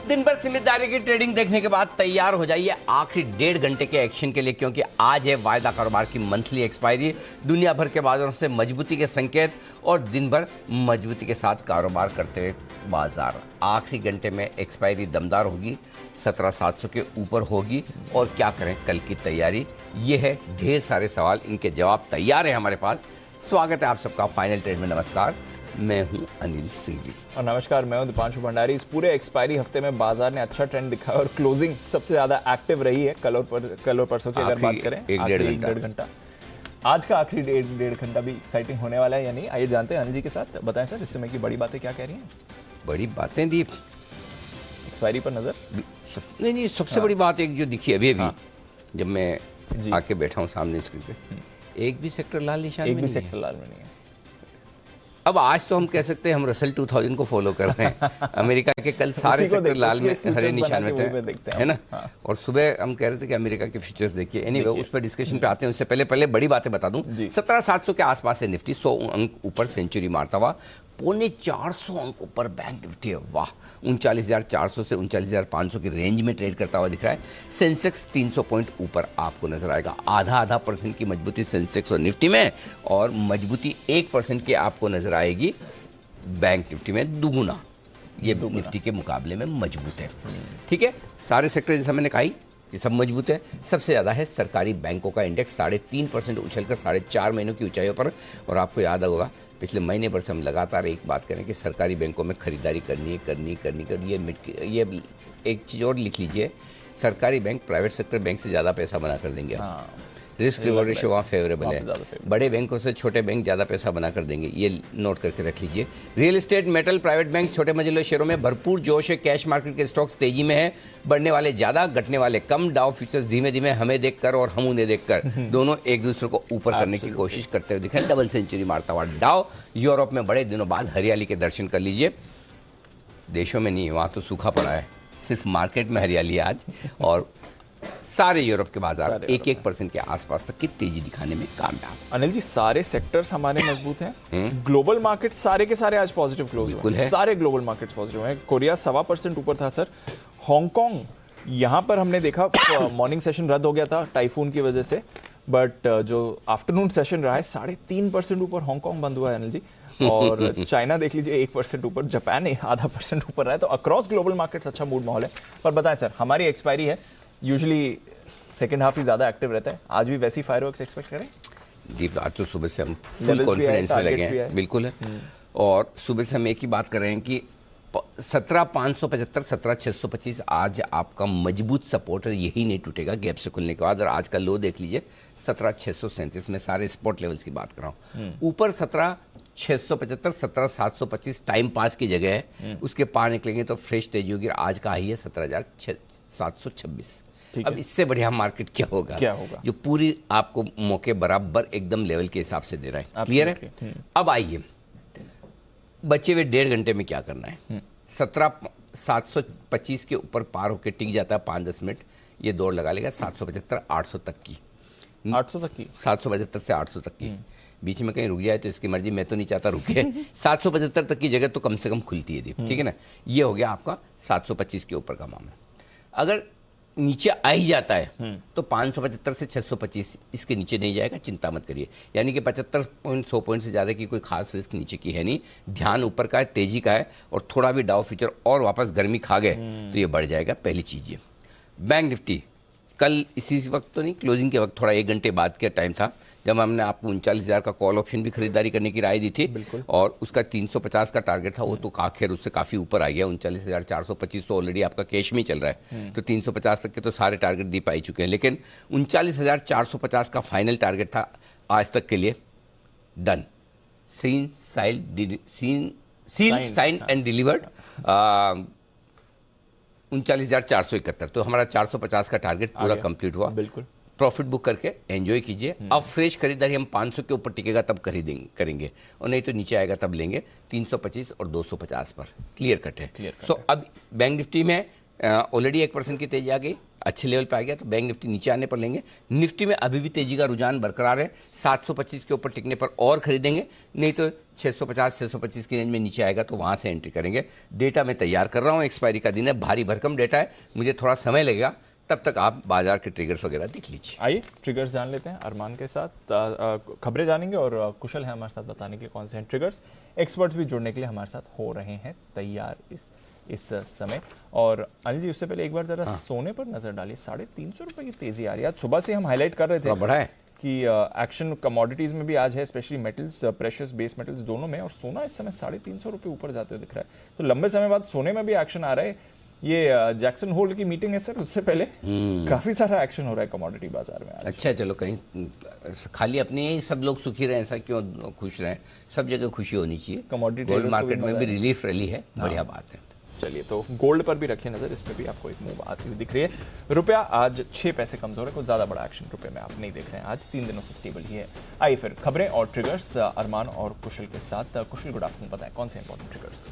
दिन भर समझदारी की ट्रेडिंग देखने के बाद तैयार हो जाइए आखिरी 1.5 घंटे के एक्शन के लिए, क्योंकि आज है वायदा कारोबार की मंथली एक्सपायरी। दुनिया भर के बाजारों से मजबूती के संकेत और दिन भर मजबूती के साथ कारोबार करते हुए बाजार। आखिरी घंटे में एक्सपायरी दमदार होगी, 17,700 के ऊपर होगी। और क्या करें कल की तैयारी, ये है ढेर सारे सवाल, इनके जवाब तैयार है हमारे पास। स्वागत है आप सबका फाइनल ट्रेड में। नमस्कार, मैं हूं अनिल सिंह जी और नमस्कार, मैं हूं दीपांशु भंडारी। इस पूरे एक्सपायरी हफ्ते में बाजार ने अच्छा ट्रेंड दिखाया और क्लोजिंग सबसे ज्यादा एक्टिव रही है कल और परसों की अगर बात करें। एक डेढ़ घंटा आज का आखिरी डेढ़ घंटा भी एक्साइटिंग होने वाला है या नहीं, आइए जानते हैं अनिल जी के साथ। बताएं सर, इस समय की बड़ी बातें क्या कह रही हैं? बड़ी बातें दीप, एक्सपायरी पर नजर नहीं सबसे बड़ी बात एक जो दिखी अभी जब मैं आके बैठा हूँ सामने स्क्रीन पे, एक भी सेक्टर लाल निशान में नहीं है। अब आज तो हम कह सकते हैं हम रसल 2000 को फॉलो कर रहे हैं। अमेरिका के कल सारे सेक्टर लाल में हरे निशान में थे, है ना। और सुबह हम कह रहे थे कि अमेरिका के फ्यूचर्स देखिए। एनीवे, उस पर डिस्कशन पे आते हैं। उससे पहले बड़ी बातें बता दूं। 17,700 के आसपास है निफ्टी, 100 अंक ऊपर सेंचुरी मारता हुआ। 450 अंक ऊपर बैंक निफ्टी है, वाह। 39,400 से 39,500 की रेंज में ट्रेड करता हुआ दिख रहा है। सेंसेक्स 300 पॉइंट ऊपर आपको नजर आएगा। आधा % की मजबूती सेंसेक्स और निफ्टी में, और मजबूती 1% की आपको नजर आएगी बैंक निफ्टी में, दुगुना। ये निफ्टी के मुकाबले में मजबूत है। ठीक है, सारे सेक्टर जैसा मैंने कहा ये सब मजबूत है। सबसे ज़्यादा है सरकारी बैंकों का इंडेक्स, 3.5% उछलकर 4.5 महीनों की ऊंचाइयों पर। और आपको याद होगा पिछले महीने भर से हम लगातार एक बात करें कि सरकारी बैंकों में खरीदारी करनी। ये एक चीज़ और लिख लीजिए, सरकारी बैंक प्राइवेट सेक्टर बैंक से ज़्यादा पैसा बना कर देंगे। रिस्क रिवॉर्ड रेशियो वहाँ फेवरेबल है। बड़े बैंकों से छोटे बैंक ज़्यादा पैसा बना कर देंगे, ये नोट करके रख लीजिए। Real estate, metal, private bank, छोटे मंजिले शेयरों में भरपूर जोश है। कैश मार्केट के स्टॉक्स तेजी में है, बढ़ने वाले ज़्यादा, घटने वाले कम। डाउ फ्यूचर्स धीमे धीमे हमें देखकर और हम उन्हें देखकर दोनों एक दूसरे को ऊपर करने की कोशिश करते हुए दिख रहे हैं। डबल सेंचुरी मारता हुआ डाउ। यूरोप में बड़े दिनों बाद हरियाली के दर्शन कर लीजिए। देशों में नहीं, वहाँ तो सूखा पड़ा है, सिर्फ मार्केट में हरियाली है आज। और सारे यूरोप के बाजार 1% के आसपास तक की तेजी दिखाने में कामयाब। अनिल जी, सारे सेक्टर्स हमारे मजबूत हैं। ग्लोबल मार्केट सारे के सारे आज पॉजिटिव क्लोज हुए, सारे ग्लोबल मार्केट्स पॉजिटिव हैं। कोरिया 1.25% ऊपर था सर। हांगकांग, यहाँ पर हमने देखा मॉर्निंग सेशन रद्द हो गया था टाइफून की वजह से, बट जो आफ्टरनून सेशन रहा है 3.5% ऊपर हांगकांग बंद हुआ है अनिल जी। और चाइना देख लीजिए 1% ऊपर, जापान 0.5% ऊपर रहा है। तो अक्रॉस ग्लोबल मार्केट्स अच्छा मूड माहौल है। पर बताएं सर, हमारी एक्सपायरी है, यूजुअली सेकेंड हाफ ही ज्यादा एक्टिव रहता है, आज भी वैसी फायरवर्क्स एक्सपेक्ट करें? जी, आज तो सुबह से हम फुल कॉन्फिडेंस में लगे हैं, बिल्कुल है। और सुबह से हम एक ही बात कर रहे हैं कि 17,575, 17,625 आज आपका मजबूत सपोर्ट है, यही नहीं टूटेगा गैप से खुलने के बाद। और आज का लो देख लीजिए 17,637 में, सारे स्पॉट लेवल्स की बात कर रहा हूँ। ऊपर 17,675, 17,725 टाइम पास की जगह है, उसके पार निकलेंगे तो फ्रेश तेजी होगी। आज का हाई है 17,726। अब इससे बढ़िया मार्केट क्या होगा जो पूरी आपको मौके बराबर एकदम लेवल के हिसाब से दे रहा है। क्लियर है? अब आइए, बचे हुए 1.5 घंटे में क्या करना है। 17,725 के ऊपर पार होकर टिक जाता है 5-10 मिनट, ये दौड़ लगा लेगा 775, 800 तक की। 775 से 800 तक की। बीच में कहीं रुक जाए तो इसकी मर्जी, मैं तो नहीं चाहता रुके। 775 तक की जगह तो कम से कम खुलती है, ठीक है ना। ये हो गया आपका 725 के ऊपर का मामला। अगर नीचे आ ही जाता है तो 575 से 625 इसके नीचे नहीं जाएगा, चिंता मत करिए। यानी कि 75 पॉइंट 100 पॉइंट से ज़्यादा की कोई खास रिस्क नीचे की है नहीं। ध्यान ऊपर का है, तेजी का है। और थोड़ा भी डाउ फ्यूचर और वापस गर्मी खा गए तो ये बढ़ जाएगा, पहली चीज़ ये। बैंक निफ्टी कल इसी वक्त तो नहीं, क्लोजिंग के वक्त थोड़ा 1 घंटे बाद का टाइम था जब हमने आपको 39,000 का कॉल ऑप्शन भी खरीदारी करने की राय दी थी। और उसका 350 का टारगेट था, वो तो आखिर उससे काफ़ी ऊपर आ गया। 39,425 तो ऑलरेडी आपका कैश में ही चल रहा है, तो 350 तक के तो सारे टारगेट दी पाई चुके हैं। लेकिन 39,450 का फाइनल टारगेट था आज तक के लिए, done. Seen sign and delivered. 39,471, तो हमारा 450 का टारगेट पूरा कंप्लीट हुआ। बिल्कुल, प्रॉफिट बुक करके एंजॉय कीजिए। अब फ्रेश खरीदारी हम 500 के ऊपर टिकेगा तब करेंगे, और नहीं तो नीचे आएगा तब लेंगे 325 और 250 पर। क्लियर कट है। सो अब बैंक निफ्टी में ऑलरेडी 1% की तेजी आ गई, अच्छे लेवल पे आ गया तो बैंक निफ्टी नीचे आने पर लेंगे। निफ्टी में अभी भी तेजी का रुझान बरकरार है, 725 के ऊपर टिकने पर और खरीदेंगे, नहीं तो 650-625 की रेंज में नीचे आएगा तो वहां से एंट्री करेंगे। डेटा मैं तैयार कर रहा हूं, एक्सपायरी का दिन है, भारी भरकम डेटा है, मुझे थोड़ा समय लगेगा, तब तक आप बाजार के ट्रिगर्स वगैरह देख लीजिए। आइए ट्रिगर्स जान लेते हैं अरमान के साथ, खबरें जानेंगे और कुशल है हमारे साथ बताने के लिए कौन से हैं ट्रिगर्स। एक्सपर्ट्स भी जुड़ने के लिए हमारे साथ हो रहे हैं तैयार इस समय। और अनिल जी, उससे पहले एक बार जरा सोने पर नजर डालिए, 350 रुपए की तेजी आ रही है। आज सुबह से हम हाईलाइट कर रहे थे बढ़ा है कि एक्शन कमोडिटीज में भी आज है, specially metals, precious base metals दोनों में, और सोना इस समय 350 रुपए ऊपर जाते हुए दिख रहा है। तो लंबे समय बाद सोने में भी एक्शन आ रहा है। ये जैक्सन होल की मीटिंग है सर, उससे पहले काफी सारा एक्शन हो रहा है कमोडिटी बाजार में आज। अच्छा, चलो कहीं खाली अपने ही सब लोग सुखी रहे, ऐसा क्यों खुश रहे, सब जगह खुशी होनी चाहिए। कमोडिटी गोल्ड मार्केट में भी रिलीफ रैली है, बढ़िया बात है। चलिए, तो गोल्ड पर भी रखिए नजर, इसमें भी आपको एक मूव आती हुई दिख रही है। रुपया आज 6 पैसे कमजोर है, कुछ ज्यादा बड़ा एक्शन रुपए में आप नहीं देख रहे हैं, आज 3 दिनों से स्टेबल ही है। आइए फिर खबरें और ट्रिगर्स अरमान और कुशल के साथ। कुशल, गुड आफ्टरनून, बताएं कौन से इंपॉर्टेंट ट्रिगर्स।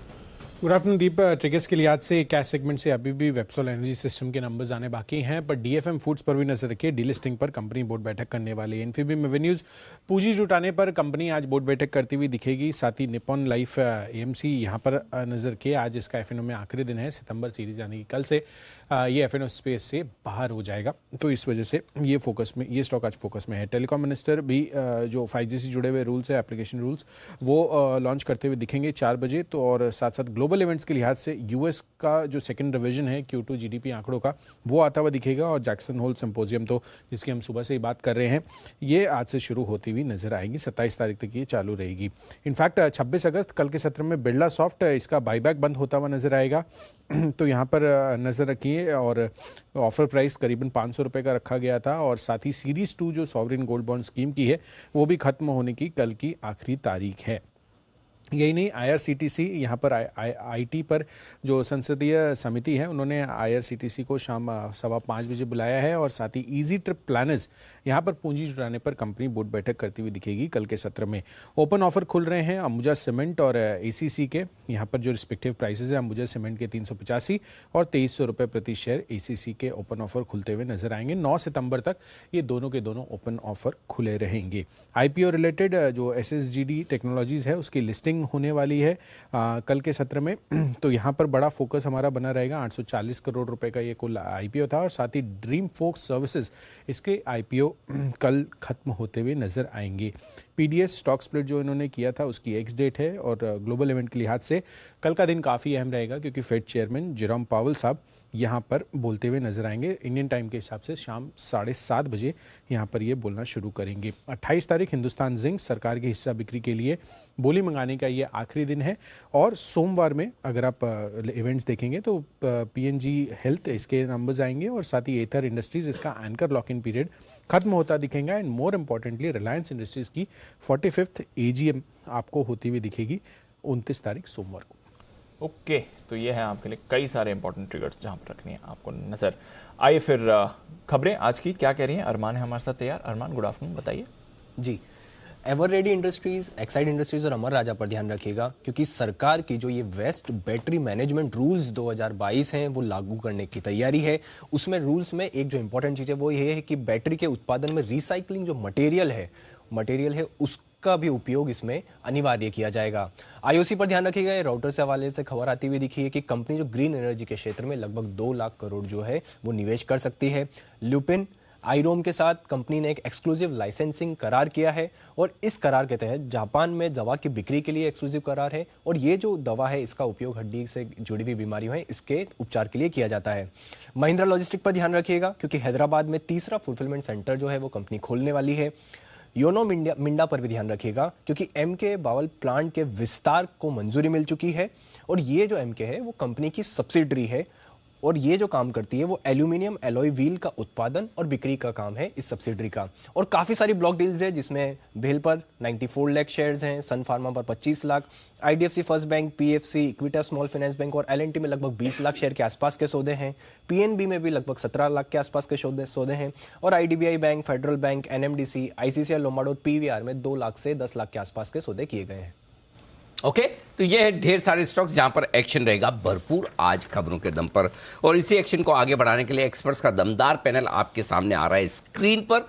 गुड आफ्टरनून दीप। ट्रिगर्स के लिहाज से कैश सेगमेंट से अभी भी वेप्सोल एनर्जी सिस्टम के नंबर्स आने बाकी हैं, पर डीएफएम फूड्स पर भी नजर रखिए, डीलिस्टिंग पर कंपनी बोर्ड बैठक करने वाली है। इन्फीबीम एवेन्यूज पूंजी जुटाने पर कंपनी आज बोर्ड बैठक करती हुई दिखेगी। साथ ही निप्पॉन लाइफ एएमसी यहाँ पर नजर किए, आज इसका एफएनओ में आखिरी दिन है, सितंबर सीरीज यानी कि कल से ये एफएनओ स्पेस से बाहर हो जाएगा, तो इस वजह से ये फोकस में, ये स्टॉक आज फोकस में है। टेलीकॉम मिनिस्टर भी जो 5G से जुड़े हुए रूल्स है, एप्लीकेशन रूल्स, वो लॉन्च करते हुए दिखेंगे 4 बजे। तो और साथ साथ ग्लोबल इवेंट्स के लिहाज से यूएस का जो सेकंड रिवीजन है Q2 जीडीपी आंकड़ों का, वो आता हुआ दिखेगा। और जैक्सन होल सिंपोजियम, तो जिसकी हम सुबह से ही बात कर रहे हैं, ये आज से शुरू होती हुई नजर आएगी, 27 तारीख तक ये चालू रहेगी। इनफैक्ट 26 अगस्त कल के सत्र में बिरला सॉफ्ट इसका बाईबैक बंद होता हुआ नजर आएगा, तो यहाँ पर नजर रखिए। और ऑफर प्राइस करीबन 500 रुपये का रखा गया था। और साथ ही सीरीज 2 जो सॉवरिन गोल्ड बॉन्ड स्कीम की है, वो भी खत्म होने की कल की आखिरी तारीख है। यही नहीं, आईआरसीटीसी यहाँ पर आईटी पर जो संसदीय समिति है, उन्होंने आईआरसीटीसी को शाम 5:15 बजे बुलाया है। और साथ ही इजी ट्रिप प्लानर्स यहाँ पर पूंजी जुटाने पर कंपनी बोर्ड बैठक करती हुई दिखेगी कल के सत्र में। ओपन ऑफर खुल रहे हैं अंबुजा सीमेंट और एसीसी के, यहाँ पर जो रिस्पेक्टिव प्राइसेस है, अंबुजा सीमेंट के 385 और 2300 रुपये प्रति शेयर, एसीसी के ओपन ऑफर खुलते हुए नजर आएंगे। 9 सितंबर तक ये दोनों के दोनों ओपन ऑफर खुले रहेंगे। आईपीओ रिलेटेड जो एसएसजीडी टेक्नोलॉजीज है, उसकी लिस्टिंग होने वाली है कल के सत्र में, तो यहाँ पर बड़ा फोकस हमारा बना रहेगा। 840 करोड़ रुपए का ये कुल आईपीओ था। और साथ ही ड्रीम फोक्स सर्विसेज, इसके आईपीओ कल खत्म होते हुए नजर आएंगे। पीडीएस स्टॉक स्प्लिट जो इन्होंने किया था, उसकी एक्स डेट है। और ग्लोबल इवेंट के लिहाज से कल का दिन काफ़ी अहम रहेगा, क्योंकि फेड चेयरमैन जेरोम पावेल साहब यहाँ पर बोलते हुए नजर आएंगे। इंडियन टाइम के हिसाब से शाम 7:30 बजे यहाँ पर ये बोलना शुरू करेंगे। 28 तारीख हिंदुस्तान जिंक सरकार की हिस्सा बिक्री के लिए बोली मंगाने का ये आखिरी दिन है। और सोमवार में अगर आप इवेंट्स देखेंगे तो पीएनजी हेल्थ, इसके नंबर्स आएंगे। और साथ ही एथर इंडस्ट्रीज, इसका एंकर लॉक इन पीरियड खत्म होता दिखेगा। And more importantly Reliance industries की 45th AGM आपको होती हुई दिखेगी 29 तारीख सोमवार को। ओके, तो ये है आपके लिए कई सारे इंपॉर्टेंट ट्रिगर्स जहां पर रखनी है आपको नजर। आइए फिर खबरें आज की क्या कह रही हैं, अरमान है हमारे साथ तैयार। अरमान, गुड आफ्टरनून, बताइए। जी, eveready industries, Exide industries और अमर राजा पर ध्यान रखिएगा, क्योंकि सरकार की जो ये वेस्ट बैटरी मैनेजमेंट रूल्स 2022 हैं, वो लागू करने की तैयारी है। उसमें रूल्स में एक जो इंपॉर्टेंट चीज़ है वो ये है कि बैटरी के उत्पादन में रिसाइकलिंग जो मटेरियल है उसका भी उपयोग इसमें अनिवार्य किया जाएगा। आईओसी पर ध्यान रखिएगा। राउटर से हवाले से खबर आती हुई दिखी है कि कंपनी जो ग्रीन एनर्जी के क्षेत्र में लगभग 2 लाख करोड़ जो है वो निवेश कर सकती है। ल्यूपिन आईरोम के साथ कंपनी ने एक एक्सक्लूसिव लाइसेंसिंग करार किया है। और इस करार के तहत जापान में दवा की बिक्री के लिए एक्सक्लूसिव करार है। और ये जो दवा है, इसका उपयोग हड्डी से जुड़ी हुई बीमारियों है, इसके उपचार के लिए किया जाता है। महिंद्रा लॉजिस्टिक पर ध्यान रखिएगा, क्योंकि हैदराबाद में तीसरा फुलफिलमेंट सेंटर जो है वो कंपनी खोलने वाली है। योनो मिंडा पर भी ध्यान रखिएगा, क्योंकि एमके बावल प्लांट के विस्तार को मंजूरी मिल चुकी है। और ये जो एमके है वो कंपनी की सब्सिडरी है। और ये जो काम करती है वो एल्यूमिनियम एलॉय व्हील का उत्पादन और बिक्री का काम है इस सब्सिडरी का। और काफ़ी सारी ब्लॉक डील्स है, जिसमें भेल पर 94 लाख शेयर्स हैं, सन फार्मा पर 25 lakh, IDFC first bank, PFC, इक्विटा small finance bank और एलएनटी में लगभग 20 लाख शेयर के आसपास के सौदे हैं। पीएनबी में भी लगभग 17 लाख के आसपास के सौदे हैं। और IDBI bank, federal bank, NMDC, ICCI Lombard और पीवीआर में 2 लाख से 10 लाख के आसपास के सौदे किए गए हैं। ओके तो ये है ढेर सारे स्टॉक्स जहां पर एक्शन रहेगा भरपूर आज खबरों के दम पर, और इसी एक्शन को आगे बढ़ाने के लिए एक्सपर्ट्स का दमदार पैनल आपके सामने आ रहा है स्क्रीन पर।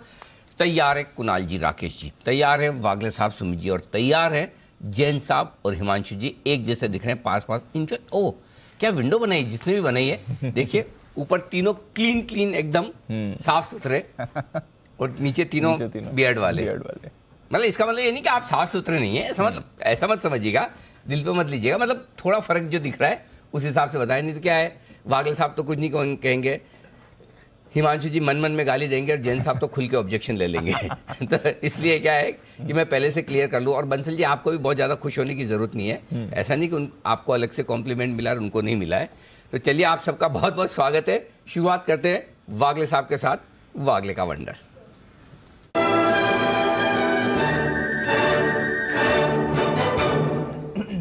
तैयार है कुणाल जी, राकेश जी, तैयार है वागले साहब, सुमित जी, और तैयार है जैन साहब और हिमांशु जी। एक जैसे दिख रहे हैं, पास पास। इनफैक्ट ओ क्या विंडो बनाई, जिसने भी बनाई है देखिए, ऊपर तीनों क्लीन एकदम साफ सुथरे, और नीचे तीनों बियर्ड वाले। मतलब इसका मतलब ये नहीं कि आप साफ सुथरे नहीं है, ऐसा मत समझिएगा, दिल पे मत लीजिएगा। मतलब थोड़ा फर्क जो दिख रहा है उस हिसाब से बताएं, नहीं तो क्या है, वागले साहब तो कुछ नहीं कहेंगे, हिमांशु जी मन में गाली देंगे, और जैन साहब तो खुल के ऑब्जेक्शन ले लेंगे। तो इसलिए क्या है कि मैं पहले से क्लियर कर लूँ। और बंसल जी, आपको भी बहुत ज़्यादा खुश होने की ज़रूरत नहीं है, ऐसा नहीं कि आपको अलग से कॉम्प्लीमेंट मिला और उनको नहीं मिला है। तो चलिए, आप सबका बहुत बहुत स्वागत है। शुरुआत करते हैं वागले साहब के साथ, वागले का वंडर।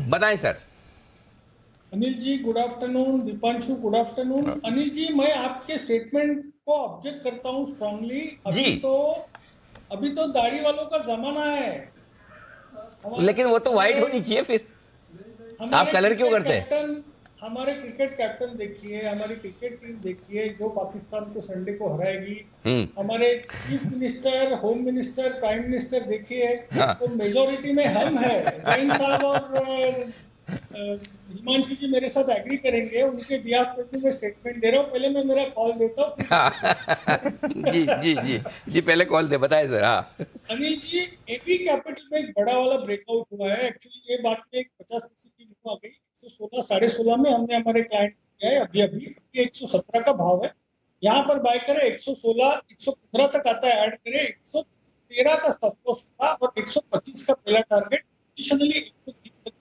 बताएं sir. Anil ji good afternoon, Deepanshu good afternoon. Anil ji, मैं आपके स्टेटमेंट को ऑब्जेक्ट करता हूँ स्ट्रांगली। अभी तो दाढ़ी वालों का जमाना है, लेकिन वो तो व्हाइट होनी चाहिए, फिर आप कलर क्यों करते हैं? हमारे क्रिकेट कैप्टन देखिए, हमारी क्रिकेट टीम देखिए जो पाकिस्तान को संडे को हराएगी। हमारे chief minister, home minister, prime minister देखिए, तो मेजोरिटी में हम है। जैन साहब और हिमांशु जी मेरे साथ एग्री करेंगे, उनके बिहाफ पर भी मैं स्टेटमेंट दे रहा हूँ। पहले मैं मेरा कॉल देता हूँ। जी पहले कॉल दे, बताए सर। अनिल जी, एबी कैपिटल में एक बड़ा वाला ब्रेकआउट हुआ है। एक्चुअली ये बात में 50% की नीचे आ गई। 116, 16.5 में हमने हमारे क्लाइंट किया है। अभी 117 का भाव है। यहाँ पर बाय करें 116, 115 तक आता है, ऐड करें 113 का स्टॉप लॉस था, और 125 का पहला टारगेट, एडिशनली 130 तक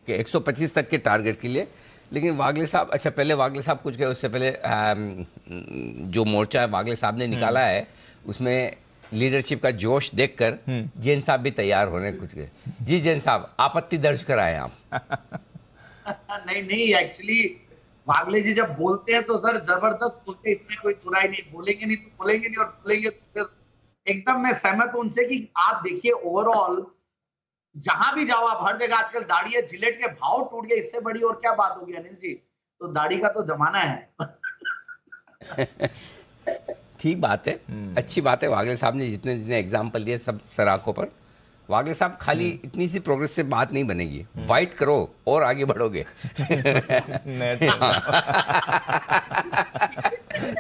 125 तक के टारगेट के लिए। लेकिन वागले साहब, अच्छा पहले वागले साहब कुछ कहे, उससे पहले जो मोर्चा वागले साहब ने निकाला है उसमें लीडरशिप का जोश देखकर जैन साहब भी तैयार होने कुछ के। जी जैन साहब, आपत्ति दर्ज कराएं आप। नहीं, एक्चुअली वागले जी जब बोलते हैं तो सर जबरदस्त बोलते हैं, इसमें कोई थोड़ा ही नहीं। बोलेंगे नहीं तो बोलेंगे नहीं, और बोलेंगे तो फिर एकदम मैं सहमत हूं उनसे कि आप देखिए ओवरऑल जहां भी जाओ आप, हर जगह आजकल दाढ़ी है, जिलेट के भाव टूट गए, इससे बड़ी और क्या बात होगी अनिल जी। तो दाढ़ी का तो जमाना है। ठीक बात है, अच्छी बात है। वागले साहब ने जितने जितने एग्जाम्पल दिए सब सराखों पर। वागले साहब, खाली इतनी सी प्रोग्रेस से बात नहीं बनेगी, वाइट करो और आगे बढ़ोगे।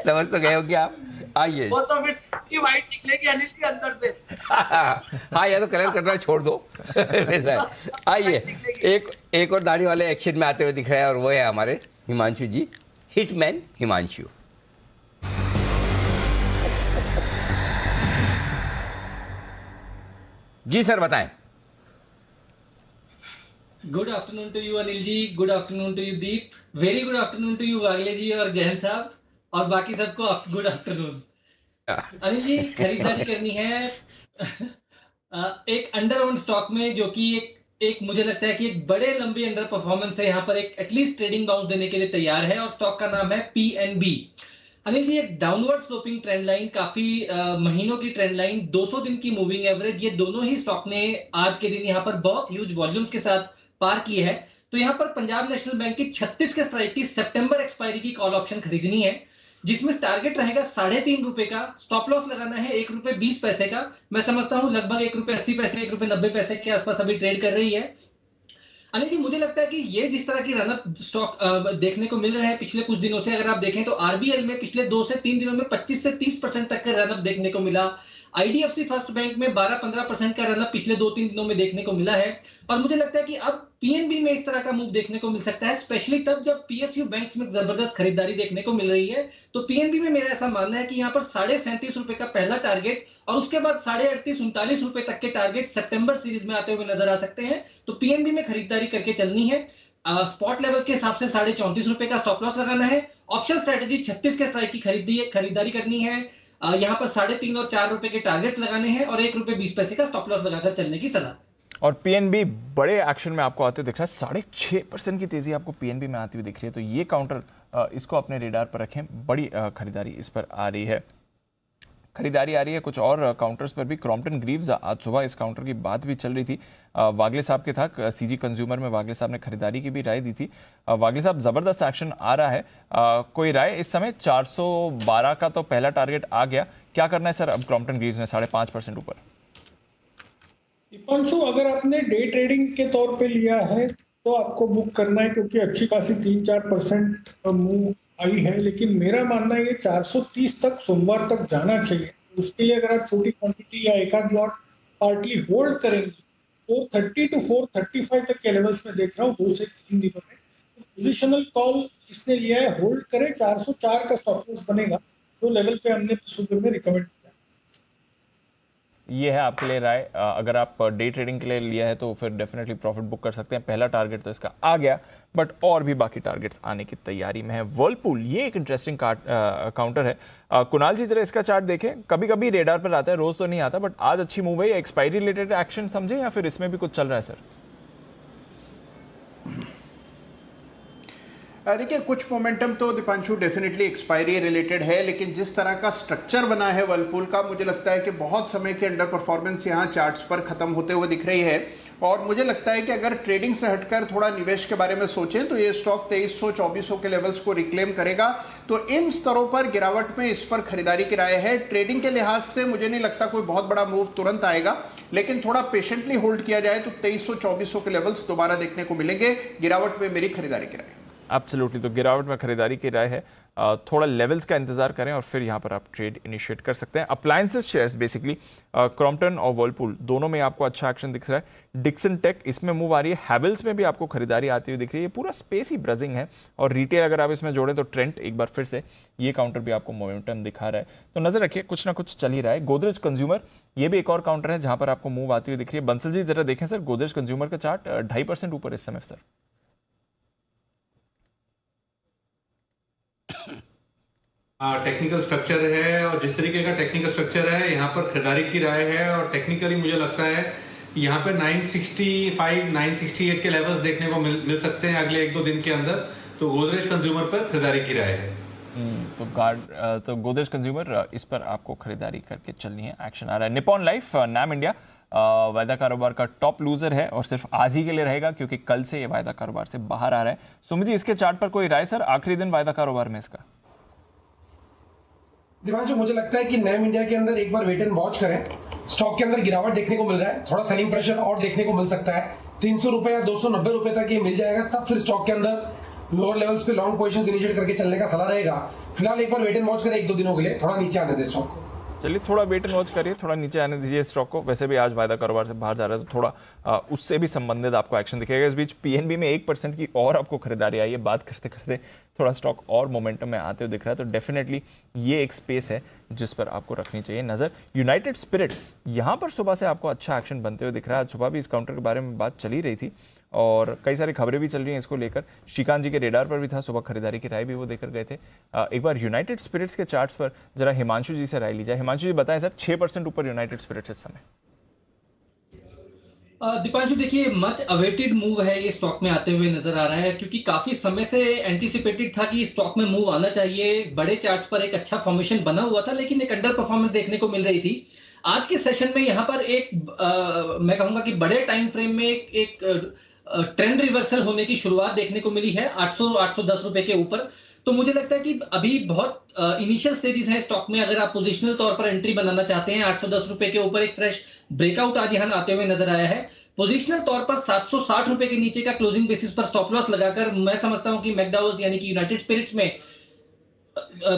समझ तो गए हो क्या आप? आइए, वो तो फिर वाइट निकलेगी अनिल जी अंदर से। हाँ, या तो कलर करना छोड़ दो। आइए, एक और दाढ़ी वाले एक्शन में आते हुए दिख रहे हैं, और वो है हमारे हिमांशु जी, हिटमैन हिमांशु। जी सर, बताएं। Good afternoon to you Anil ji, good afternoon to you Deep, very good afternoon to you Wagle ji और जैन साहब, और बाकी सबको गुड आफ्टरनून। अनिल जी, खरीदारी करनी है एक अंडर ओन्ड स्टॉक में, जो कि एक मुझे लगता है कि एक बड़े लंबे अंडर परफॉर्मेंस है, यहाँ पर एक एटलीस्ट ट्रेडिंग बाउंस देने के लिए तैयार है, और स्टॉक का नाम है PNB। अनिल जी, एक डाउनवर्ड स्लोपिंग ट्रेंड लाइन, काफी महीनों की ट्रेंड लाइन, 200 दिन की मूविंग एवरेज, ये दोनों ही स्टॉक ने आज के दिन यहाँ पर बहुत ह्यूज वॉल्यूम्स के साथ पार की है। तो यहाँ पर पंजाब नेशनल बैंक की 36 के स्ट्राइक की सितंबर एक्सपायरी की कॉल ऑप्शन खरीदनी है, जिसमें टारगेट रहेगा 3.5 रुपए का। स्टॉप लॉस लगाना है 1 रुपए 20 पैसे का। मैं समझता हूं लगभग 1 रुपए 80 पैसे, 1 रुपए 90 पैसे के आसपास अभी ट्रेड कर रही है। अनिल जी, मुझे लगता है कि ये जिस तरह की रनअप स्टॉक देखने को मिल रहे हैं पिछले कुछ दिनों से, अगर आप देखें तो आरबीएल में पिछले 2 से 3 दिनों में 25 से 30% तक का रनअप देखने को मिला। आईडीएफसी फर्स्ट बैंक में 12-15% का रनअप पिछले 2-3 दिनों में देखने को मिला है, और मुझे लगता है कि अब पीएनबी में इस तरह का मूव देखने को मिल सकता है, स्पेशली तब जब पीएसयू बैंक्स में जबरदस्त खरीदारी देखने को मिल रही है। तो पीएनबी में मेरा ऐसा मानना है कि यहाँ पर 37.5 रुपए का पहला टारगेट, और उसके बाद 38-39 रुपए तक के टारगेट सितंबर सीरीज में आते हुए नजर आ सकते हैं। तो पीएनबी में खरीदारी करके चलनी है। स्पॉट लेवल के हिसाब से 34.5 रुपए का स्टॉप लॉस लगाना है। ऑप्शन स्ट्रेटेजी 36 के स्ट्राइक की खरीदारी करनी है। यहाँ पर 3.5 और 4 रुपए के टारगेट लगाने हैं, और 1 रुपए 20 पैसे का स्टॉप लॉस लगाकर चलने की सलाह। और पीएनबी बड़े एक्शन में आपको आते हुए दिख रहा है, 6.5% की तेजी आपको पीएनबी में आती हुई दिख रही है। तो ये काउंटर, इसको अपने रेडार पर रखें, बड़ी खरीदारी इस पर आ रही है। खरीदारी आ रही है कुछ और काउंटर्स पर भी। क्रॉम्पटन ग्रीव्स आज सुबह इस काउंटर की बात भी चल रही थी, वागले साहब के था, सीजी कंज्यूमर में वागले साहब ने खरीदारी की भी राय दी थी। वागले साहब, जबरदस्त एक्शन आ रहा है, कोई राय इस समय? 412 का तो पहला टारगेट आ गया, क्या करना है सर अब क्रॉम्पटन ग्रीव्स में 5.5% ऊपर? दीपांशु, अगर आपने डे ट्रेडिंग के तौर पे लिया है तो आपको बुक करना है, क्योंकि अच्छी खासी 3-4% मूव आई है। लेकिन मेरा मानना है ये 430 तक सोमवार तक जाना चाहिए। उसके लिए अगर आप छोटी क्वांटिटी या एक आध लॉट पार्टली होल्ड करेंगे, 430 टू 435 तक के लेवल्स में देख रहा हूँ 2 से 3 दिनों में। तो पोजिशनल कॉल इसने लिया है, होल्ड करे, 404 का स्टॉप लॉस बनेगा, जो लेवल पे हमने सुबह में रिकमेंड किया। ये है आपके लिए राय। अगर आप डे ट्रेडिंग के लिए लिया है तो फिर डेफिनेटली प्रॉफिट बुक कर सकते हैं। पहला टारगेट तो इसका आ गया, बट और भी बाकी टारगेट्स आने की तैयारी में है। वर्लपूल, ये एक इंटरेस्टिंग काउंटर है। कुणाल जी जरा इसका चार्ट देखें, कभी कभी रेडार पर आता है, रोज तो नहीं आता, बट आज अच्छी मूव है। एक्सपायरी रिलेटेड एक्शन समझे या फिर इसमें भी कुछ चल रहा है सर? देखिए, कुछ मोमेंटम तो दीपांशु डेफिनेटली एक्सपायरी रिलेटेड है, लेकिन जिस तरह का स्ट्रक्चर बना है वर्लपूल का, मुझे लगता है कि बहुत समय की अंडर परफॉर्मेंस यहाँ चार्ट्स पर खत्म होते हुए दिख रही है। और मुझे लगता है कि अगर ट्रेडिंग से हटकर थोड़ा निवेश के बारे में सोचें तो ये स्टॉक 2300-2400 के लेवल्स को रिक्लेम करेगा। तो इन स्तरों पर गिरावट में इस पर खरीदारी की राय है। ट्रेडिंग के लिहाज से मुझे नहीं लगता कोई बहुत बड़ा मूव तुरंत आएगा, लेकिन थोड़ा पेशेंटली होल्ड किया जाए तो 2300-2400 के लेवल्स दोबारा देखने को मिलेंगे। गिरावट में मेरी खरीदारी की राय। एब्सोल्युटली, तो गिरावट में खरीदारी की राय है। थोड़ा लेवल्स का इंतजार करें और फिर यहाँ पर आप ट्रेड इनिशिएट कर सकते हैं। अप्लायंसेस शेयर्स बेसिकली क्रॉम्पटन और वर्लपूल दोनों में आपको अच्छा एक्शन दिख रहा है। डिक्सन टेक इसमें मूव आ रही है, हैवेल्स में भी आपको खरीदारी आती हुई दिख रही है। पूरा स्पेस ही ब्रजिंग है। और रिटेल अगर आप इसमें जोड़ें तो ट्रेंड एक बार फिर से ये काउंटर भी आपको मोमेंटम दिखा रहा है, तो नजर रखिए, कुछ ना कुछ चल ही रहा है। गोदरेज कंज्यूमर, ये भी एक और काउंटर है जहां पर आपको मूव आती हुई दिख रही है। बंसल जी जरा देखें सर, गोदरेज कंज्यूमर का चार्ट 2.5% ऊपर इस समय सर। टेक्निकल स्ट्रक्चर है और जिस तरीके का टेक्निकल स्ट्रक्चर है यहाँ पर खरीदारी की राय है। और टेक्निकली मुझे लगता है यहाँ पे 965, 968 के लेवल्स देखने को मिल सकते हैं अगले 1-2 दिन के अंदर। तो गोदरेज कंज्यूमर पर खरीदारी की राय है। तो गोदरेज कंज्यूमर, इस पर आपको खरीदारी करके चलनी है। एक्शन आ रहा है। निपॉन लाइफ, नाम इंडिया वायदा कारोबार का टॉप लूजर है और सिर्फ आज ही के लिए रहेगा क्योंकि कल से ये वायदा कारोबार से बाहर आ रहा है। सुमित जी, इसके चार्ट पर कोई राय सर? आखिरी दिन वायदा कारोबार में इसका। दिवांशु, मुझे लगता है कि नैम इंडिया के अंदर एक बार वेट एंड वॉच करें। स्टॉक के अंदर गिरावट देखने को मिल रहा है, थोड़ा सेलिंग प्रेशर और देखने को मिल सकता है। 300 रुपए या 290 रुपए तक ये मिल जाएगा, तब फिर स्टॉक के अंदर लोअर लेवल्स पे लॉन्ग पोजीशंस इनिशिएट करके चलने का सलाह रहेगा। फिलहाल एक बार वेट एंड वॉच करें 1-2 दिनों के लिए, थोड़ा नीचे आने दें स्टॉक को। चलिए, थोड़ा वेट एंड वॉच करिए, थोड़ा नीचे आने दीजिए स्टॉक को। वैसे भी आज वायदा कारोबार से बाहर जा रहा है तो थोड़ा उससे भी संबंधित आपको एक्शन दिखेगा। इस बीच पीएनबी में 1% की और आपको खरीदारी आई है। बात करते करते थोड़ा स्टॉक और मोमेंटम में आते हुए दिख रहा है, तो डेफिनेटली ये एक स्पेस है जिस पर आपको रखनी चाहिए नजर। यूनाइटेड स्पिरिट्स, यहाँ पर सुबह से आपको अच्छा एक्शन बनते हुए दिख रहा है। सुबह भी इस काउंटर के बारे में बात चली रही थी और कई सारी खबरें भी चल रही हैं इसको लेकर। श्रीकांत जी के रेडार पर भी था, सुबह खरीदारी की राय भी वो देकर गए थे। एक बार यूनाइटेड स्पिरिट्स के चार्ट्स पर जरा हिमांशु जी से राय ली जाए। हिमांशु जी बताएं सर, 6% ऊपर यूनाइटेड स्पिरिट्स इस समय। दीपांशु, देखिए, मच अवेटेड मूव है ये स्टॉक में आते हुए नजर आ रहा है, क्योंकि काफी समय से एंटीसिपेटेड था कि स्टॉक में मूव आना चाहिए। बड़े चार्ट्स पर एक अच्छा फॉर्मेशन बना हुआ था, लेकिन एक अंडर परफॉर्मेंस देखने को मिल रही थी। आज के सेशन में यहाँ पर एक मैं कहूंगा कि बड़े टाइम फ्रेम में एक ट्रेंड रिवर्सल होने की शुरुआत देखने को मिली है 800-810 रुपए के ऊपर। तो मुझे लगता है कि अभी बहुत इनिशियल स्टेजेस है स्टॉक में। अगर आप पोजिशनल तौर पर एंट्री बनाना चाहते हैं, 810 रुपए के ऊपर एक फ्रेश ब्रेकआउट आज यहाँ आते हुए नजर आया है। पोजिशनल तौर पर 760 रुपए के नीचे का क्लोजिंग बेसिस पर स्टॉप लॉस लगाकर मैं समझता हूं कि मैकडॉवेल्स यानी कि यूनाइटेड स्पिरिट्स में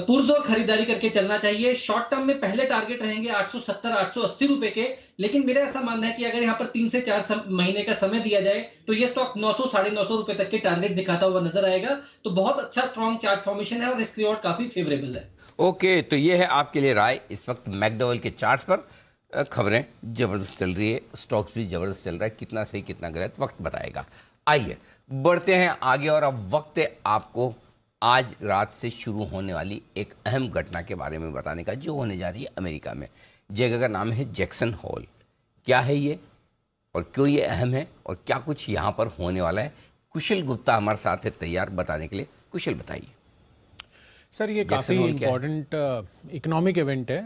पुरजोर खरीदारी करके चलना चाहिए। शॉर्ट टर्म में पहले टारगेट रहेंगे 870-880 रुपए के, लेकिन मेरा ऐसा मानना है कि अगर यहाँ पर 3 से 4 महीने का समय दिया जाए तो ये स्टॉक 900-950 रुपए तक के टारगेट दिखाता हुआ नजर आएगा। तो बहुत अच्छा स्ट्रॉन्ग चार्ट फॉर्मेशन है और रिस्क रिवॉर्ड काफी फेवरेबल है। ओके, तो ये है आपके लिए राय। इस वक्त मैकडॉवेल के चार्ट पर खबरें जबरदस्त चल रही है, स्टॉक्स भी जबरदस्त चल रहा है। कितना सही कितना गलत वक्त बताएगा। आइए बढ़ते हैं आगे, और अब वक्त है आपको आज रात से शुरू होने वाली एक अहम घटना के बारे में बताने का, जो होने जा रही है अमेरिका में। जगह का नाम है जैक्सन होल। क्या है ये और क्यों ये अहम है और क्या कुछ यहाँ पर होने वाला है, कुशल गुप्ता हमारे साथ है तैयार बताने के लिए। कुशल, बताइए। सर ये काफ़ी इम्पोर्टेंट इकोनॉमिक इवेंट है।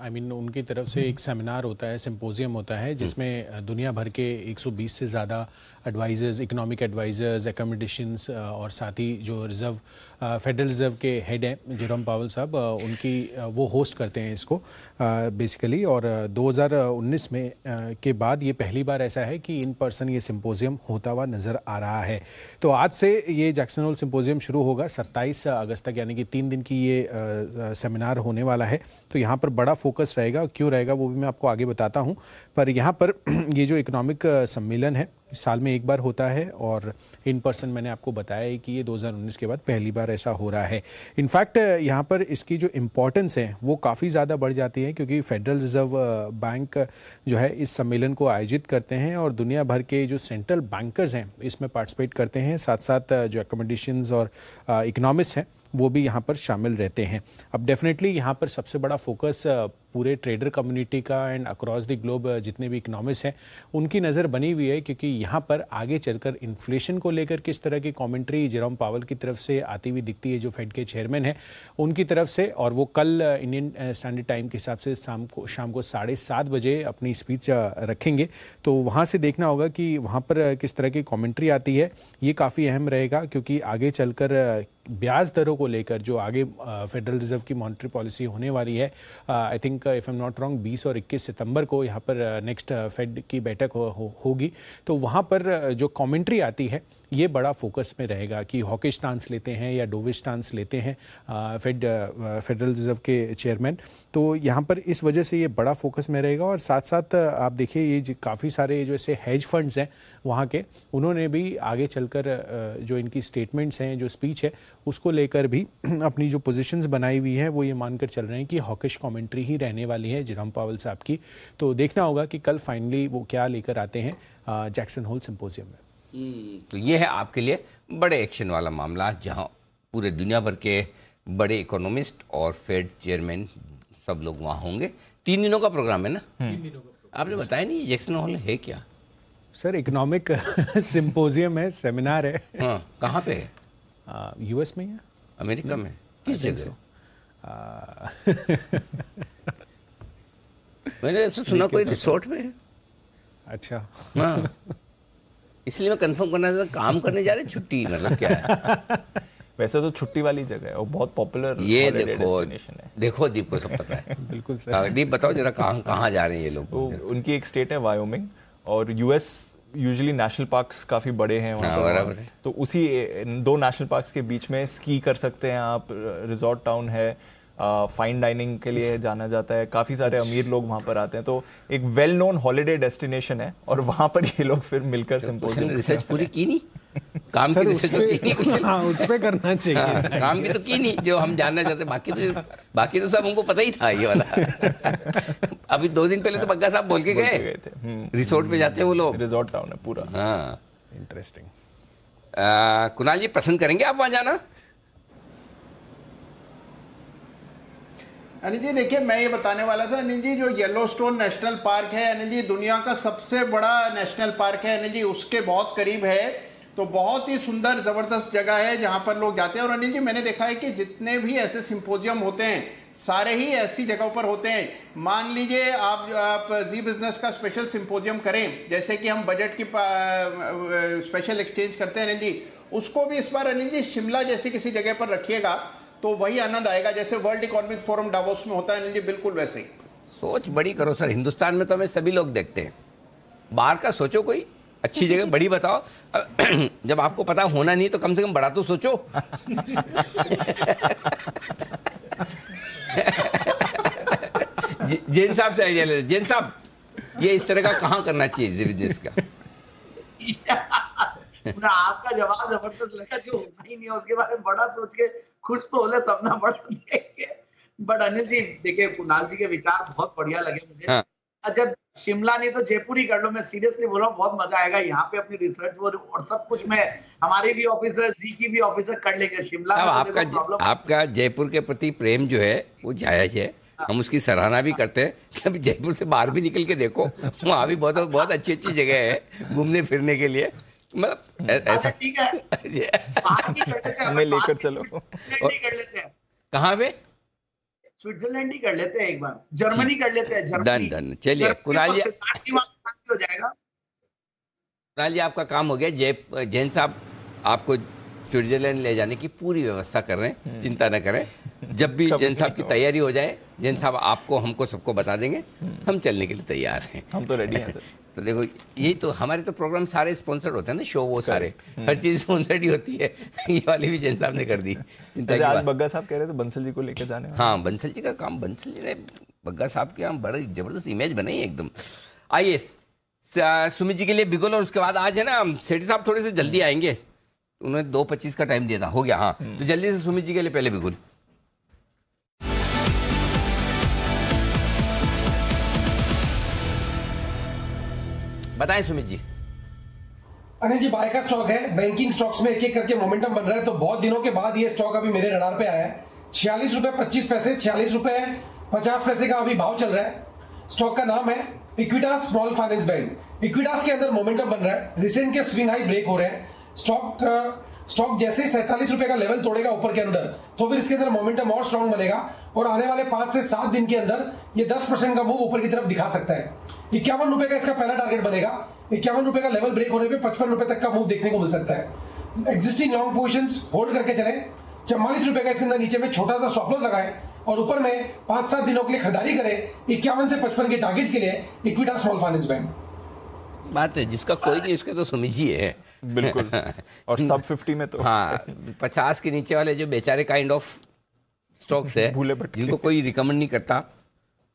आई मीन उनकी तरफ से एक सेमिनार होता है, सिंपोजियम होता है, जिसमें दुनिया भर के 120 से ज़्यादा एडवाइजर्स, इकोनॉमिक एडवाइजर्स, एकोमोडेशंस और साथ ही जो रिज़र्व फेडरल रिज़र्व के हेड हैं जेरोम पावेल साहब, उनकी वो होस्ट करते हैं इसको बेसिकली। और 2019 में के बाद ये पहली बार ऐसा है कि इन पर्सन ये सिंपोजियम होता हुआ नज़र आ रहा है। तो आज से ये जैक्सन होल सिंपोजियम शुरू होगा 27 अगस्त तक, यानी कि 3 दिन की ये सेमिनार होने वाला है। तो यहाँ पर बड़ा फोकस रहेगा, क्यों रहेगा वो भी मैं आपको आगे बताता हूँ। पर यहाँ पर ये जो इकोनॉमिक सम्मेलन है साल में एक बार होता है और इन पर्सन मैंने आपको बताया है कि ये 2019 के बाद पहली बार ऐसा हो रहा है। इनफैक्ट यहाँ पर इसकी जो इम्पोर्टेंस है वो काफ़ी ज़्यादा बढ़ जाती है, क्योंकि फेडरल रिज़र्व बैंक जो है इस सम्मेलन को आयोजित करते हैं और दुनिया भर के जो सेंट्रल बैंकर्स हैं इसमें पार्टिसिपेट करते हैं। साथ साथ जो एकोमोडेशंस और इकोनॉमिस्ट हैं वो भी यहाँ पर शामिल रहते हैं। अब डेफिनेटली यहाँ पर सबसे बड़ा फोकस पूरे ट्रेडर कम्युनिटी का एंड अक्रॉस द ग्लोब जितने भी इकोनॉमिस्ट हैं उनकी नज़र बनी हुई है, क्योंकि यहाँ पर आगे चलकर इन्फ्लेशन को लेकर किस तरह की कमेंट्री जेरोम पावेल की तरफ से आती हुई दिखती है, जो फेड के चेयरमैन हैं उनकी तरफ से। और वो कल इंडियन स्टैंडर्ड टाइम के हिसाब से शाम को 7:30 बजे अपनी स्पीच रखेंगे। तो वहाँ से देखना होगा कि वहाँ पर किस तरह की कमेंट्री आती है। ये काफ़ी अहम रहेगा, क्योंकि आगे चलकर ब्याज दरों को लेकर जो आगे फेडरल रिजर्व की मॉनेटरी पॉलिसी होने वाली है, I think if I am not wrong 20 और 21 सितंबर को यहाँ पर नेक्स्ट फेड की बैठक होगी। तो वहाँ पर जो कमेंट्री आती है ये बड़ा फोकस में रहेगा कि हॉकिश स्टांस लेते हैं या डोविश स्टांस लेते हैं फेडरल रिजर्व के चेयरमैन। तो यहाँ पर इस वजह से ये बड़ा फोकस में रहेगा। और साथ साथ आप देखिए ये काफ़ी सारे जो ऐसे हेज फंड्स हैं वहाँ के, उन्होंने भी आगे चलकर जो इनकी स्टेटमेंट्स हैं, जो स्पीच है उसको लेकर भी अपनी जो पोजीशंस बनाई हुई हैं वो ये मानकर चल रहे हैं कि हॉकिश कमेंट्री ही रहने वाली है जेरोम पावेल साहब की। तो देखना होगा कि कल फाइनली वो क्या लेकर आते हैं जैक्सन होल सिंपोजियम में। तो ये है आपके लिए बड़े एक्शन वाला मामला, जहां पूरे दुनिया भर के बड़े इकोनॉमिस्ट और फेड चेयरमैन सब लोग वहां होंगे। 3 दिनों का प्रोग्राम है ना? 3 दिनों का। आपने बताया नहीं जैक्सन हॉल है क्या? सर इकोनॉमिक सिंपोजियम है, सेमिनार है। हाँ, कहाँ पे है? यूएस में है, अमेरिका में, किस जगह? मैंने ऐसा सुना कोई रिसोर्ट में है। अच्छा, हाँ, इसलिए मैं कंफर्म करना चाहता, काम करने जा रहे हैं, छुट्टी मतलब क्या है? वैसे तो छुट्टी वाली जगह है और बहुत पॉपुलर ये देखो दीप को सब पता है। बिल्कुल सर। दीप बताओ जरा कहाँ जा रहे हैं ये लोग? तो उनकी एक स्टेट है वायोमिंग, और यूएस यूजुअली नेशनल पार्क्स काफी बड़े हैं वहाँ पर, तो उसी 2 नेशनल पार्क्स के बीच में स्की कर सकते हैं आप। रिजॉर्ट टाउन है, फाइन डाइनिंग के लिए जाना जाता है, काफ़ी सारे अमीर लोग वहाँ पर आते हैं। तो एक वेल नोन हॉलिडे डेस्टिनेशन है और वहाँ पर ये लोग फिर मिलकर सिंपोजियम। रिसर्च पूरी की नहीं, काम की रिसर्च तो की नहीं, हाँ उस पे करना चाहिए। हाँ, काम की तो की नहीं जो हम जानना चाहते। बाकी तो सब हमको पता ही था ये वाला। अभी 2 दिन पहले तो बग्गा साहब बोल के गए थे रिसोर्ट पे जाते हैं वो लोग। रिसोर्ट टाउन है पूरा। हाँ, इंटरेस्टिंग। कुणाल जी पसंद करेंगे आप वहाँ जाना? अनिल जी देखिए, मैं ये बताने वाला था अनिल जी, जो येलोस्टोन नेशनल पार्क है अनिल जी, दुनिया का सबसे बड़ा नेशनल पार्क है अनिल जी, उसके बहुत करीब है। तो बहुत ही सुंदर जबरदस्त जगह है जहां पर लोग जाते हैं। और अनिल जी मैंने देखा है कि जितने भी ऐसे सिंपोजियम होते हैं सारे ही ऐसी जगहों पर होते हैं। मान लीजिए आप जी बिजनेस का स्पेशल सिंपोजियम करें, जैसे कि हम बजट की स्पेशल एक्सचेंज करते हैं अनिल जी, उसको भी इस बार अनिल जी शिमला जैसी किसी जगह पर रखिएगा तो वही आनंद आएगा जैसे वर्ल्ड इकोनॉमिक फोरम डावोस में होता है अनिल जी, बिल्कुल वैसे ही। सोच बड़ी करो सर, हिंदुस्तान में तो हमें सभी लोग देखते हैं, बाहर का सोचो, कोई अच्छी जगह बड़ी बताओ। जब आपको पता होना नहीं तो कम से कम बड़ा तो सोचो। जैन साहब से आइडिया ले। जैन साहब, ये इस तरह का कहाँ करना चाहिए बिजनेस का? आपका जवाब जबरदस्त लगा, जो होना ही नहीं है उसके बारे में बड़ा सोच के खुश तो होले, सपना बड़ा देखेंगे। बट अनिल जी देखिए, कुणाल जी के विचार बहुत बढ़िया लगे मुझे। हाँ। जब शिमला नहीं तो जयपुर ही कर लो, मैं सीरियसली बोल रहा हूँ, बहुत मजा आएगा यहाँ पे अपनी रिसर्च और सब कुछ में हमारे भी ऑफिसर, जी की भी ऑफिसर कर लेंगे। शिमला में आपका जयपुर के प्रति प्रेम जो है वो जायज है, हम उसकी सराहना भी करते हैं कि अभी जयपुर से बाहर भी निकल के देखो, वहाँ भी बहुत बहुत अच्छी अच्छी जगह है घूमने फिरने के लिए। मतलब ऐसा ठीक है, हमें लेकर चलो। कहाँ पे? स्विट्जरलैंड ही कर लेते हैं एक बार, जर्मनी कर लेते हैं, जर्मनी। डन। चलिए कुणाल जी, हो जाएगा। कुणाल जी आपका काम हो गया। जैन साहब आपको स्विट्जरलैंड ले जाने की पूरी व्यवस्था कर रहे हैं, चिंता न करें। जब भी जैन साहब की तैयारी हो जाए, जैन साहब आपको हमको सबको बता देंगे, हम चलने के लिए तैयार हैं। हम तो रेडी हैं सर। तो देखो, यही तो हमारे तो प्रोग्राम सारे स्पॉन्सर्ड होते हैं ना, शो वो सारे, हर चीज स्पॉन्सर्ड ही होती है। ये वाली भी जैन साहब ने कर दी। चिंता की आज बात। बग्गा साहब कह रहे थे बंसल जी को लेके जाने। हाँ, बंसल जी का काम, बंसल जी ने बग्गा साहब के यहाँ बड़ी जबरदस्त इमेज बनाई है एकदम। आइए सुमित जी के लिए बिगुल, और उसके बाद आज है ना सेठी साहब थोड़े से जल्दी आएंगे, उन्होंने 2:25 का टाइम दिया था, हो गया। हाँ, तो जल्दी से सुमित जी के लिए पहले बिगुल। बताएं सुमित जी। अनिल जी, बाय का स्टॉक है। बैंकिंग स्टॉक्स में एक एक करके मोमेंटम बन रहा है, तो बहुत दिनों के बाद ये स्टॉक अभी मेरे रडार पे आया है। 46 रुपए 25 पैसे, 46 रुपए 50 पैसे का अभी भाव चल रहा है। स्टॉक का नाम है Equitas small finance bank. Equitas के अंदर मोमेंटम बन रहा है, रिसेंट के स्विंग हाई ब्रेक हो रहे हैं। स्टॉक जैसे ही 47 रुपए का लेवल तोड़ेगा ऊपर के अंदर, तो फिर इसके अंदर मोमेंटम और स्ट्रॉन्ग बनेगा और आने वाले 5 से 7 दिन के अंदर ये 10% का मूव ऊपर की तरफ दिखा सकता है। 51 रुपए का इसका पहला टारगेट बनेगा। 51 रुपए का लेवल ब्रेक होने पे 55 रुपए तक का मूव देखने को मिल सकता है। एग्जिस्टिंग लॉन्ग पोजीशंस होल्ड करके चले। 44 रुपए का इसके अंदर नीचे में छोटा सा स्टॉप लॉस लगाए और ऊपर में 5-7 दिनों के लिए खरीदारी करें 51 से 55 के टारगेट्स के लिए इक्विटास स्मॉल फाइनेंस बैंक। बात है, जिसका कोई नहीं उसके तो सुमित जी है। बिल्कुल। और सब 50 में तो हाँ, 50 के नीचे वाले जो बेचारे काइंड ऑफ स्टॉक्स है, जिनको कोई रिकमेंड नहीं करता,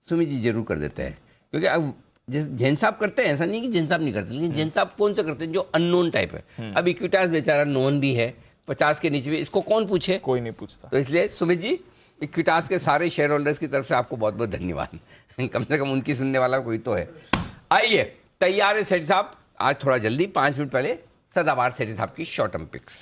सुमित जी जरूर कर देते हैं। क्योंकि अब जैन साहब करते हैं, ऐसा नहीं कि जैन साहब नहीं करते, लेकिन जैन साहब कौन सा करते हैं? जो अननोन टाइप है। अब इक्विटास बेचारा नोन भी है, 50 के नीचे भी, इसको कौन पूछे? कोई नहीं पूछता। तो इसलिए सुमित जी, इक्विटास के सारे शेयर होल्डर्स की तरफ से आपको बहुत बहुत धन्यवाद। कम से कम उनकी सुनने वाला कोई तो है। आइए, तैयार है सेठी साहब? आज थोड़ा जल्दी, 5 मिनट पहले सदाबहार सेठी साहब की शॉर्ट टर्म पिक्स।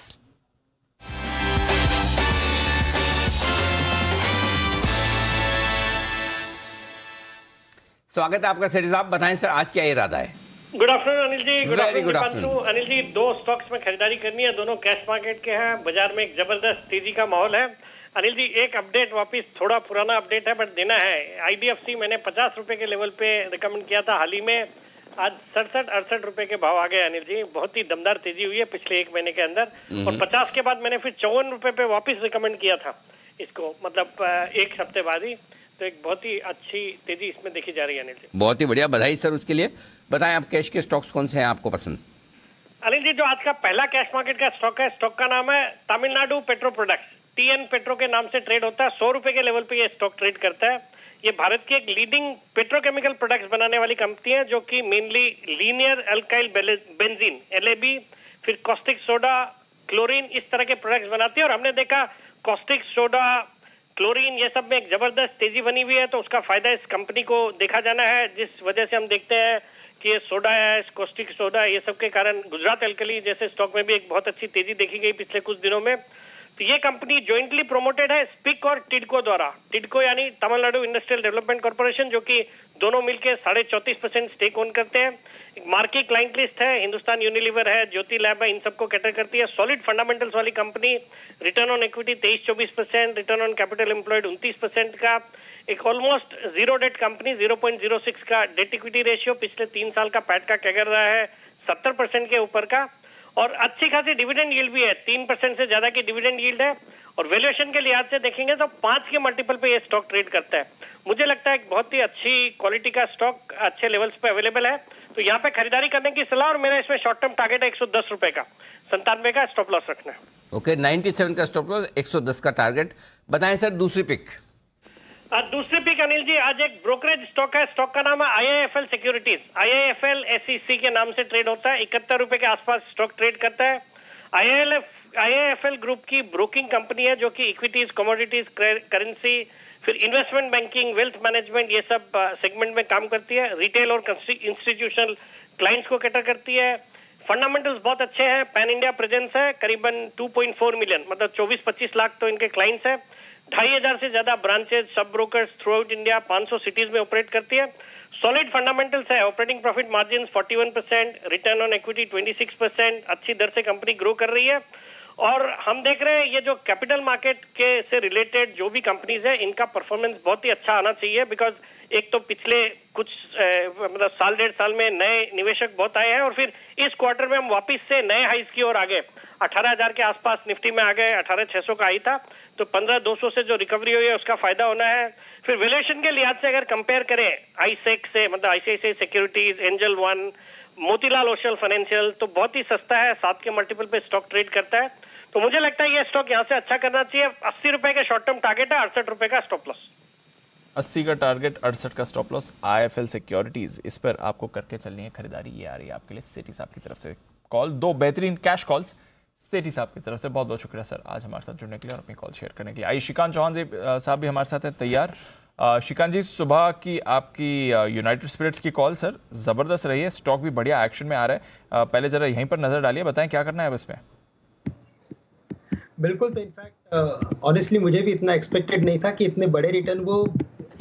स्वागत है आपका सेठी साहब, बताएं सर आज क्या इरादा है? Good afternoon Anil ji. Good afternoon Anil जी, 2 स्टॉक्स में खरीदारी करनी है, दोनों कैश मार्केट के हैं, बाजार में एक जबरदस्त तेजी का माहौल है। अनिल जी, एक अपडेट, वापिस थोड़ा पुराना अपडेट है बट देना है। IDFC मैंने 50 रुपए के लेवल पे रिकमेंड किया था हाल ही में, आज 67-68 रुपए के भाव आ गए अनिल जी। बहुत ही दमदार तेजी हुई है पिछले 1 महीने के अंदर। और 50 के बाद मैंने फिर 54 रुपए पे वापस रिकमेंड किया था इसको, मतलब 1 हफ्ते बाद ही। तो एक बहुत ही अच्छी तेजी इसमें देखी जा रही है अनिल जी। बहुत ही बढ़िया, बधाई सर उसके लिए। बताएं आप कैश के स्टॉक्स कौन से हैं आपको पसंद? अनिल जी, जो आज का पहला कैश मार्केट का स्टॉक है, स्टॉक का नाम है Tamil Nadu petro products. TN petro के नाम से ट्रेड होता है। 100 रुपए के लेवल पे ये स्टॉक ट्रेड करता है। ये भारत की एक लीडिंग पेट्रोकेमिकल प्रोडक्ट्स बनाने वाली कंपनी है, जो कि mainly linear alkyl benzene LAB, फिर कॉस्टिक सोडा, क्लोरीन, इस तरह के प्रोडक्ट्स बनाती है। और हमने देखा कॉस्टिक सोडा, क्लोरीन, ये सब में एक जबरदस्त तेजी बनी हुई है, तो उसका फायदा इस कंपनी को देखा जाना है। जिस वजह से हम देखते हैं कि ये सोडा है, कॉस्टिक सोडा, ये सब के कारण गुजरात अल्कली जैसे स्टॉक में भी एक बहुत अच्छी तेजी देखी गई पिछले कुछ दिनों में। तो ये कंपनी जॉइंटली प्रोमोटेड है स्पिक और टिडको द्वारा। टिडको यानी तमिलनाडु इंडस्ट्रियल डेवलपमेंट कॉर्पोरेशन, जो कि दोनों मिलकर 34.5% स्टेक ओन करते हैं। एक मार्की क्लाइंट लिस्ट है, हिंदुस्तान यूनिलीवर है, ज्योति लैब है, इन सबको कैटर करती है। सॉलिड फंडामेंटल्स वाली company, return on equity 23-24%, return on capital employed 29% का, एक ऑलमोस्ट जीरो डेट कंपनी, 0.06 का डेट इक्विटी रेशियो, पिछले 3 साल का पैट का कैगर रहा है 70% के ऊपर का, और अच्छी खासी डिविडेंड यील्ड भी है, 3% से ज्यादा की डिविडेंड यील्ड है। और वैल्यूएशन के लिहाज से देखेंगे तो 5 के मल्टीपल पे ये स्टॉक ट्रेड करता है। मुझे लगता है एक बहुत ही अच्छी क्वालिटी का स्टॉक अच्छे लेवल्स पे अवेलेबल है, तो यहाँ पे खरीदारी करने की सलाह। और मेरा इसमें शॉर्ट टर्म टारगेट है 110 रुपए का, 97 का स्टॉप लॉस रखना है। ओके, 97 का स्टॉप लॉस, 110 का टारगेट। बताएं सर दूसरी पिक। दूसरी पिक अनिल जी, आज एक ब्रोकरेज स्टॉक है, स्टॉक का नाम है IIFL सिक्योरिटीज। IIFL SEC के नाम से ट्रेड होता है, 71 रुपए के आसपास स्टॉक ट्रेड करता है। IIFL ग्रुप की ब्रोकिंग कंपनी है, जो कि इक्विटीज, कमोडिटीज, करेंसी, फिर इन्वेस्टमेंट बैंकिंग, वेल्थ मैनेजमेंट, ये सब सेगमेंट में काम करती है। रिटेल और इंस्टीट्यूशनल क्लाइंट्स को कैटर करती है। फंडामेंटल्स बहुत अच्छे हैं, पैन इंडिया प्रेजेंस है, करीबन 2.4 मिलियन, मतलब 24-25 लाख तो इनके क्लाइंट्स है। 2500 से ज्यादा ब्रांचेज, सब brokers through out India, 500 cities में ऑपरेट करती है। सॉलिड फंडामेंटल्स है, operating profit margin 41%, return on equity 26%, अच्छी दर से कंपनी ग्रो कर रही है। और हम देख रहे हैं ये जो कैपिटल मार्केट के से रिलेटेड जो भी कंपनीज है इनका परफॉर्मेंस बहुत ही अच्छा आना चाहिए, बिकॉज एक तो पिछले कुछ मतलब साल डेढ़ साल में नए निवेशक बहुत आए हैं और फिर इस क्वार्टर में हम वापस से नए हाइस की ओर आ गए। 18,000 के आसपास निफ्टी में आ गए, 18,600 का आई था, तो 15,200 से जो रिकवरी हुई है उसका फायदा होना है। फिर वैल्यूएशन के लिहाज से अगर कंपेयर करें आईसेक से, मतलब ICICI securities, Angel one, Motilal Oswal financial, तो बहुत ही सस्ता है, 7 के मल्टीपल पे स्टॉक ट्रेड करता है। तो मुझे लगता है ये स्टॉक यहाँ से अच्छा करना चाहिए। 80 रुपए का शॉर्ट टर्म टारगेट है, 68 रुपए का स्टॉप लॉस। 80 का टारगेट, 68 का स्टॉप लॉस। आईएफएल सिक्योरिटीज, इस पर आपको करके चलनी है खरीदारी। ये आ रही है आपके लिए सेठी साहब की तरफ से कॉल, 2 बेहतरीन कैश कॉल्स सेठी साहब की तरफ से। बहुत बहुत शुक्रिया सर आज हमारे साथ जुड़ने के लिए और अपनी कॉल शेयर करने के लिए। आई श्रीकांत चौहान जी साहब भी हमारे साथ हैं तैयार। श्रीकांत जी, सुबह की आपकी यूनाइटेड स्पिरिट्स की कॉल सर जबरदस्त रही है, स्टॉक भी बढ़िया एक्शन में आ रहा है, पहले जरा यहीं पर नजर डालिए, बताएं क्या करना है अब इसमें। बिल्कुल, तो इनफैक्ट ऑनेस्टली मुझे भी इतना एक्सपेक्टेड नहीं था कि इतने बड़े रिटर्न वो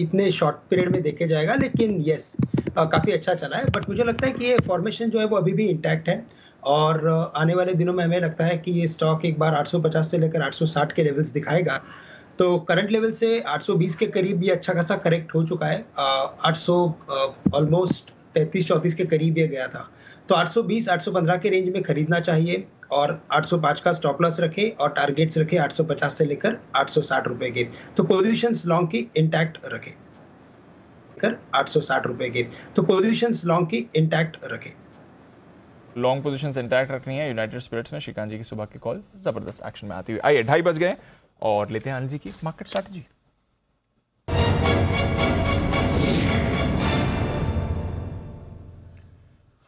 इतने शॉर्ट पीरियड में देखे जाएगा, लेकिन यस काफ़ी अच्छा चला है। बट मुझे लगता है कि ये फॉर्मेशन जो है वो अभी भी इंटैक्ट है और आने वाले दिनों में हमें लगता है कि ये स्टॉक एक बार 850 से लेकर 860 के लेवल्स दिखाएगा। तो करंट लेवल से 820 के करीब ये अच्छा खासा करेक्ट हो चुका है, 800 ऑलमोस्ट 33-34 के करीब ये गया था। तो 820 815 के रेंज में खरीदना चाहिए और 805 का स्टॉप लॉस रखे और टारगेट्स रखे 850 से लेकर 860 रुपए के। तो पोजीशंस लॉन्ग की इंटैक्ट रखे, 860 रुपए के, तो पोजीशंस लॉन्ग की इंटैक्ट रखे। लॉन्ग पोजीशंस इंटैक्ट रखनी है यूनाइटेड स्पिरिट्स में। श्रीकांत जी की सुबह की कॉल जबरदस्त एक्शन में आती हुई। आइए 2:30 बज गए और लेते हैं अनिल जी की मार्केट स्ट्रैटेजी।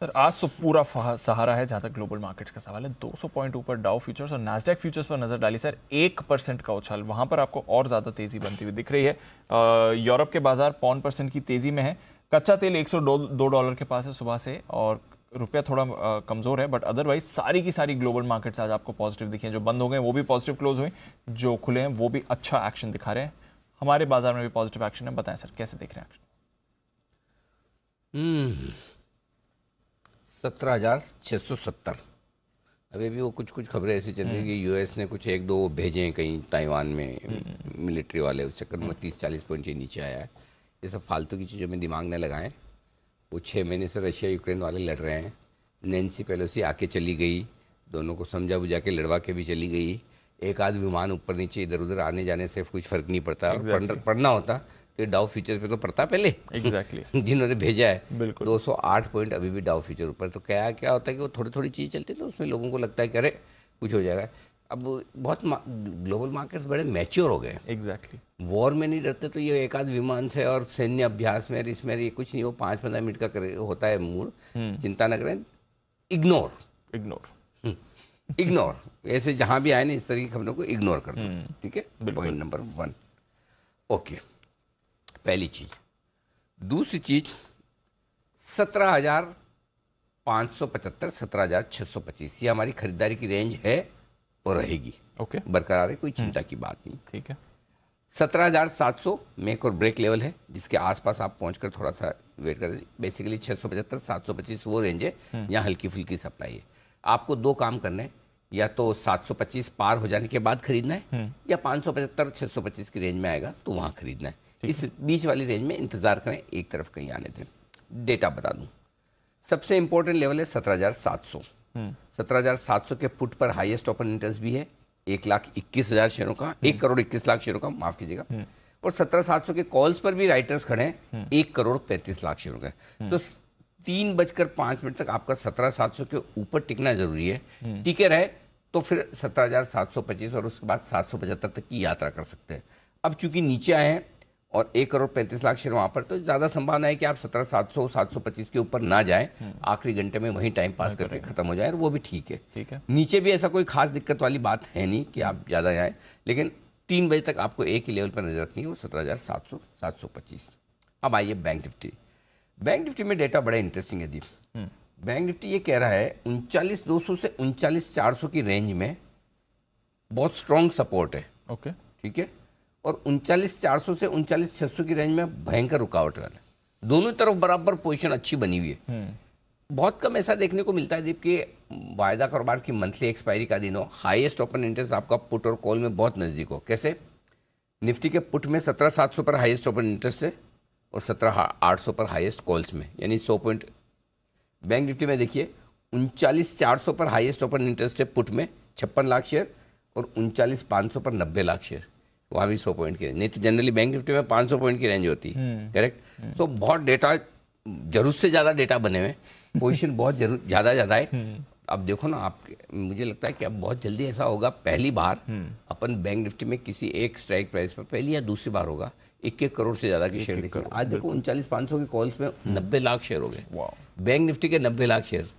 सर आज तो पूरा सहारा है जहां तक ग्लोबल मार्केट्स का सवाल है। 200 पॉइंट ऊपर डाउ फ्यूचर्स और नैस्डैक फ्यूचर्स पर नजर डाली सर, 1% का उछाल, वहां पर आपको और ज्यादा तेजी बनती हुई दिख रही है। यूरोप के बाजार 0.5% की तेजी में है। कच्चा तेल $102 के पास है सुबह से और रुपया थोड़ा कमजोर है, बट अदरवाइज सारी की सारी ग्लोबल मार्केट्स आज आपको पॉजिटिव दिखे हैं। जो बंद हो गए वो भी पॉजिटिव क्लोज हुए, जो खुले हैं वो भी अच्छा एक्शन दिखा रहे हैं। हमारे बाजार में भी पॉजिटिव एक्शन है, बताएं सर कैसे देख रहे हैं एक्शन। 17,670 अभी भी वो कुछ खबरें ऐसी चल रही है कि यूएस ने कुछ 1-2 भेजे हैं कहीं ताइवान में मिलिट्री वाले, उस चक्कर में 30-40 पॉइंट नीचे आया है। ये सब फालतू की चीज़ों में दिमाग न लगाएं। वो 6 महीने से रशिया यूक्रेन वाले लड़ रहे हैं। नैन्सी पेलोसी आके चली गई, दोनों को समझा बुझा के लड़वा के भी चली गई। एक आध विमान ऊपर नीचे इधर उधर आने जाने से कुछ फर्क नहीं पड़ता। पढ़ना होता तो डाउ फ्यूचर पे तो पड़ता पहले। एग्जैक्टली जिन्होंने भेजा है, बिल्कुल 208 पॉइंट अभी भी डाउ फ्यूचर ऊपर। तो क्या होता है कि वो थोड़ी थोड़ी चीज़ चलती है तो उसमें लोगों को लगता है कि अरे कुछ हो जाएगा। अब बहुत ग्लोबल मार्केट्स बड़े मैच्योर हो गए। एग्जैक्टली वॉर में नहीं डरते, तो ये एक आध विमान से और सैन्य अभ्यास में इसमें ये कुछ नहीं, वो 5-15 मिनट का होता है मूड, चिंता न करें। इग्नोर ऐसे जहां भी आए ना इस तरह की खबरों को इग्नोर कर दो, ठीक है। पॉइंट नंबर 1 ओके, पहली चीज। दूसरी चीज 17,575 17,625 ये हमारी खरीदारी की रेंज है और रहेगी। ओके बरकरार है, कोई चिंता की बात नहीं। ठीक है। 17,700 मेक और ब्रेक लेवल है, जिसके आसपास आप पहुंचकर थोड़ा सा वेट करें। बेसिकली 675 725 वो रेंज है, यहाँ हल्की फुल्की सप्लाई है। आपको 2 काम करने हैं, या तो 725 पार हो जाने के बाद खरीदना है, या 575 625 की रेंज में आएगा तो वहाँ खरीदना है। इस बीच वाली रेंज में इंतजार करें, एक तरफ कहीं आने दें। डेटा बता दूं, सबसे इंपॉर्टेंट लेवल है 17,700। 17,700 के पुट पर हाईएस्ट ओपन इंटरेस्ट भी है, 1,21,000 शेयरों का, 1,21,00,000 शेयरों का, माफ कीजिएगा। और 17,700 के कॉल्स पर भी राइटर्स खड़े हैं, 1,35,00,000 शेयरों का। तो 3:05 तक आपका 17,700 के ऊपर टिकना जरूरी है। टिके रहे तो फिर 17,725 और उसके बाद 775 तक की यात्रा कर सकते हैं। अब चूंकि नीचे आए हैं और 1,35,00,000 शेयर वहां पर, तो ज्यादा संभावना है कि आप 17,700 725 के ऊपर ना जाएं, आखिरी घंटे में वहीं टाइम पास करके खत्म हो जाए, और वो भी ठीक है। नीचे भी ऐसा कोई खास दिक्कत वाली बात है नहीं कि आप ज्यादा जाएं, लेकिन 3 बजे तक आपको एक ही लेवल पर नजर रखनी है, वो 17,700 725। अब आइए बैंक निफ्टी। बैंक निफ्टी में डेटा बड़ा इंटरेस्टिंग है दीप। बैंक निफ्टी ये कह रहा है 39,200 से 39,400 की रेंज में बहुत स्ट्रॉन्ग सपोर्ट है। ओके ठीक है। और 39,400 से 39,600 की रेंज में भयंकर रुकावट वाला है। दोनों तरफ बराबर पोजीशन अच्छी बनी हुई है। बहुत कम ऐसा देखने को मिलता है जबकि वायदा कारोबार की मंथली एक्सपायरी का दिन हो, हाईएस्ट ओपन इंटरेस्ट आपका पुट और कॉल में बहुत नज़दीक हो। कैसे? निफ्टी के पुट में 17,700 पर हाईएस्ट ओपन इंटरेस्ट है और 17,800 पर हाईएस्ट कॉल्स में, यानी 100 पॉइंट। बैंक निफ्टी में देखिए 39,400 पर हाईएस्ट ओपन इंटरेस्ट है पुट में 56 लाख शेयर और 39,500 पर 90 लाख शेयर, वहाँ भी 100 पॉइंट की रेंज। नहीं तो जनरली बैंक निफ्टी में 500 पॉइंट की रेंज होती है, करेक्ट। तो बहुत डेटा, जरूरत से ज़्यादा डेटा बने हुए, पोजीशन बहुत ज़्यादा है। अब देखो ना, आप, मुझे लगता है कि अब बहुत जल्दी ऐसा होगा, पहली बार अपन बैंक निफ्टी में किसी एक स्ट्राइक प्राइस पर पहली या दूसरी बार होगा 21 करोड़ से ज़्यादा के शेयर देखेंगे। आज देखो 39,500 के कॉल्स में 90 लाख शेयर हो गए। बैंक निफ्टी के 90 लाख शेयर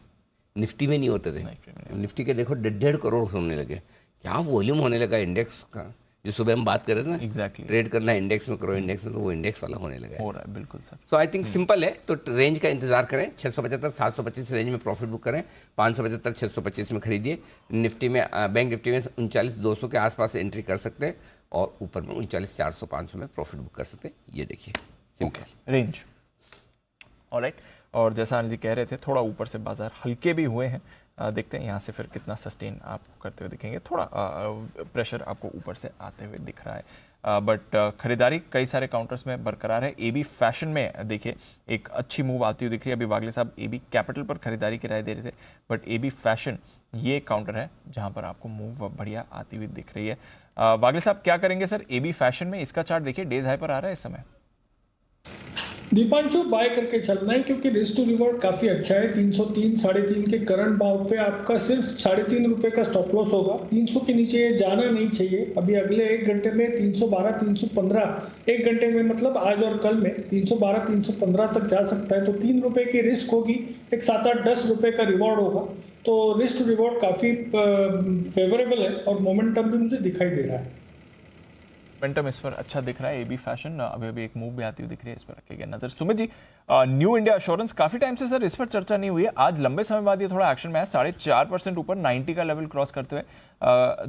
निफ्टी में नहीं होते थे, निफ्टी के देखो 1.5 करोड़ होने लगे। क्या वॉल्यूम होने लगा इंडेक्स का, जो सुबह हम बात कर रहे थे ना, एग्जैक्टली ट्रेड करना इंडेक्स में करो, इंडेक्स में, तो वो इंडेक्स वाला होने लगा हो रहा है। बिल्कुल sir. So I think simple है, तो रेंज का इंतजार करें। 675-725 रेंज में प्रॉफिट बुक करें, 575-625 में खरीदिए। निफ्टी में, बैंक निफ्टी में 39,200 के आसपास एंट्री कर सकते हैं और ऊपर में 39,400-500 में प्रॉफिट बुक कर सकते हैं। ये देखिए सिंपल रेंज। ऑलराइट, और जैसा अनिल जी कह रहे थे, थोड़ा ऊपर से बाजार हल्के भी हुए हैं। देखते हैं यहाँ से फिर कितना सस्टेन आप करते हुए दिखेंगे। थोड़ा प्रेशर आपको ऊपर से आते हुए दिख रहा है, बट खरीदारी कई सारे काउंटर्स में बरकरार है। एबी फैशन में देखिए एक अच्छी मूव आती हुई दिख रही है। अभी वागले साहब एबी कैपिटल पर खरीदारी की राय दे रहे थे, बट एबी फैशन ये काउंटर है जहाँ पर आपको मूव बढ़िया आती हुई दिख रही है। वागले साहब क्या करेंगे सर एबी फैशन में? इसका चार्ट देखिए डेज हाई पर आ रहा है इस समय। दीपांशु बाय करके चलना है क्योंकि रिस्क टू रिवॉर्ड काफी अच्छा है। 303 3.5 के करंट भाव पे आपका सिर्फ 3.5 रुपए का स्टॉप लॉस होगा। 300 के नीचे ये जाना नहीं चाहिए। अभी अगले 1 घंटे में 312 315, 1 घंटे में मतलब आज और कल में 312 315 तक जा सकता है। तो 3 रुपए की रिस्क होगी, एक 7-8-10 रुपए का रिवॉर्ड होगा। तो रिस्क टू रिवॉर्ड काफी फेवरेबल है और मोमेंटम भी मुझे दिखाई दे रहा है। मोमेंटम इस पर अच्छा दिख रहा है। एबी फैशन अभी एक मूव भी आती हुई दिख रही है, इस पर रखिएगा नजर। Sumit ji, new India assurance काफी टाइम से सर इस पर चर्चा नहीं हुई है, आज लंबे समय बाद ये थोड़ा एक्शन में है। 4.5% ऊपर 90 का लेवल क्रॉस करते हुए,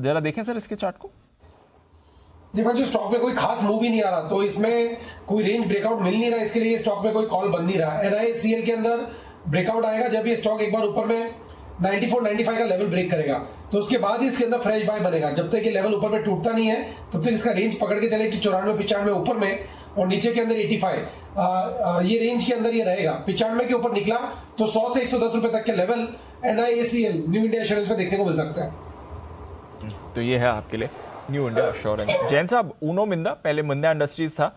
जरा देखें सर इसके चार्ट को। दीपांशु, स्टॉक में कोई खास मूव ही नहीं आ रहा, तो इसमें कोई रेंज ब्रेकआउट मिल नहीं रहा, इसके लिए स्टॉक में कोई कॉल बन नहीं रहा। NICL के अंदर ब्रेकआउट आएगा जब ये स्टॉक एक बार ऊपर में 94-95 का लेवल ब्रेक करेगा, तो उसके बाद ही इसके अंदर फ्रेश बाय बनेगा। जब तक ये लेवल ऊपर में टूटता नहीं है तब तक इसका रेंज पकड़ के चले कि 94-95 ऊपर में और नीचे के अंदर 85, ये रेंज के अंदर ये रहेगा। 95 के ऊपर निकला तो 100 से 110 रुपए तक के level NICL new India assurance में देखने को मिल सकता है। तो ये है आपके लिए न्यू इंडिया एश्योरेंस। जैन साहब, ऊनो मिंदा, पहले मिंदा इंडस्ट्रीज था,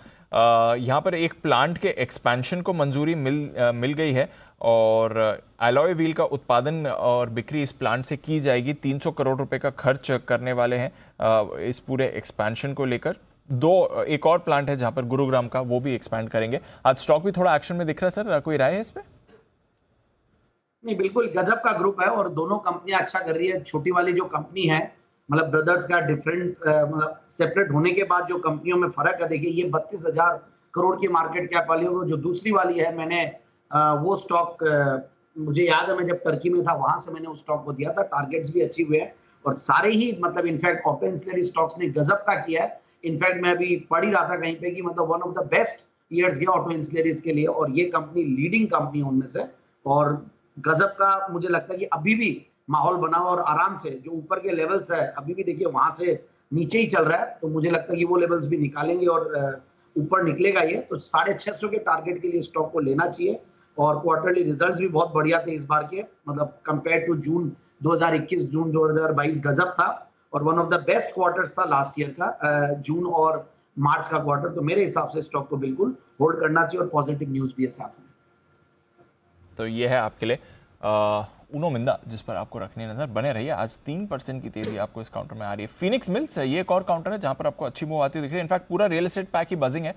यहाँ पर एक प्लांट के एक्सपेंशन को मंजूरी मिल गई है और एलॉय व्हील का उत्पादन और बिक्री इस प्लांट से की जाएगी। 300 करोड़ रुपए का खर्च करने वाले हैं इस पूरे एक्सपेंशन को लेकर। एक और प्लांट है जहां पर गुरुग्राम का, वो भी एक्सपैंड करेंगे। आज स्टॉक भी थोड़ा एक्शन में दिख रहा है सर, कोई राय है इस पे? नहीं, बिल्कुल गजब का ग्रुप है और दोनों कंपनियां अच्छा कर रही है। छोटी वाली जो कंपनी है, मतलब ब्रदर्स का डिफरेंट, मतलब सेपरेट होने के बाद जो कंपनियों में फर्क है, देखिए ये 32,000 करोड़ की मार्केट कैप वाली और जो दूसरी वाली है, मैंने वो स्टॉक, मुझे याद है मैं जब टर्की में था वहां से मैंने उस स्टॉक को दिया था। टारगेट्स भी अचीव हुए हैं और सारे ही, मतलब इनफैक्ट ऑटो इंसुलरी स्टॉक्स ने गजब का किया है। इनफैक्ट मैं अभी पढ़ ही रहा था कहीं पे कि मतलब one of the best years गया ऑटो इंसुलरीज के लिए और ये कंपनी लीडिंग कंपनी है उनमें से। और गजब का मुझे लगता है कि अभी भी माहौल बना हुआ और आराम से जो ऊपर के लेवल्स है अभी भी देखिए वहां से नीचे ही चल रहा है। तो मुझे लगता है कि वो लेवल्स भी निकालेंगे और ऊपर निकलेगा ये। तो 650 के टारगेट के लिए स्टॉक को लेना चाहिए। और क्वार्टरली रिजल्ट्स भी बहुत बढ़िया थे इस बार के, मतलब कंपेयर टू जून 2021, जून 2022 गजब था और one of the best quarters था लास्ट ईयर का, जून और मार्च का क्वार्टर। तो मेरे हिसाब से स्टॉक को बिल्कुल होल्ड करना चाहिए और पॉजिटिव न्यूज भी है साथ में। तो ये है आपके लिए ऊनो मिंदा, जिस पर आपको रखने नजर। बने रहिए, आज 3% की तेजी आपको इस काउंटर में आ रही है। फिनिक्स मिल्स है, ये एक और काउंटर है जहां पर आपको अच्छी मूव आती दिख रही है। इनफैक्ट पूरा रियल एस्टेट पैक ही बजिंग है।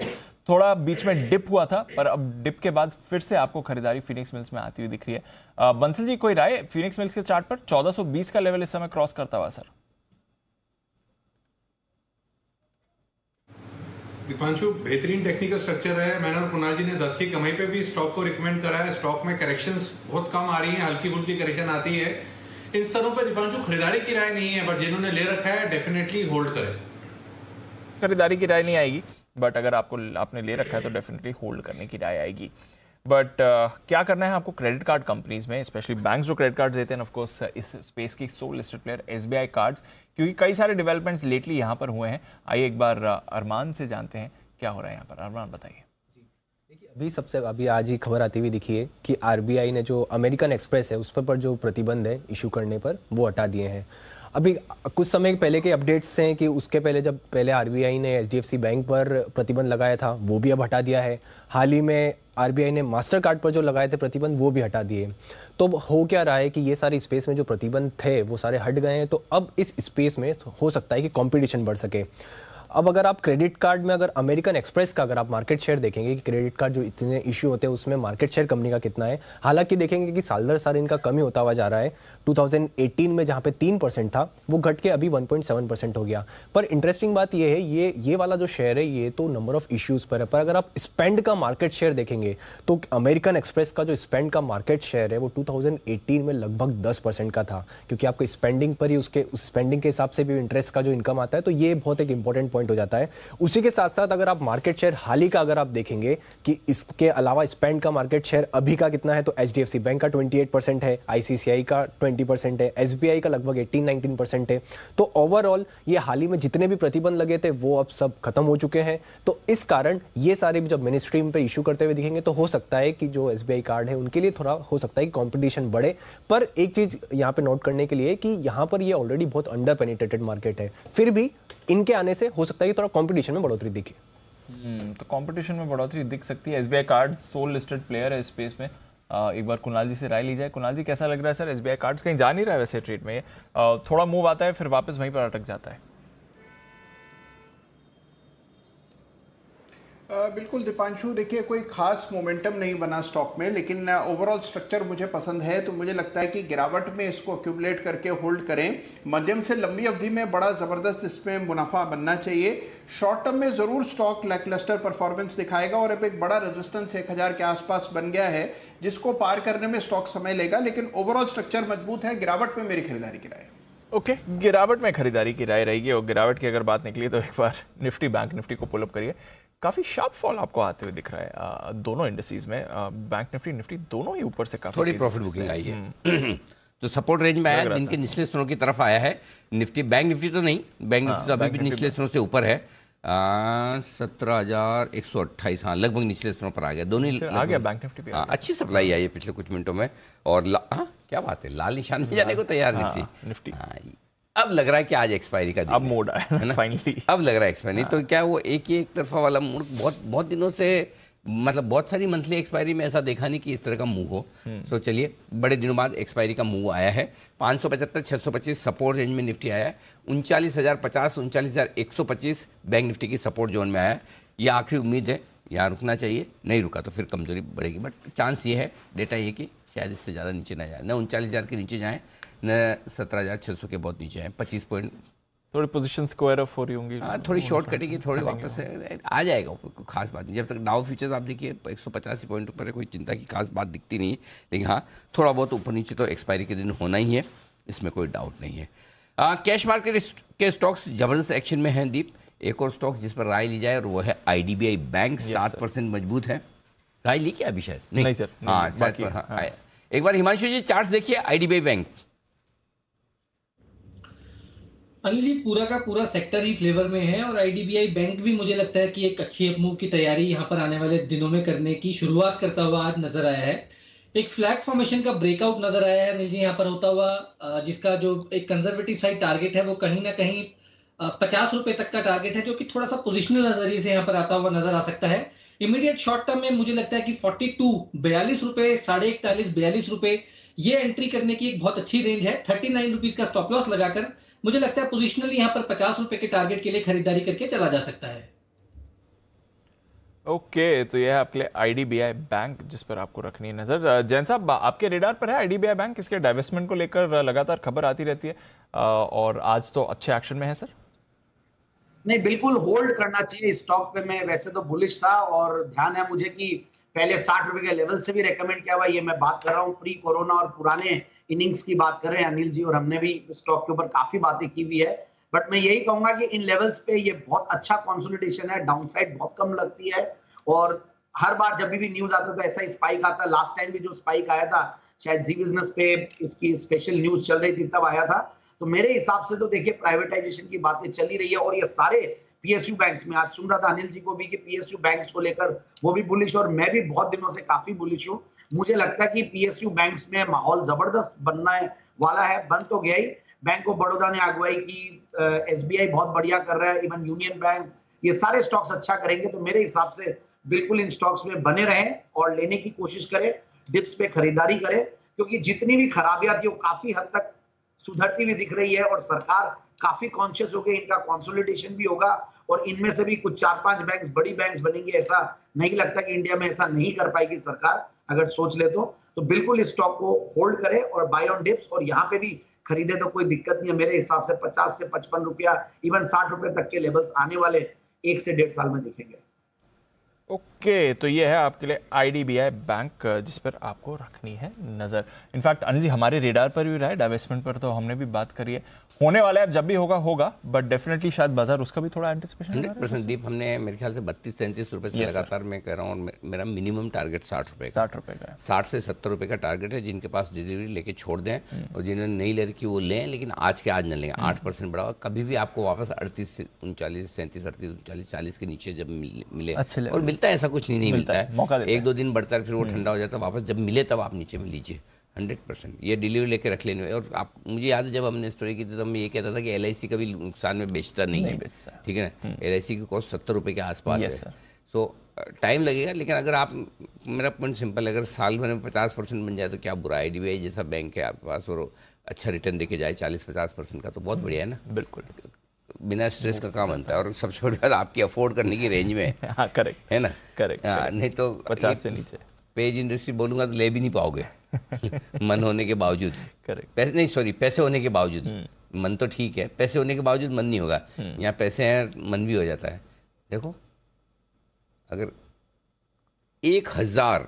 थोड़ा बीच में डिप हुआ था पर अब डिप के बाद फिर से आपको खरीदारी फिनिक्स मिल्स में आती हुई दिख रही है। बंसल जी, कोई राय फिनिक्स मिल्स के चार्ट पर? 1420 का लेवल इस समय क्रॉस करता हुआ सर। दीपांशु, बेहतरीन टेक्निकल स्ट्रक्चर है। मैंने और कुणाल जी ने 10 की कमाई पे भी स्टॉक को रिकमेंड करा है। स्टॉक में करेक्शंस बहुत कम आ रही हैं, हल्की फुल्की करेक्शन आती है। इन स्तरों पे दीपांशु खरीदारी की राय नहीं है, बट जिन्होंने ले रखा है डेफिनेटली होल्ड करें। खरीदारी की राय नहीं आएगी, बट अगर आपने ले रखा है तो डेफिनेटली होल्ड करने की राय आएगी। बट क्या करना है आपको क्रेडिट कार्ड कंपनीज में, स्पेशली बैंक्स जो क्रेडिट कार्ड देते हैं, ऑफ कोर्स इस स्पेस की sole listed player SBI cards, क्योंकि कई सारे डेवलपमेंट्स लेटली यहाँ पर हुए हैं। आइए एक बार अरमान से जानते हैं क्या हो रहा है यहाँ पर। अरमान बताइए। अभी आज ही खबर आती हुई दिखी है कि RBI ने जो अमेरिकन एक्सप्रेस है उस पर जो प्रतिबंध है इशू करने पर वो हटा दिए हैं। अभी कुछ समय पहले के अपडेट्स हैं कि उसके पहले जब RBI ने HDFC बैंक पर प्रतिबंध लगाया था वो भी अब हटा दिया है। हाल ही में RBI ने मास्टर कार्ड पर जो लगाए थे प्रतिबंध वो भी हटा दिए। तो हो क्या रहा है कि ये सारे स्पेस में जो प्रतिबंध थे वो सारे हट गए हैं, तो अब इस स्पेस में हो सकता है कि कंपटीशन बढ़ सके। अब अगर आप क्रेडिट कार्ड में अगर अमेरिकन एक्सप्रेस का अगर आप मार्केट शेयर देखेंगे कि क्रेडिट कार्ड जो इतने इश्यू होते हैं उसमें मार्केट शेयर कंपनी का कितना है, हालांकि देखेंगे कि साल दर साल इनका कमी होता हुआ जा रहा है। 2018 में जहां पे 3% था वो घट के अभी 1.7% हो गया। पर इंटरेस्टिंग बात ये है, ये वाला जो शेयर है ये तो नंबर ऑफ इश्यूज पर है, पर अगर आप स्पेंड का मार्केट शेयर देखेंगे तो अमेरिकन एक्सप्रेस का जो स्पेंड का मार्केट शेयर है वो 2018 में लगभग 10% का था, क्योंकि आपके स्पेंडिंग पर ही उस स्पेंडिंग के हिसाब से भी इंटरेस्ट का जो इनकम आता है, तो ये बहुत एक इंपॉर्टेंट हो जाता है। उसी के साथ साथ अगर आप मार्केट शेयर हाल ही का अगर आप देखेंगे कि इसके अलावा स्पेंड का मार्केट शेयर अभी का कितना है, तो HDFC बैंक का 28% है, ICICI का 20% है, SBI का लगभग 18-19% है। तो ओवरऑल ये हाल ही में जितने भी प्रतिबंध लगे थे वो अब सब खत्म हो चुके हैं। तो इस कारण ये सारे भी जब मेन स्ट्रीम पे इशू करते हुए दिखेंगे तो हो सकता है कि जो SBI कार्ड है उनके लिए थोड़ा हो सकता है कि कॉम्पिटिशन बढ़े। पर एक चीज यहाँ पे नोट करने के लिए कि यहाँ पर ये ऑलरेडी बहुत अंडर पेनिट्रेटेड मार्केट है, फिर भी इनके आने से हो सकता है कि थोड़ा कंपटीशन में बढ़ोतरी दिखे। तो कंपटीशन में बढ़ोतरी दिख सकती है। SBI card sole listed player है इस स्पेस में। एक बार कुणाल जी से राय ली जाए। कुणाल जी, कैसा लग रहा है सर? SBI कार्ड्स कहीं जा नहीं रहा है वैसे ट्रेड में, थोड़ा मूव आता है फिर वापस वहीं पर अटक जाता है। बिल्कुल दीपांशु, देखिए कोई खास मोमेंटम नहीं बना स्टॉक में, लेकिन ओवरऑल स्ट्रक्चर मुझे पसंद है। तो मुझे लगता है कि गिरावट में इसको एक्यूमुलेट करके होल्ड करें। मध्यम से लंबी अवधि में बड़ा ज़बरदस्त इसमें मुनाफा बनना चाहिए। शॉर्ट टर्म में ज़रूर स्टॉक लैकलस्टर परफॉर्मेंस दिखाएगा और अब एक बड़ा रेजिस्टेंस 1000 के आसपास बन गया है, जिसको पार करने में स्टॉक समय लेगा। लेकिन ओवरऑल स्ट्रक्चर मजबूत है। गिरावट में मेरी खरीदारी की राय है। ओके, गिरावट में खरीदारी की राय रहेगी। और गिरावट की अगर बात निकली तो एक बार निफ्टी, बैंक निफ्टी को पुल अप करिए। काफी शार्प फॉल आपको आते हुए दिख रहा है दोनों इंडिसेस में। बैंक निफ्टी दोनों ही ऊपर से काफी थोड़ी प्रॉफिट बुकिंग आई है। तो सपोर्ट रेंज में आया, दिन के निचले स्तरों की तरफ आया है निफ्टी। बैंक निफ्टी तो नहीं, बैंक निफ्टी तो अभी भी निचले स्तरों से ऊपर है। 17,128, हाँ लगभग निचले स्तरों पर आ गया। दोनों आ गया बैंक निफ्टी पे। अच्छी सप्लाई आई है पिछले कुछ मिनटों में। और क्या बात है, लाल निशान में जाने को तैयार निफ्टी। अब लग रहा है कि आज एक्सपायरी का दिन अब मोड आया है ना फाइनली। अब लग रहा है एक्सपायरी। तो क्या वो एक तरफा वाला मूड बहुत दिनों से, मतलब बहुत सारी मंथली एक्सपायरी में ऐसा देखा नहीं कि इस तरह का मूव हो। तो चलिए, बड़े दिनों बाद एक्सपायरी का मूव आया है। 575 625 सपोर्ट रेंज में निफ्टी आया है। 39,050 39,125 बैंक निफ्टी की सपोर्ट जोन में आया है। ये आखिरी उम्मीद है, यहाँ रुकना चाहिए। नहीं रुका तो फिर कमजोरी बढ़ेगी, बट चांस ये है, डेटा ये कि शायद इससे ज़्यादा नीचे ना जाए, न 39,000 के नीचे जाएँ, न 17,600 के बहुत नीचे आए। 25 पॉइंट थोड़ी पोजीशन स्क्वायर ऑफ हो रही होंगी। हाँ, थोड़ी शॉर्ट कटेगी, थोड़ी वापस आ जाएगा, कोई खास बात नहीं। जब तक डाउ फ्यूचर्स आप देखिए 185 पॉइंट ऊपर है, कोई चिंता की खास बात दिखती नहीं है। लेकिन हाँ, थोड़ा बहुत ऊपर नीचे तो एक्सपायरी के दिन होना ही है, इसमें कोई डाउट नहीं है। कैश मार्केट के स्टॉक्स जबरदस्त एक्शन में हैं। दीप, एक और स्टॉक जिस पर राय ली जाए और वो है IDBI बैंक। 7% मजबूत है। राय ली क्या अभी? शायद नहीं सर। हाँ शायद, हाँ एक बार हिमांशु जी चार्ट्स देखिए IDBI बैंक। अनिल जी, पूरा का पूरा सेक्टर ही फ्लेवर में है और IDBI बैंक भी मुझे लगता है कि एक अच्छी अपमूव की तैयारी यहाँ पर आने वाले दिनों में करने की शुरुआत करता हुआ आज नजर आया है। एक फ्लैग फॉर्मेशन का ब्रेकआउट नजर आया है अनिल जी यहाँ पर होता हुआ, जिसका जो एक कंजर्वेटिव साइड टारगेट है वो कहीं ना कहीं 50 रुपए तक का टारगेट है, जो कि थोड़ा सा पोजिशनल नजरिए से यहाँ पर आता हुआ नजर आ सकता है। इमीडिएट शॉर्ट टर्म में मुझे लगता है कि 42 42 रुपए, 41.5 42 रुपए, ये एंट्री करने की एक बहुत अच्छी रेंज है। 39 रुपीज का स्टॉप लॉस लगाकर मुझे लगता है पोजिशनली यहाँ पर 50 रुपए के टारगेट के लिए खरीदारी करके चला जा सकता है। ओके, तो यह है आपके लिए IDBI बैंक जिस पर आपको रखनी है नजर। जैन साहब, आपके रेडार पर है IDBI बैंक? इसके डाइवेस्टमेंट को लेकर लगातार खबर आती रहती है और आज तो अच्छे एक्शन में है सर। नहीं, बिल्कुल होल्ड करना चाहिए स्टॉक पे। मैं वैसे तो बुलिश था और ध्यान है मुझे कि पहले 60 रुपए के लेवल से भी रेकमेंड किया हुआ। ये मैं बात कर रहा हूँ प्री कोरोना और पुराने इनिंग्स की बात कर रहे हैं अनिल जी, और हमने भी स्टॉक के ऊपर काफी बातें की हुई है। बट मैं यही कहूंगा कि इन लेवल्स पे ये बहुत अच्छा कंसोलिडेशन है, डाउनसाइड बहुत कम लगती है और हर बार जब भी न्यूज आता था ऐसा ही स्पाइक आता, लास्ट टाइम भी जो स्पाइक आया था शायद जी बिजनेस पे इसकी स्पेशल न्यूज चल रही थी तब आया था। तो मेरे हिसाब से तो देखिए प्राइवेटाइजेशन की बातें चली रही है और ये सारे पीएसयू बैंक्स में, आज सुन रहा था अनिल जी को भी कि पीएसयू बैंक्स को लेकर वो भी बुलिश, और मैं भी बहुत दिनों से काफी बुलिश हूँ। मुझे लगता है कि पीएसयू बैंक्स में माहौल जबरदस्त बनने वाला है, बन तो गया ही। बैंक ऑफ बड़ौदा ने अगुवाई की, एसबीआई बहुत बढ़िया कर रहा है, इवन यूनियन बैंक, ये सारे स्टॉक्स अच्छा करेंगे। तो मेरे हिसाब से बिल्कुल इन स्टॉक्स में बने रहें और लेने की कोशिश करें, डिप्स पे खरीदारी करें, क्योंकि जितनी भी खराबियां थी वो काफी हद तक सुधरती हुई दिख रही है और सरकार काफी कॉन्शियस हो गई, इनका कंसोलिडेशन भी होगा और इनमें से भी कुछ 4-5 बैंक्स बड़ी बैंक्स बनेंगी। ऐसा नहीं लगता कि इंडिया में ऐसा नहीं कर पाएगी सरकार, अगर सोच ले तो बिल्कुल इस स्टॉक को होल्ड करें और बाय ऑन डिप्स, और यहाँ पे भी खरीदे तो कोई दिक्कत नहीं है। मेरे हिसाब से 50 से 55 रुपया, इवन 60 रुपए तक के लेवल्स आने वाले 1 से 1.5 साल में दिखेंगे। ओके, तो ये है आपके लिए आईडीबीआई बैंक जिस पर आपको रखनी है नजर। इनफैक्ट अनिल जी हमारे रेडार पर भी रहा है, डाइवेस्टमेंट पर तो हमने भी बात करी है, होने वाला है, अब जब भी होगा, बट डेफिनेटली शायद बाजार उसका भी थोड़ा एंटिसिपेशन 100% दीप, हमने मेरे ख्याल से 32-33 रुपए से लगातार मैं कह रहा हूँ, और मेरा मिनिमम टारगेट 60 रुपए का 60 से 70 रुपए का टारगेट है। जिनके पास डिलीवरी लेके छोड़ दें और जिन्होंने नहीं ले रखी वो लें, लेकिन आज के आज न लें। 8% बढ़ावा कभी भी आपको वापस 38 से 39, 37, 38, 39, 40 के नीचे जब मिले, और मिलता है, ऐसा कुछ नहीं मिलता है, 1-2 दिन बढ़ता है फिर वो ठंडा हो जाता है, वापस जब मिले तब आप नीचे में लीजिए। 100% ये डिलीवरी लेके रख लेने। और आप, मुझे याद है जब हमने स्टोरी की थी तो मैं ये कहता था कि एलआईसी का भी नुकसान में बेचता नहीं है, ठीक है ना। एलआईसी की कॉस्ट 70 रुपए के आसपास है, सो टाइम लगेगा, लेकिन अगर आप, मेरा पॉइंट सिंपल है, अगर साल भर में 50% बन जाए तो क्या बुरा। आईडीबीआई जैसा बैंक है आपके पास और अच्छा रिटर्न देके जाए 40-50% का, तो बहुत बढ़िया है ना। बिल्कुल, बिना स्ट्रेस का काम बनता है, और सबसे बड़ी बात आपकी अफोर्ड करने की रेंज में है। करेक्ट है ना, करेक्ट। नहीं तो 50 से नीचे पेज इंडस्ट्री बोलूंगा तो ले भी नहीं पाओगे मन होने के बावजूद। करेक्ट, पैसे नहीं, सॉरी, पैसे होने के बावजूद। मन तो ठीक है, पैसे होने के बावजूद मन नहीं होगा। यहाँ पैसे हैं, मन भी हो जाता है। देखो, अगर 1000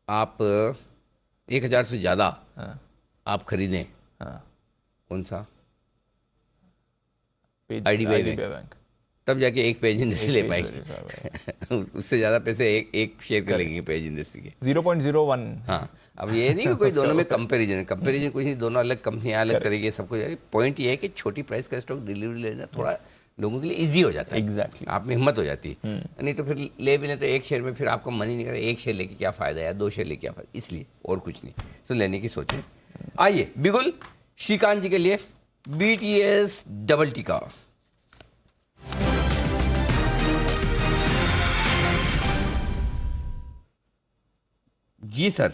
आप 1000 से ज्यादा आप खरीदें, कौन सा, आईडीबीआई बैंक, तब जाके एक पेज इंडस्ट्री ले पाएंगे उससे ज्यादा पैसे एक शेयर का लगेंगे पेज इंडस्ट्री के 0.01। हाँ, अब ये नहीं कि कोई दोनों में कंपैरिजन कुछ नहीं, दोनों अलग कंपनियां अलग तरीके सब कुछ। पॉइंट ये है कि छोटी प्राइस का स्टॉक डिलीवरी लेना थोड़ा लोगों के लिए इजी हो जाता है। एग्जैक्टली, आप में हिम्मत हो जाती है। नहीं तो फिर ले भी लें तो एक शेयर में फिर आपका मन ही नहीं कर रहा, एक शेयर लेके क्या फायदा है, 2 शेयर लेके क्या फायदा, इसलिए और कुछ नहीं। तो लेने की सोचें। आइए बिगुल श्रीकांत जी के लिए BTS डबल टी का। जी सर।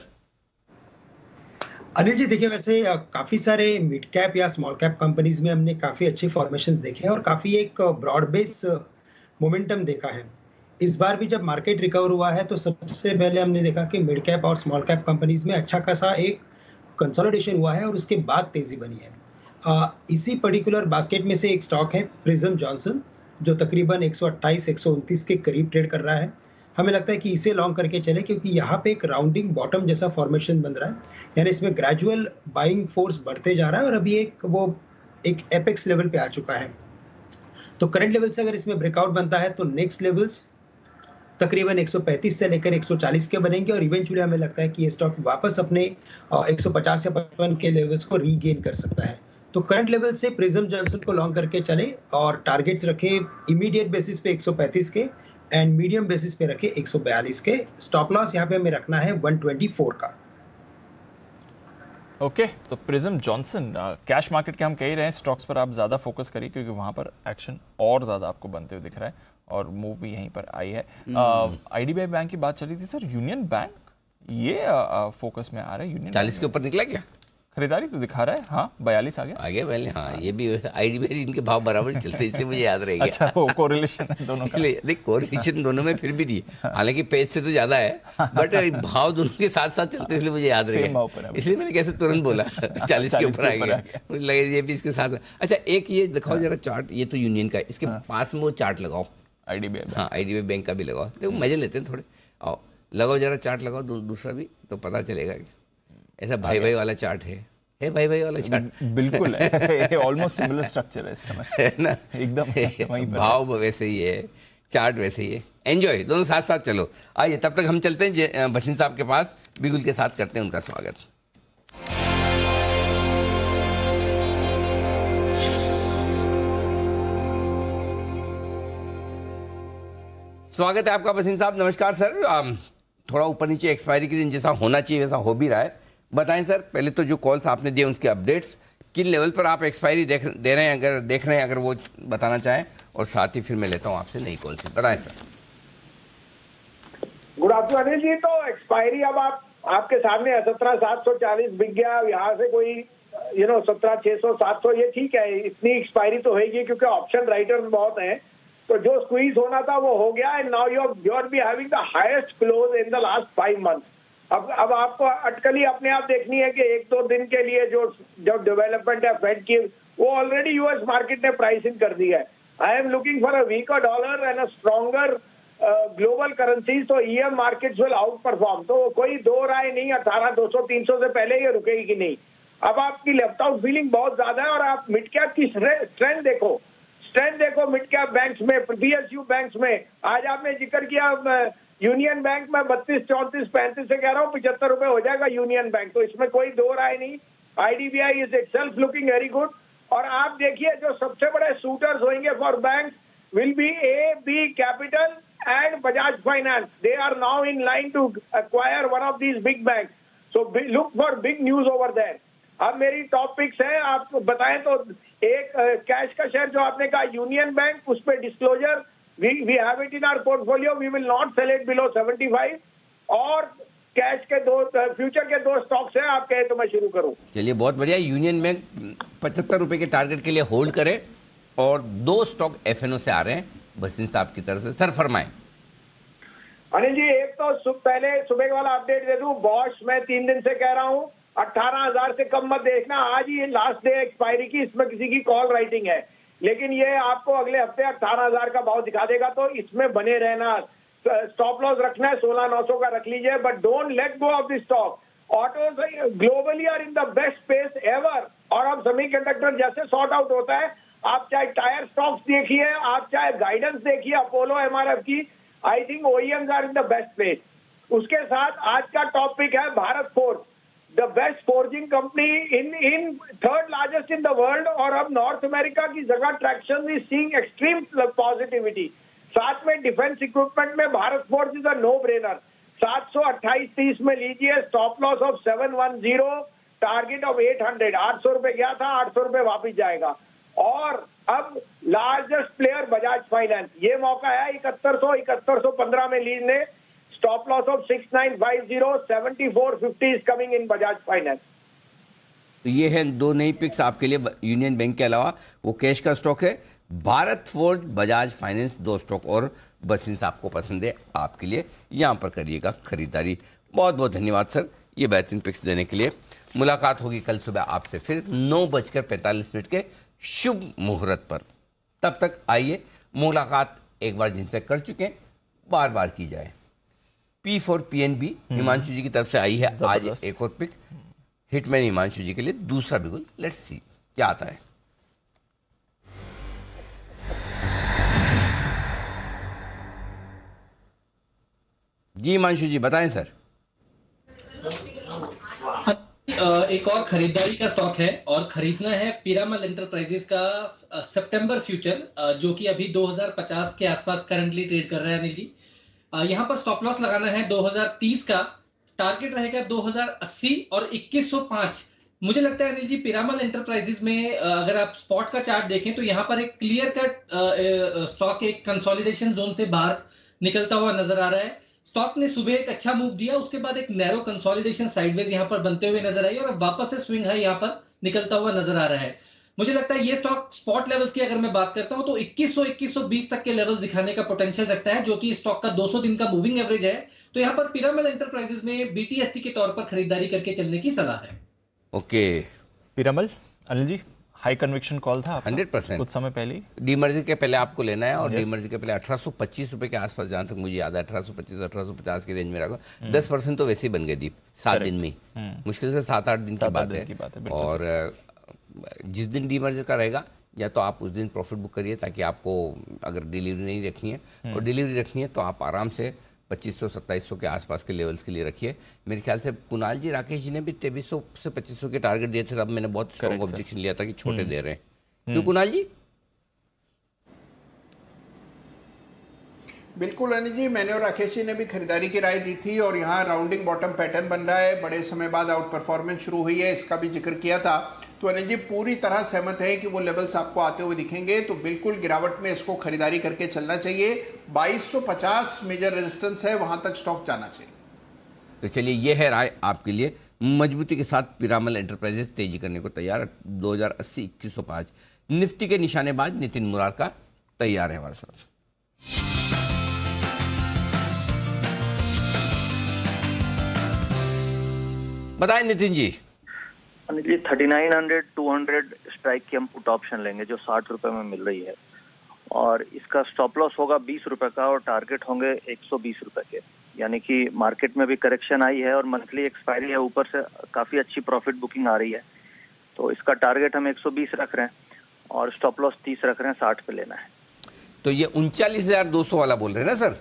अनिल जी देखिए, वैसे काफी सारे मिड कैप या स्मॉल कैप कंपनीज में हमने काफी अच्छे फॉर्मेशंस देखे हैं और काफी एक ब्रॉड बेस मोमेंटम देखा है। इस बार भी जब मार्केट रिकवर हुआ है तो सबसे पहले हमने देखा कि मिड कैप और स्मॉल कैप कंपनीज में अच्छा खासा एक कंसोलिडेशन हुआ है और उसके बाद तेजी बनी है। इसी पर्टिकुलर बास्केट में से एक स्टॉक है प्रिज्म जॉनसन, जो तकरीबन 128-129 के करीब ट्रेड कर रहा है। हमें लगता है कि इसे लॉन्ग करके चले, क्योंकि यहाँ पे एक राउंडिंग बॉटम जैसा फॉर्मेशन बन रहा है, यानी इसमें ग्रेजुअल बाइंग फोर्स बढ़ते जा रहा है और अभी एक एपेक्स लेवल पे आ चुका है। तो करंट लेवल से अगर इसमें ब्रेकआउट बनता है तो नेक्स्ट लेवल्स तकरीबन 135 से लेकर 140 के बनेंगे और इवेंचुअली हमें लगता है कि ये स्टॉक वापस अपने 150 से 55 के लेवल्स को रीगेन कर सकता है। तो करंट लेवल से प्रिज्म जॉनसन को लॉन्ग करके चले और टारगेट्स रखे इमीडिएट बेसिस पे 135 के एंड मीडियम बेसिस पे रखे 142 के। स्टॉप लॉस यहाँ पे हमें रखना है 124 का। ओके, तो प्रिज्म जॉनसन कैश मार्केट के हम कह ही रहे हैं, स्टॉक्स पर आप ज़्यादा फोकस करिए क्योंकि वहाँ पर एक्शन और ज़्यादा आपको बनते हुए दिख रहा है और मूव भी यहीं पर आई है। आईडीबीआई बैंक की बात चली थी सर, यूनियन बैंक ये फोकस में आ रहा है। यूनियन 40 के ऊपर निकला क्या? खरीदारी तो दिखा रहा है, हाँ 42 आ गया पहले। हाँ, ये भी आईडीबीआई इनके भाव बराबर चलते हैं, इसलिए मुझे याद रहेगा। अच्छा, वो कोरिलेशन है दोनों का। देख, कोरिलेशन दोनों में फिर भी थी, हालांकि पेज से तो ज्यादा है, बट भाव दोनों के साथ साथ चलते, इसलिए मुझे याद रहेगा। इसलिए मैंने कैसे तुरंत बोला 40 के ऊपर आ गया, मुझे लगे ये भी इसके साथ। अच्छा, एक ये दिखाओ जरा चार्ट, ये तो यूनियन का, इसके पास में वो चार्ट लगाओ आईडीबीआई। हाँ, आईडीबीआई बैंक का भी लगाओ, देखो मजे लेते हैं थोड़े। आओ लगाओ जरा चार्ट लगाओ, दूसरा भी, तो पता चलेगा कि ऐसा भाई भाई वाला चार्ट है भाई भाई वाला चार्ट। बिल्कुल है, ऑलमोस्ट सिमिलर स्ट्रक्चर है इस समय, है ना, एकदम भाव वैसे ही है, चार्ट वैसे ही है। एंजॉय, दोनों साथ साथ चलो। आइए तब तक हम चलते हैं बसिन साहब के पास, बिगुल के साथ करते हैं उनका स्वागत। स्वागत है आपका बसिन साहब, नमस्कार सर। थोड़ा ऊपर नीचे एक्सपायरी के दिन जैसा होना चाहिए वैसा हो भी रहा है। बताएं सर, पहले तो जो कॉल्स आपने दिए उसके अपडेट्स, किन लेवल पर आप एक्सपायरी दे रहे हैं, अगर देख रहे हैं, अगर वो बताना चाहें, और साथ ही फिर मैं लेता हूं आपसे नई कॉल से। बताएं सर। गुड आफ्टरनून अनिल जी। तो एक्सपायरी अब आपके सामने है, 17,740 बिक गया। यहाँ से कोई 17,600 700 ये ठीक है, इतनी एक्सपायरी तो होगी क्योंकि ऑप्शन राइटर्स बहुत हैं। तो जो स्क्वीज होना था वो हो गया, and now you R be having the highest close in the last 5 months. अब आपको अटकली अपने आप देखनी है कि 1-2 दिन के लिए जो डेवलपमेंट है फेड की, वो ऑलरेडी यूएस मार्केट ने प्राइसिंग कर दी है। I am looking for a weaker dollar and a stronger global currencies, तो EM markets will outperform. तो कोई दो राय नहीं, 18,200-300 से पहले ये रुकेगी कि नहीं। अब आपकी लेफ्ट आउट फीलिंग बहुत ज्यादा है, और आप मिड कैप की स्ट्रेंथ देखो मिड कैप बैंक्स में, पीएसयू बैंक्स में। आज आपने जिक्र किया यूनियन बैंक में 32, 34, 35 से कह रहा हूँ 75 रुपए हो जाएगा यूनियन बैंक, तो इसमें कोई दो राय नहीं। IDBI is itself looking very good. और आप देखिए जो सबसे बड़े शूटर्स होंगे for bank will be AB capital and Bajaj finance. They are now in line to acquire one of these big bank, so look for big news over there. अब मेरी top picks है, आप बताएं तो एक कैश का share जो आपने कहा यूनियन बैंक, उस पर disclosure we have it in our portfolio, we will not sell it below 75। और कैश के दो फ्यूचर के दो स्टॉक्स हैं, आप कहे तो मैं शुरू करूं। चलिए बहुत बढ़िया। यूनियन बैंक 75 रुपए के टारगेट के लिए होल्ड करें, और 2 स्टॉक एफएनओ से आ रहे हैं बसिन साहब की तरफ से, सर फरमाएं। अनिल जी, एक तो पहले सुबह वाला अपडेट दे दूं, बॉश मैं 3 दिन से कह रहा हूं 18,000 से कम मत देखना। आज ही लास्ट डे एक्सपायरी की, इसमें किसी की कॉल राइटिंग है, लेकिन ये आपको अगले हफ्ते 18,000 का भाव दिखा देगा, तो इसमें बने रहना। स्टॉप लॉस रखना है 16,900 का रख लीजिए, but don't let go of the stock. Autos globally are in the best pace ever, और अब सेमीकंडक्टर जैसे सॉर्ट आउट होता है, आप चाहे टायर स्टॉक्स देखिए, आप चाहे गाइडेंस देखिए, अपोलो एमआरएफ की, I think OEMs are in the best place. उसके साथ आज का टॉपिक है Bharat Forge, the best forging company in 3rd largest in the world, और अब नॉर्थ अमेरिका की जगह traction is seeing extreme positivity. साथ में डिफेंस इक्विपमेंट में Bharat Forge is a no brainer. 728.30 में लीजिए, stop loss of 710, target of 800। 800 रुपए गया था, 800 रुपए वापिस जाएगा। और अब लार्जेस्ट प्लेयर बजाज फाइनेंस, ये मौका है 7115 में लीजने। Stop loss of 6950, 7450 is coming in Bajaj finance. तो ये है 2 नई पिक्स आपके लिए यूनियन बैंक के अलावा। वो कैश का स्टॉक है, Bharat forge, Bajaj finance, 2 stock और बसिन साहब को पसंद है आपके लिए, यहाँ पर करिएगा खरीदारी। बहुत बहुत धन्यवाद सर ये बेहतरीन पिक्स देने के लिए। मुलाकात होगी कल सुबह आपसे फिर 9:45 के शुभ मुहूर्त पर। तब तक आइए, मुलाकात एक बार जिनसे कर चुके हैं बार बार की जाए। P for PNB हिमांशु जी की तरफ से आई है आज एक और पिक, हिटमैन हिमांशु जी के लिए दूसरा बिगुल। लेट्स सी क्या आता है। जी हिमांशु जी बताएं सर। एक और खरीदारी का स्टॉक है, और खरीदना है पीरामल एंटरप्राइजेस का सितंबर फ्यूचर, जो कि अभी 2050 के आसपास करंटली ट्रेड कर रहा है अनिल जी। यहाँ पर स्टॉप लॉस लगाना है 2030 का, टारगेट रहेगा 2080 और 2105। मुझे लगता है अनिल जी पीरामल एंटरप्राइजेस में अगर आप स्पॉट का चार्ट देखें तो यहाँ पर एक क्लियर कट स्टॉक एक कंसोलिडेशन जोन से बाहर निकलता हुआ नजर आ रहा है। स्टॉक ने सुबह एक अच्छा मूव दिया, उसके बाद एक नैरो कंसोलिडेशन साइडवेज यहाँ पर बनते हुए नजर आई, और अब वापस से स्विंग हाई यहाँ पर निकलता हुआ नजर आ रहा है। मुझे लगता है ये स्टॉक स्पॉट लेवल्स की अगर मैं बात करता हूं तो 2100-2120 तक के लेवल्स दिखाने का पोटेंशियल रखता है, जो कि स्टॉक का 200 दिन का मूविंग एवरेज है। तो यहाँ पर पिरामल एंटरप्राइजेस में BTST के तौर पर खरीदारी करके चलने की सलाह है। Okay Piramal, Anil ji high conviction call था 100% कुछ समय पहले। डीमर्जर के पहले आपको लेना है, और डीमर्जर के पहले 1825 रुपए के आसपास, जहां तक मुझे याद है 1825-1850 के रेंज में रखा। 10% तो वैसे ही बन गए दीप 7 दिन में, मुश्किल से 7-8 दिन की बात है। और जिस दिन डीमर्जर का रहेगा या तो आप उस दिन प्रॉफिट बुक करिए, ताकि आपको अगर डिलीवरी नहीं रखनी है और डिलीवरी रखनी है तो आप आराम से 2500-2700 के आसपास के लेवल्स के लिए रखिए। मेरे ख्याल से कुणाल जी, राकेश जी ने भी 2300 से 2500 के टारगेट दिए थे, तब मैंने बहुत स्ट्रॉन्ग ऑब्जेक्शन लिया था कि छोटे दे रहे हैं। क्यों कुणाल जी? बिल्कुल अनिल जी, मैंने और राकेश जी ने भी खरीदारी की राय दी थी और यहाँ राउंडिंग बॉटम पैटर्न बन रहा है, बड़े समय बाद आउट परफॉर्मेंस शुरू हुई है, इसका भी जिक्र किया था। तो अनिल जी पूरी तरह सहमत है कि वो लेवल्स आपको आते हुए दिखेंगे, तो बिल्कुल गिरावट में इसको खरीदारी करके चलना चाहिए। 2250 मेजर रेजिस्टेंस है, वहां तक स्टॉक जाना चाहिए। तो चलिए, ये है राय आपके लिए। मजबूती के साथ पिरामल एंटरप्राइजेस तेजी करने को तैयार, 2080 2105। निफ्टी के निशानेबाज नितिन मुरारका तैयार है हमारे साथ। बताएं नितिन जी। अनिल जी 3900 200 स्ट्राइक की हम पुट ऑप्शन लेंगे जो 60 रुपए में मिल रही है, और इसका स्टॉप लॉस होगा 20 रुपए का और टारगेट होंगे 120 रुपए के। यानी कि मार्केट में भी करेक्शन आई है और मंथली एक्सपायरी है, ऊपर से काफी अच्छी प्रॉफिट बुकिंग आ रही है, तो इसका टारगेट हम 120 रख रहे हैं और स्टॉप लॉस 30 रख रहे हैं, 60 पे लेना है। तो ये 39,200 वाला बोल रहे हैं ना सर?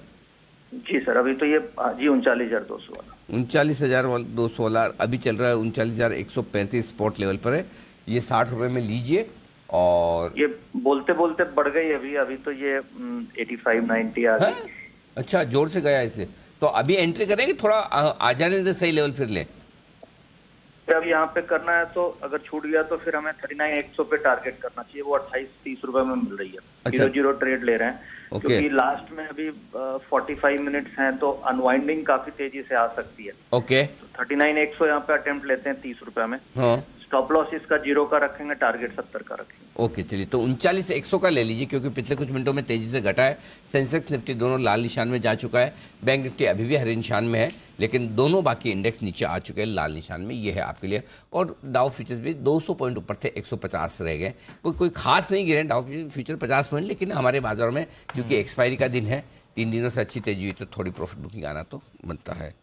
जी सर, अभी तो ये जी 39,200 वाला। 39,200 वाला अभी चल रहा है, 39,135 स्पॉट लेवल पर है। ये 60 रुपए में लीजिए। और ये बोलते बोलते बढ़ गई अभी तो ये 85-90 आ गई। अच्छा, जोर से गया इसलिए। तो अभी एंट्री करेंगे, थोड़ा आ जाने दे, सही लेवल फिर लें। अब यहाँ पे करना है तो अगर छूट गया तो फिर हमें 39,100 पे टारगेट करना चाहिए, वो 28-30 रुपए में मिल रही है। अच्छा। 0 ट्रेड ले रहे हैं, क्योंकि लास्ट में अभी 45 मिनट्स हैं, तो अनवाइंडिंग काफी तेजी से आ सकती है। ओके, तो 39,100 यहाँ पे अटेम्प्ट लेते हैं 30 रुपए में। हाँ। स्टॉप लॉस इसका 0 का रखेंगे, टारगेट 70 का रखेंगे। ओके, चलिए, तो 39,100 का ले लीजिए, क्योंकि पिछले कुछ मिनटों में तेजी से घटा है। सेंसेक्स निफ्टी दोनों लाल निशान में जा चुका है, बैंक निफ्टी अभी भी हरे निशान में है, लेकिन दोनों बाकी इंडेक्स नीचे आ चुके हैं लाल निशान में। ये है आपके लिए। और डाउ फ्यूचर्स भी 200 पॉइंट ऊपर थे, 150 रह गए। कोई खास नहीं गिरे डाउ फ्यूचर 50 पॉइंट, लेकिन हमारे बाजार में क्योंकि एक्सपायरी का दिन है, 3 दिनों से अच्छी तेजी हुई, तो थोड़ी प्रॉफिट बुकिंग आना तो बनता है।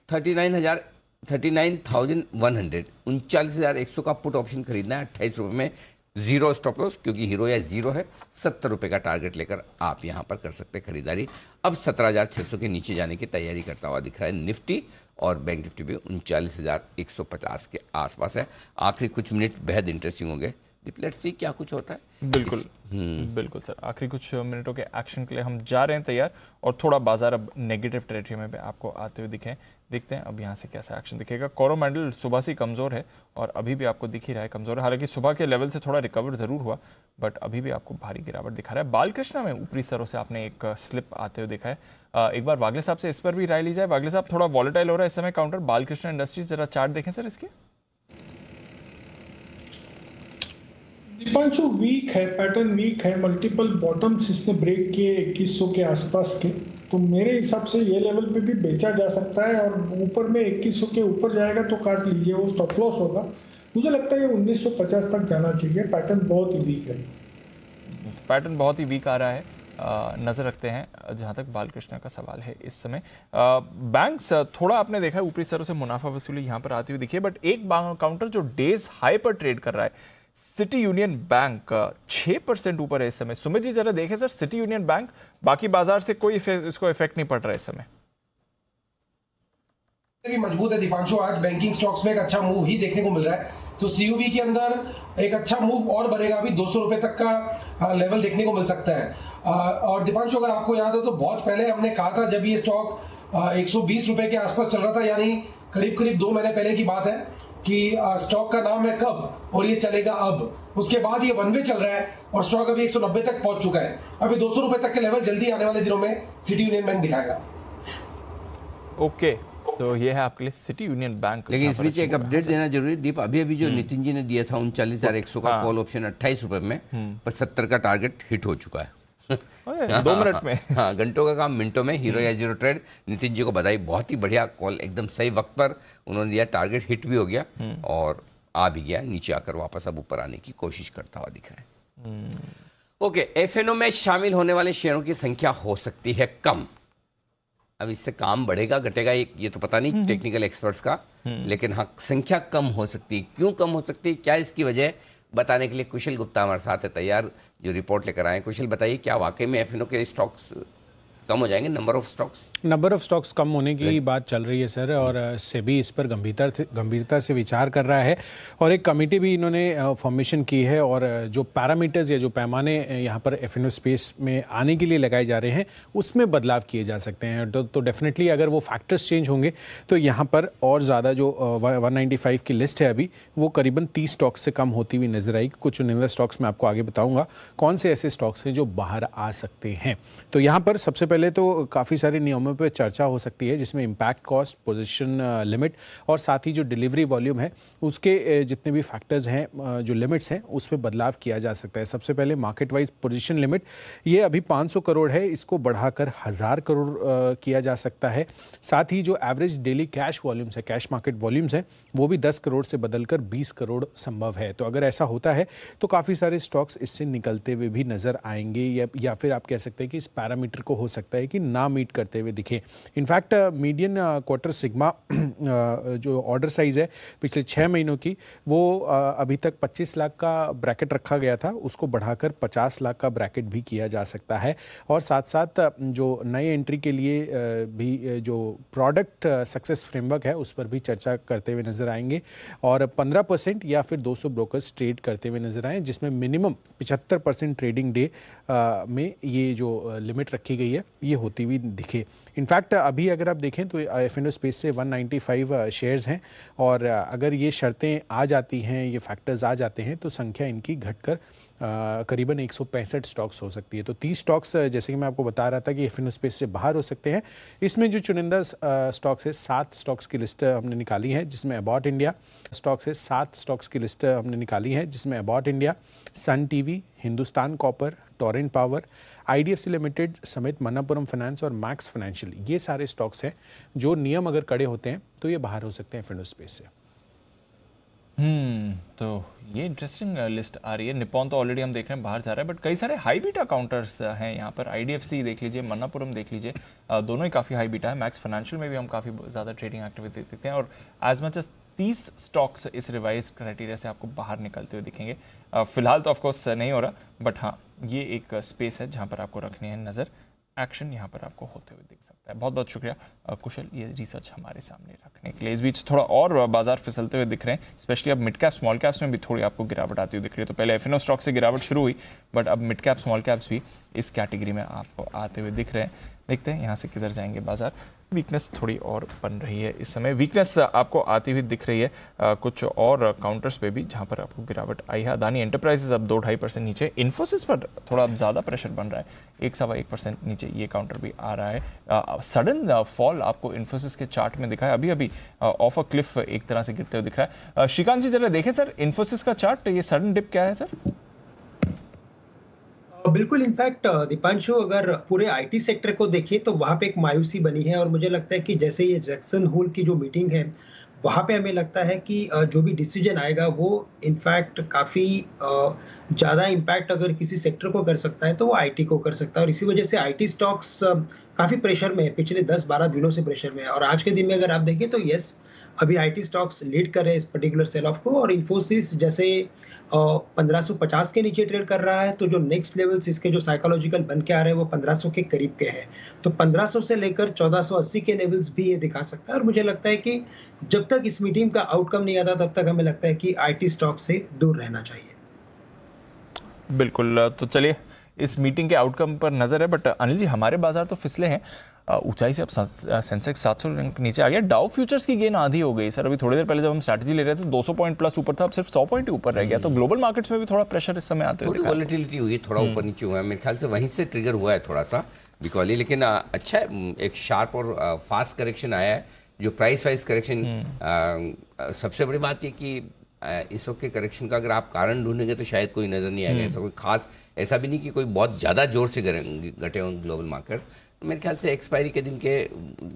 39,100 39,100 का पुट ऑप्शन खरीदना है 28 रुपये में, 0 स्टॉप लॉस, क्योंकि हीरो या 0 है। 70 रुपये का टारगेट लेकर आप यहां पर कर सकते हैं खरीदारी। अब 17,600 के नीचे जाने की तैयारी करता हुआ दिख रहा है निफ्टी, और बैंक निफ्टी भी 39,150 के आसपास है। आखिरी कुछ मिनट बेहद इंटरेस्टिंग होंगे। लेट्स सी क्या कुछ होता है। बिल्कुल बिल्कुल सर, आखिरी कुछ मिनटों के एक्शन के लिए हम जा रहे हैं तैयार, और थोड़ा बाजार अब नेगेटिव टेरिटरी में भी आपको आते हुए दिखे। देखते हैं अब यहाँ से कैसा एक्शन दिखेगा। कोरोमंडल सुबह से कमज़ोर है और अभी भी आपको दिख ही रहा है कमज़ोर है, हालांकि सुबह के लेवल से थोड़ा रिकवर ज़रूर हुआ, बट अभी भी आपको भारी गिरावट दिखा रहा है। बालकृष्णा में ऊपरी स्तरों से आपने एक स्लिप आते हुए देखा है। एक बार वागले साहब से इस पर भी राय ली जाए। वागले साहब, थोड़ा वॉलेटाइल हो रहा है इस समय काउंटर बालकृष्णा इंडस्ट्रीज, जरा चार्ट देखें सर इसके। दीपांशु वीक है, पैटर्न वीक है, मल्टीपल बॉटम्स इसने ब्रेक किए 2100 के आसपास के, तो मेरे हिसाब से ये लेवल पे भी बेचा जा सकता है, और ऊपर में 2100 के ऊपर जाएगा तो काट लीजिए, वो स्टॉप लॉस होगा। मुझे लगता है ये 1950 तक जाना चाहिए। पैटर्न बहुत ही वीक है, पैटर्न बहुत ही वीक आ रहा है। नज़र रखते हैं जहाँ तक बालकृष्णा का सवाल है इस समय। बैंक्स थोड़ा आपने देखा है ऊपरी स्तरों से मुनाफा वसूली यहाँ पर आती हुई दिखी है, बट एक काउंटर जो डेज हाई पर ट्रेड कर रहा है, सिटी यूनियन बैंक 6% ऊपर है इस समय। सुमित जी जरा देखें सर, सिटी यूनियन बैंक, बाकी बाजार से कोई इसको इफेक्ट नहीं पड़ रहा है इस समय। मजबूत है दीपांशु, आज बैंकिंग स्टॉक्स में एक अच्छा मूव ही देखने को मिल रहा है, तो सीयूबी के अंदर एक अच्छा मूव और बनेगा। अभी 200 रुपए तक का लेवल देखने को मिल सकता है। और दीपांशु, अगर आपको याद हो तो बहुत पहले हमने कहा था, जब ये स्टॉक 120 रुपए के आसपास चल रहा था, यानी करीब करीब 2 महीने पहले की बात है, कि स्टॉक का नाम है कब और ये चलेगा अब। उसके बाद ये वन वे चल रहा है और स्टॉक अभी 190 तक पहुंच चुका है। अभी 200 रुपए तक के लेवल जल्दी आने वाले दिनों में सिटी यूनियन बैंक दिखाएगा। ओके, तो ये है आपके लिए सिटी यूनियन बैंक। लेकिन इस बीच एक अपडेट देना जरूरी है दीप, अभी जो नितिन जी ने दिया था 39,100 का कॉल ऑप्शन 28 रुपए में, पर 70 का टारगेट हिट हो चुका है। 2 मिनट में। हाँ, घंटों का काम मिनटों में। हीरो या 0 ट्रेड, नितिन जी को बधाई, बहुत ही बढ़िया कॉल, एकदम सही वक्त पर उन्होंने दिया। टारगेट हिट भी हो गया और आ भी गया, नीचे आकर वापस अब ऊपर आने की कोशिश करता हुआ दिख रहा है। ओके, एफएनओ में शामिल होने वाले शेयरों की संख्या हो सकती है कम। अब इससे काम बढ़ेगा घटेगा ये तो पता नहीं टेक्निकल एक्सपर्ट्स का, लेकिन हाँ, संख्या कम हो सकती है। क्यों कम हो सकती है, क्या इसकी वजह है, बताने के लिए कुशल गुप्ता हमारे साथ है तैयार, जो रिपोर्ट लेकर आए। कुशल, बताइए क्या वाकई में एफएनओ के स्टॉक्स कम हो जाएंगे? नंबर ऑफ स्टॉक्स कम होने की बात चल रही है सर, और सेबी इस पर गंभीरता से विचार कर रहा है और एक कमेटी भी इन्होंने फॉर्मेशन की है, और जो पैरामीटर्स या जो पैमाने यहाँ पर एफएनओ स्पेस में आने के लिए लगाए जा रहे हैं उसमें बदलाव किए जा सकते हैं। तो डेफिनेटली अगर वो फैक्टर्स चेंज होंगे तो यहाँ पर और ज़्यादा जो 195 की लिस्ट है अभी, वो करीबन 30 स्टॉक्स से कम होती हुई नजर आई। कुछ चुनिंदा स्टॉक्स मैं आपको आगे बताऊँगा कौन से ऐसे स्टॉक्स हैं जो बाहर आ सकते हैं। तो यहाँ पर सबसे पहले तो काफ़ी सारे नियमों पर चर्चा हो सकती है, जिसमें इम्पैक्ट कॉस्ट, पोजीशन लिमिट और साथ ही जो डिलीवरी वॉल्यूम है उसके जितने भी फैक्टर्स हैं, जो लिमिट्स हैं, उस पर बदलाव किया जा सकता है। सबसे पहले मार्केट वाइज पोजीशन लिमिट, ये अभी 500 करोड़ है, इसको बढ़ाकर 1000 करोड़ किया जा सकता है। साथ ही जो एवरेज डेली कैश वॉल्यूम्स है, कैश मार्केट वॉल्यूम्स हैं, वो भी 10 करोड़ से बदलकर 20 करोड़ संभव है। तो अगर ऐसा होता है तो काफ़ी सारे स्टॉक्स इससे निकलते हुए भी नजर आएंगे, या फिर आप कह सकते हैं कि इस पैरामीटर को हो सकता है कि ना मीट करते हुए दिखे। इनफैक्ट मीडियन क्वार्टर सिग्मा जो ऑर्डर साइज है पिछले 6 महीनों की, वो अभी तक 25 लाख का ब्रैकेट रखा गया था, उसको बढ़ाकर 50 लाख का ब्रैकेट भी किया जा सकता है। और साथ साथ जो नए एंट्री के लिए भी जो प्रोडक्ट सक्सेस फ्रेमवर्क है उस पर भी चर्चा करते हुए नजर आएंगे, और 15% या फिर 200 ब्रोकर्स ट्रेड करते हुए नजर आए, जिसमें मिनिमम 75% ट्रेडिंग डे में ये जो लिमिट रखी गई है ये होती हुई दिखे। इनफैक्ट अभी अगर आप देखें तो एफएनओ स्पेस से 195 शेयर्स हैं, और अगर ये शर्तें आ जाती हैं, ये फैक्टर्स आ जाते हैं, तो संख्या इनकी घटकर करीबन 165 स्टॉक्स हो सकती है। तो 30 स्टॉक्स जैसे कि मैं आपको बता रहा था कि एफएनओ स्पेस से बाहर हो सकते हैं। इसमें जो चुनिंदा स्टॉक्स है, 7 स्टॉक्स की लिस्ट हमने निकाली है, जिसमें अबाउट इंडिया स्टॉक्स है। 7 स्टॉक्स की लिस्ट हमने निकाली है, जिसमें Abbott India, Sun TV, Hindustan Copper, Torrent Power, IDFC limited समेत मन्नापुरम फाइनेंस और मैक्स फाइनेंशियल, ये सारे स्टॉक्स हैं जो नियम अगर कड़े होते हैं तो ये बाहर हो सकते हैं एफएनओ स्पेस से। तो ये इंटरेस्टिंग लिस्ट आ रही है। निपॉन तो ऑलरेडी हम देख रहे हैं बाहर जा रहा है, बट कई सारे हाई बीटा काउंटर्स हैं यहाँ पर। आईडीएफसी देख लीजिए, मन्नापुरम देख लीजिए, दोनों ही काफ़ी हाई बीटा है। मैक्स फाइनेंशियल में भी हम काफ़ी ज़्यादा ट्रेडिंग एक्टिविटी देखते हैं, और एज मच एज 30 स्टॉक्स इस रिवाइज क्राइटेरिया से आपको बाहर निकलते हुए दिखेंगे। फिलहाल तो ऑफकोर्स नहीं हो रहा, बट हाँ ये एक स्पेस है जहाँ पर आपको रखनी है नज़र। एक्शन यहाँ पर आपको होते हुए दिख सकता है। बहुत बहुत शुक्रिया कुशल, ये रिसर्च हमारे सामने रखने के लिए। इस बीच थोड़ा और बाजार फिसलते हुए दिख रहे हैं, स्पेशली अब मिड कैप स्मॉल कैप्स में भी थोड़ी आपको गिरावट आती हुई दिख रही है। तो पहले एफएनओ स्टॉक से गिरावट शुरू हुई, बट अब मिड कैप स्मॉल कैप्स भी इस कैटेगरी में आपको आते हुए दिख रहे हैं। देखते हैं यहाँ से किधर जाएंगे बाजार। वीकनेस थोड़ी और बन रही है इस समय, वीकनेस आपको आती हुई दिख रही है कुछ और काउंटर्स पे भी, जहाँ पर आपको गिरावट आई है। अदानी एंटरप्राइजेस अब 2-2.5% नीचे, इन्फोसिस पर थोड़ा अब ज़्यादा प्रेशर बन रहा है, 1-1.25% नीचे ये काउंटर भी आ रहा है। सडन फॉल आपको इन्फोसिस के चार्ट में दिखा है, अभी अभी ऑफ अ क्लिफ एक तरह से गिरते हुए दिख रहा है। श्रीकांत जी जरा देखें सर इन्फोसिस का चार्ट, ये सडन डिप क्या है सर? बिल्कुल, इनफैक्ट दीपांशु अगर पूरे आईटी सेक्टर को देखें तो वहां पे एक मायूसी बनी है, और मुझे लगता है कि जैसे ये जैक्सन होल की जो मीटिंग है वहां पे हमें लगता है कि जो भी डिसीजन आएगा वो इनफैक्ट काफी ज्यादा इम्पैक्ट अगर किसी सेक्टर को कर सकता है तो वो आईटी को कर सकता है, और इसी वजह से आईटी स्टॉक्स काफी प्रेशर में है, पिछले 10-12 दिनों से प्रेशर में है। और आज के दिन में अगर आप देखें तो यस, अभी आईटी स्टॉक्स लीड कर रहे हैं इस पर्टिकुलर सेल ऑफ को, और इन्फोसिस जैसे 1550 के नीचे ट्रेड कर रहा है, तो जो नेक्स्ट लेवल्स इसके जो साइकोलॉजिकल बन के आ रहे हैं वो 1500 के करीब के हैं। तो 1500 से लेकर 1480 के लेवल्स भी ये दिखा सकता है, और मुझे लगता है कि जब तक इस मीटिंग का आउटकम नहीं आता तब तक हमें लगता है कि आईटी स्टॉक से दूर रहना चाहिए। बिल्कुल, तो चलिए इस मीटिंग के आउटकम पर नजर है। बट अनिल जी, हमारे बाजार तो फिसले हैं, ऊंचाई से अब सेंसेक्स 700 रैंक नीचे आ गया। डाउ फ्यूचर्स की गेन आधी हो गई सर, अभी थोड़ी देर पहले जब हम स्ट्रैटेजी ले रहे थे 200 पॉइंट प्लस ऊपर था, अब सिर्फ 100 पॉइंट ही ऊपर रह गया। तो ग्लोबल मार्केट्स में भी थोड़ा प्रेशर इस समय आते हुए थोड़ी वॉलेटिलिटी हुई, थोड़ा ऊपर नीचे हुआ है, मेरे ख्याल से वहीं से ट्रिगर हुआ है थोड़ा सा बिकॉली। लेकिन अच्छा है, एक शार्प और फास्ट करेक्शन आया है, जो प्राइस वाइज करेक्शन। सबसे बड़ी बात ये कि इस वक्त के करेक्शन का अगर आप कारण ढूंढेंगे तो शायद कोई नजर नहीं आएगा, ऐसा कोई खास, ऐसा भी नहीं कि कोई बहुत ज़्यादा जोर से घटे हों ग्लोबल मार्केट। मेरे ख्याल से एक्सपायरी के दिन के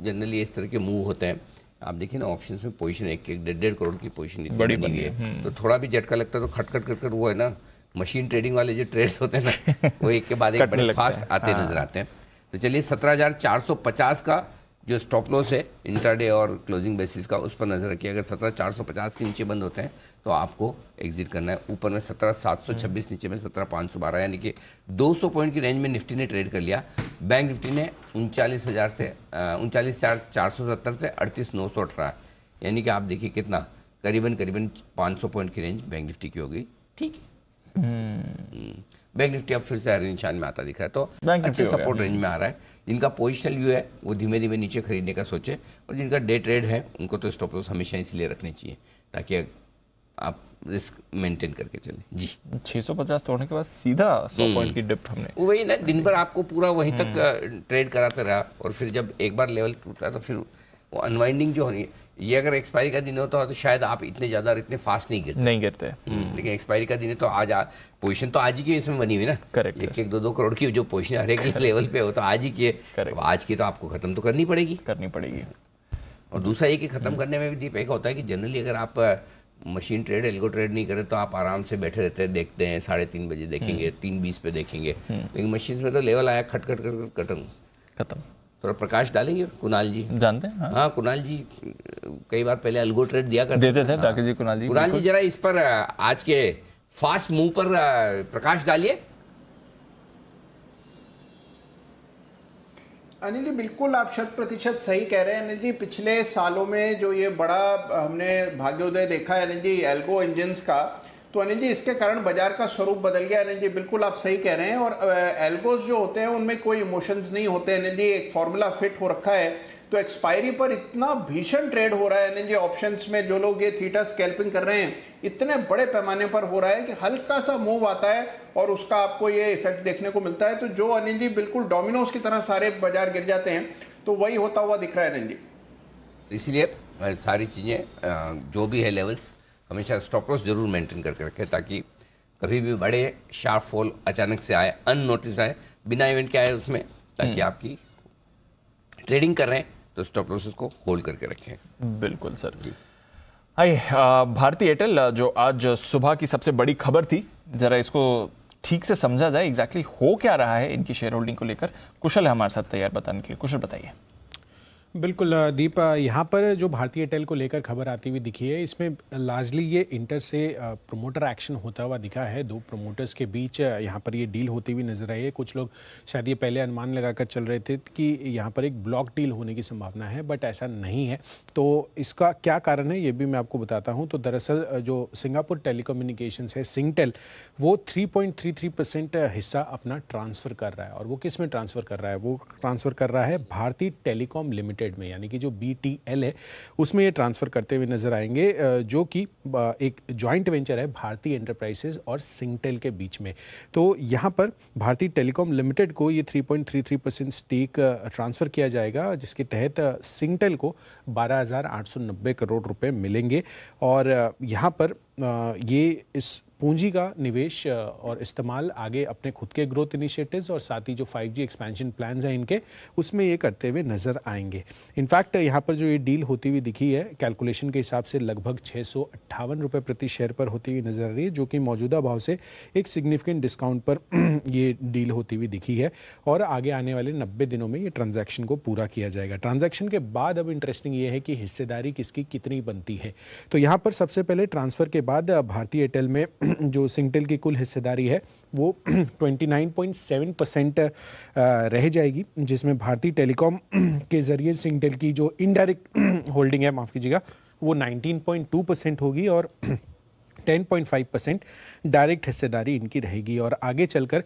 जनरली इस तरह के मूव होते हैं। आप देखिए ना ऑप्शंस में पोजीशन 1.5 करोड़ की पोजीशन बड़ी बनी है, तो थोड़ा भी झटका लगता है तो खटखट वो है ना, मशीन ट्रेडिंग वाले जो ट्रेड्स होते हैं ना वो एक के बाद एक बड़े फास्ट आते नजर आते हैं। तो चलिए 17,450 का जो स्टॉप लॉस है इंट्राडे और क्लोजिंग बेसिस का, उस पर नजर रखिए। अगर 17,450 के नीचे बंद होते हैं तो आपको एग्जिट करना है। ऊपर में 17,726, नीचे में 17,512, यानी कि 200 पॉइंट की रेंज में निफ्टी ने ट्रेड कर लिया। बैंक निफ्टी ने 39,470 से 38,918, यानी कि आप देखिए कितना करीबन 500 पॉइंट की रेंज बैंक निफ्टी की हो गई। ठीक है, बैंक निफ्टी अब फिर से हरे निशान में आता दिख रहा है, तो अच्छे सपोर्ट रेंज में आ रहा है। जिनका पोजिशनल व्यू है वो धीमे धीमे नीचे खरीदने का सोचे, और जिनका डे ट्रेड है उनको तो स्टॉप लॉस हमेशा इसलिए रखने चाहिए ताकि आप रिस्क मेंटेन करके चलें। जी, 650 तोड़ने के बाद सीधा 100 पॉइंट की डिप हमने, वही ना, दिन भर आपको पूरा वहीं तक ट्रेड कराते रहा, और फिर जब एक बार लेवल टूटा तो फिर वो अनवाइंडिंग जो होनी है, ये अगर एक्सपायरी का दिन होता तो शायद आप इतने ज़्यादा और इतने फास्ट नहीं गिरते। लेकिन एक्सपायरी का दिन है तो आज पोजीशन तो आज ही की इसमें बनी हुई ना। करेक्ट। 1-2 करोड़ की जो पोजीशन हर एक लेवल पे हो तो आज ही की है, आज की तो आपको खत्म तो करनी पड़ेगी। और दूसरा ये कि खत्म करने में भी दीप एक होता है कि जनरली अगर आप मशीन ट्रेड, एल्गो ट्रेड नहीं करें तो आप आराम से बैठे रहते हैं, देखते हैं 3:30 बजे देखेंगे, 3:20 पे देखेंगे, लेकिन मशीन में तो लेवल आया खट खत्म। थोड़ा प्रकाश डालेंगे कुणाल जी, जानते हैं? हाँ, कुणाल जी कई बार पहले अल्गो ट्रेड दिया करते थे। डाके जी, कुणाल जी जरा इस पर आज के फास्ट मूव पर प्रकाश डालिए। अनिल जी, बिल्कुल आप 100% सही कह रहे हैं। अनिल जी, पिछले सालों में जो ये बड़ा हमने भाग्योदय देखा है अनिल जी एल्गो इंजन्स का, तो अनिल जी इसके कारण बाजार का स्वरूप बदल गया। अनिल जी बिल्कुल आप सही कह रहे हैं। और एल्गोस जो होते हैं उनमें कोई इमोशंस नहीं होते अनिल जी, एक फॉर्मूला फिट हो रखा है, तो एक्सपायरी पर इतना भीषण ट्रेड हो रहा है अनिल जी ऑप्शंस में। जो लोग ये थीटा स्कैल्पिंग कर रहे हैं इतने बड़े पैमाने पर हो रहा है कि हल्का सा मूव आता है और उसका आपको ये इफेक्ट देखने को मिलता है। तो जो अनिल जी बिल्कुल डोमिनोज की तरह सारे बाजार गिर जाते हैं, तो वही होता हुआ दिख रहा है अनिल जी। इसीलिए सारी चीज़ें जो भी है लेवल्स हमेशा स्टॉप लॉस जरूर मेंटेन करके रखें, ताकि कभी भी बड़े शार्प फॉल अचानक से आए, अननोटिस आए, बिना इवेंट के आए उसमें, ताकि आपकी ट्रेडिंग कर रहे हैं तो स्टॉप लॉसेस को होल्ड करके रखें। बिल्कुल सर। भारती एयरटेल जो आज सुबह की सबसे बड़ी खबर थी, जरा इसको ठीक से समझा जाए, एग्जैक्टली हो क्या रहा है इनकी शेयर होल्डिंग को लेकर। कुशल है हमारे साथ तैयार बताने के लिए। कुशल बताइए। बिल्कुल दीप, यहाँ पर जो भारती एयरटेल को लेकर खबर आती हुई दिखी है, इसमें लार्जली ये इंटर से प्रोमोटर एक्शन होता हुआ दिखा है। दो प्रोमोटर्स के बीच यहाँ पर ये डील होती हुई नजर आई है। कुछ लोग शायद ये पहले अनुमान लगाकर चल रहे थे कि यहाँ पर एक ब्लॉक डील होने की संभावना है, बट ऐसा नहीं है। तो इसका क्या कारण है ये भी मैं आपको बताता हूँ। तो दरअसल जो सिंगापुर टेलीकम्युनिकेशंस है, सिंगटेल, वो 3.33% हिस्सा अपना ट्रांसफ़र कर रहा है। और वो किस में ट्रांसफ़र कर रहा है? वो ट्रांसफ़र कर रहा है भारती टेलीकॉम लिमिटेड में, यानी कि जो BTL है उसमें ये ट्रांसफ़र करते हुए नजर आएंगे, जो कि एक जॉइंट वेंचर है भारती एंटरप्राइजेस और सिंगटेल के बीच में। तो यहाँ पर भारती टेलीकॉम लिमिटेड को ये 3.33% स्टेक ट्रांसफ़र किया जाएगा, जिसके तहत सिंगटेल को 12,890 करोड़ रुपए मिलेंगे। और यहाँ पर ये इस पूंजी का निवेश और इस्तेमाल आगे अपने खुद के ग्रोथ इनिशिएटिव्स और साथ ही जो 5G एक्सपेंशन प्लान्स हैं इनके, उसमें ये करते हुए नज़र आएंगे। इनफैक्ट यहाँ पर जो ये डील होती हुई दिखी है, कैलकुलेशन के हिसाब से लगभग 658 रुपये प्रति शेयर पर होती हुई नजर आ रही है, जो कि मौजूदा भाव से एक सिग्निफिकेंट डिस्काउंट पर ये डील होती हुई दिखी है। और आगे आने वाले 90 दिनों में ये ट्रांजैक्शन को पूरा किया जाएगा। ट्रांजैक्शन के बाद अब इंटरेस्टिंग ये है कि हिस्सेदारी किसकी कितनी बनती है। तो यहाँ पर सबसे पहले ट्रांसफ़र के बाद भारती एयरटेल में जो सिंगटेल की कुल हिस्सेदारी है वो 29.7% रह जाएगी, जिसमें भारती टेलीकॉम के जरिए सिंगटेल की जो इनडायरेक्ट होल्डिंग है, माफ़ कीजिएगा, वो 19.2% होगी और 10.5% डायरेक्ट हिस्सेदारी इनकी रहेगी। और आगे चलकर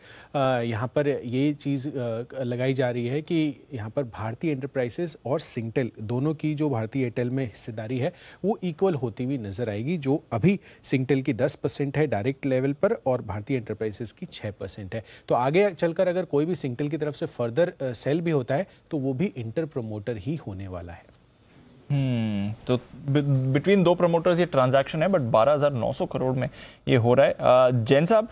यहाँ पर ये चीज़ लगाई जा रही है कि यहाँ पर भारती एंटरप्राइजेस और सिंगटेल दोनों की जो भारती एयरटेल में हिस्सेदारी है वो इक्वल होती हुई नजर आएगी, जो अभी सिंगटेल की 10% है डायरेक्ट लेवल पर और भारती एंटरप्राइजेस की 6% है। तो आगे चलकर अगर कोई भी सिंगटेल की तरफ से फर्दर सेल भी होता है तो वो भी इंटर प्रमोटर ही होने वाला है। तो बिटवीन दो प्रमोटर्स ये ट्रांजैक्शन है, बट 12,900 करोड़ में ये हो रहा है। जैन साहब,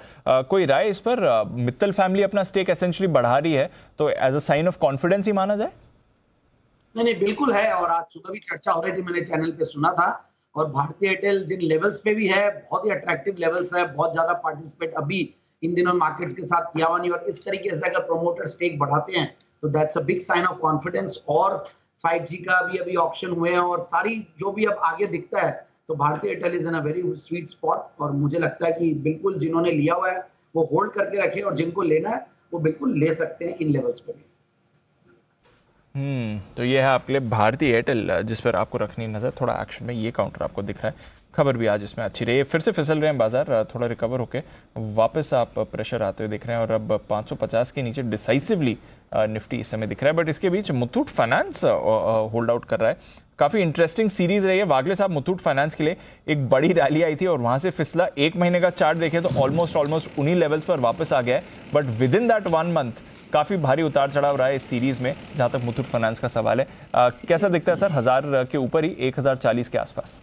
कोई राय इस पर? मित्तल फैमिली अपना स्टेक एसेंशियली बढ़ा रही है, तो as a sign of confidence ही माना जाए? नहीं, बिल्कुल है। और आज सुबह भी चर्चा हो रही थी, मैंने चैनल पे सुना था। और भारतीय एयरटेल जिन लेवल्स पे भी है, बहुत ही अट्रैक्टिव लेवल्स है, बहुत ज्यादा पार्टिसिपेट अभी इन दिनों मार्केट्स के साथ किया हुआ नहीं। और इस तरीके से अगर प्रोमोटर स्टेक बढ़ाते हैं तो that's a big sign of confidence. और 5G का भी अभी ऑप्शन हुए हैं और सारी जो भी अब आगे दिखता है, तो भारतीय Airtel is in a very sweet spot और मुझे लगता है कि बिल्कुल जिन्होंने लिया हुआ है वो होल्ड करके रखे और जिनको लेना है वो बिल्कुल ले सकते हैं इन लेवल्स पे भी। तो ये है आपके लिए भारतीय एयरटेल जिस पर आपको रखनी नजर। थोड़ा एक्शन में ये काउंटर आपको दिख रहा है। खबर भी आज इसमें अच्छी रही है, फिर से फिसल रहे हैं बाजार, थोड़ा रिकवर होके वापस आप प्रेशर आते हुए दिख रहे हैं और अब 550 के नीचे डिसाइसिवली निफ्टी इस समय दिख रहा है। बट इसके बीच मुथूट फाइनेंस होल्ड आउट कर रहा है। काफी इंटरेस्टिंग सीरीज रही है। वागले साहब, मुथूट फाइनेंस के लिए एक बड़ी रैली आई थी और वहां से फिसला। एक महीने का चार्ट देखें तो ऑलमोस्ट उन्हीं लेवल्स पर वापस आ गया है, but with in that 1 month काफी भारी उतार चढ़ाव रहा है इस सीरीज में जहां तक मुथूट फाइनेंस का सवाल है। कैसा दिखता है सर? 1000 के ऊपर ही, 1040 के आसपास।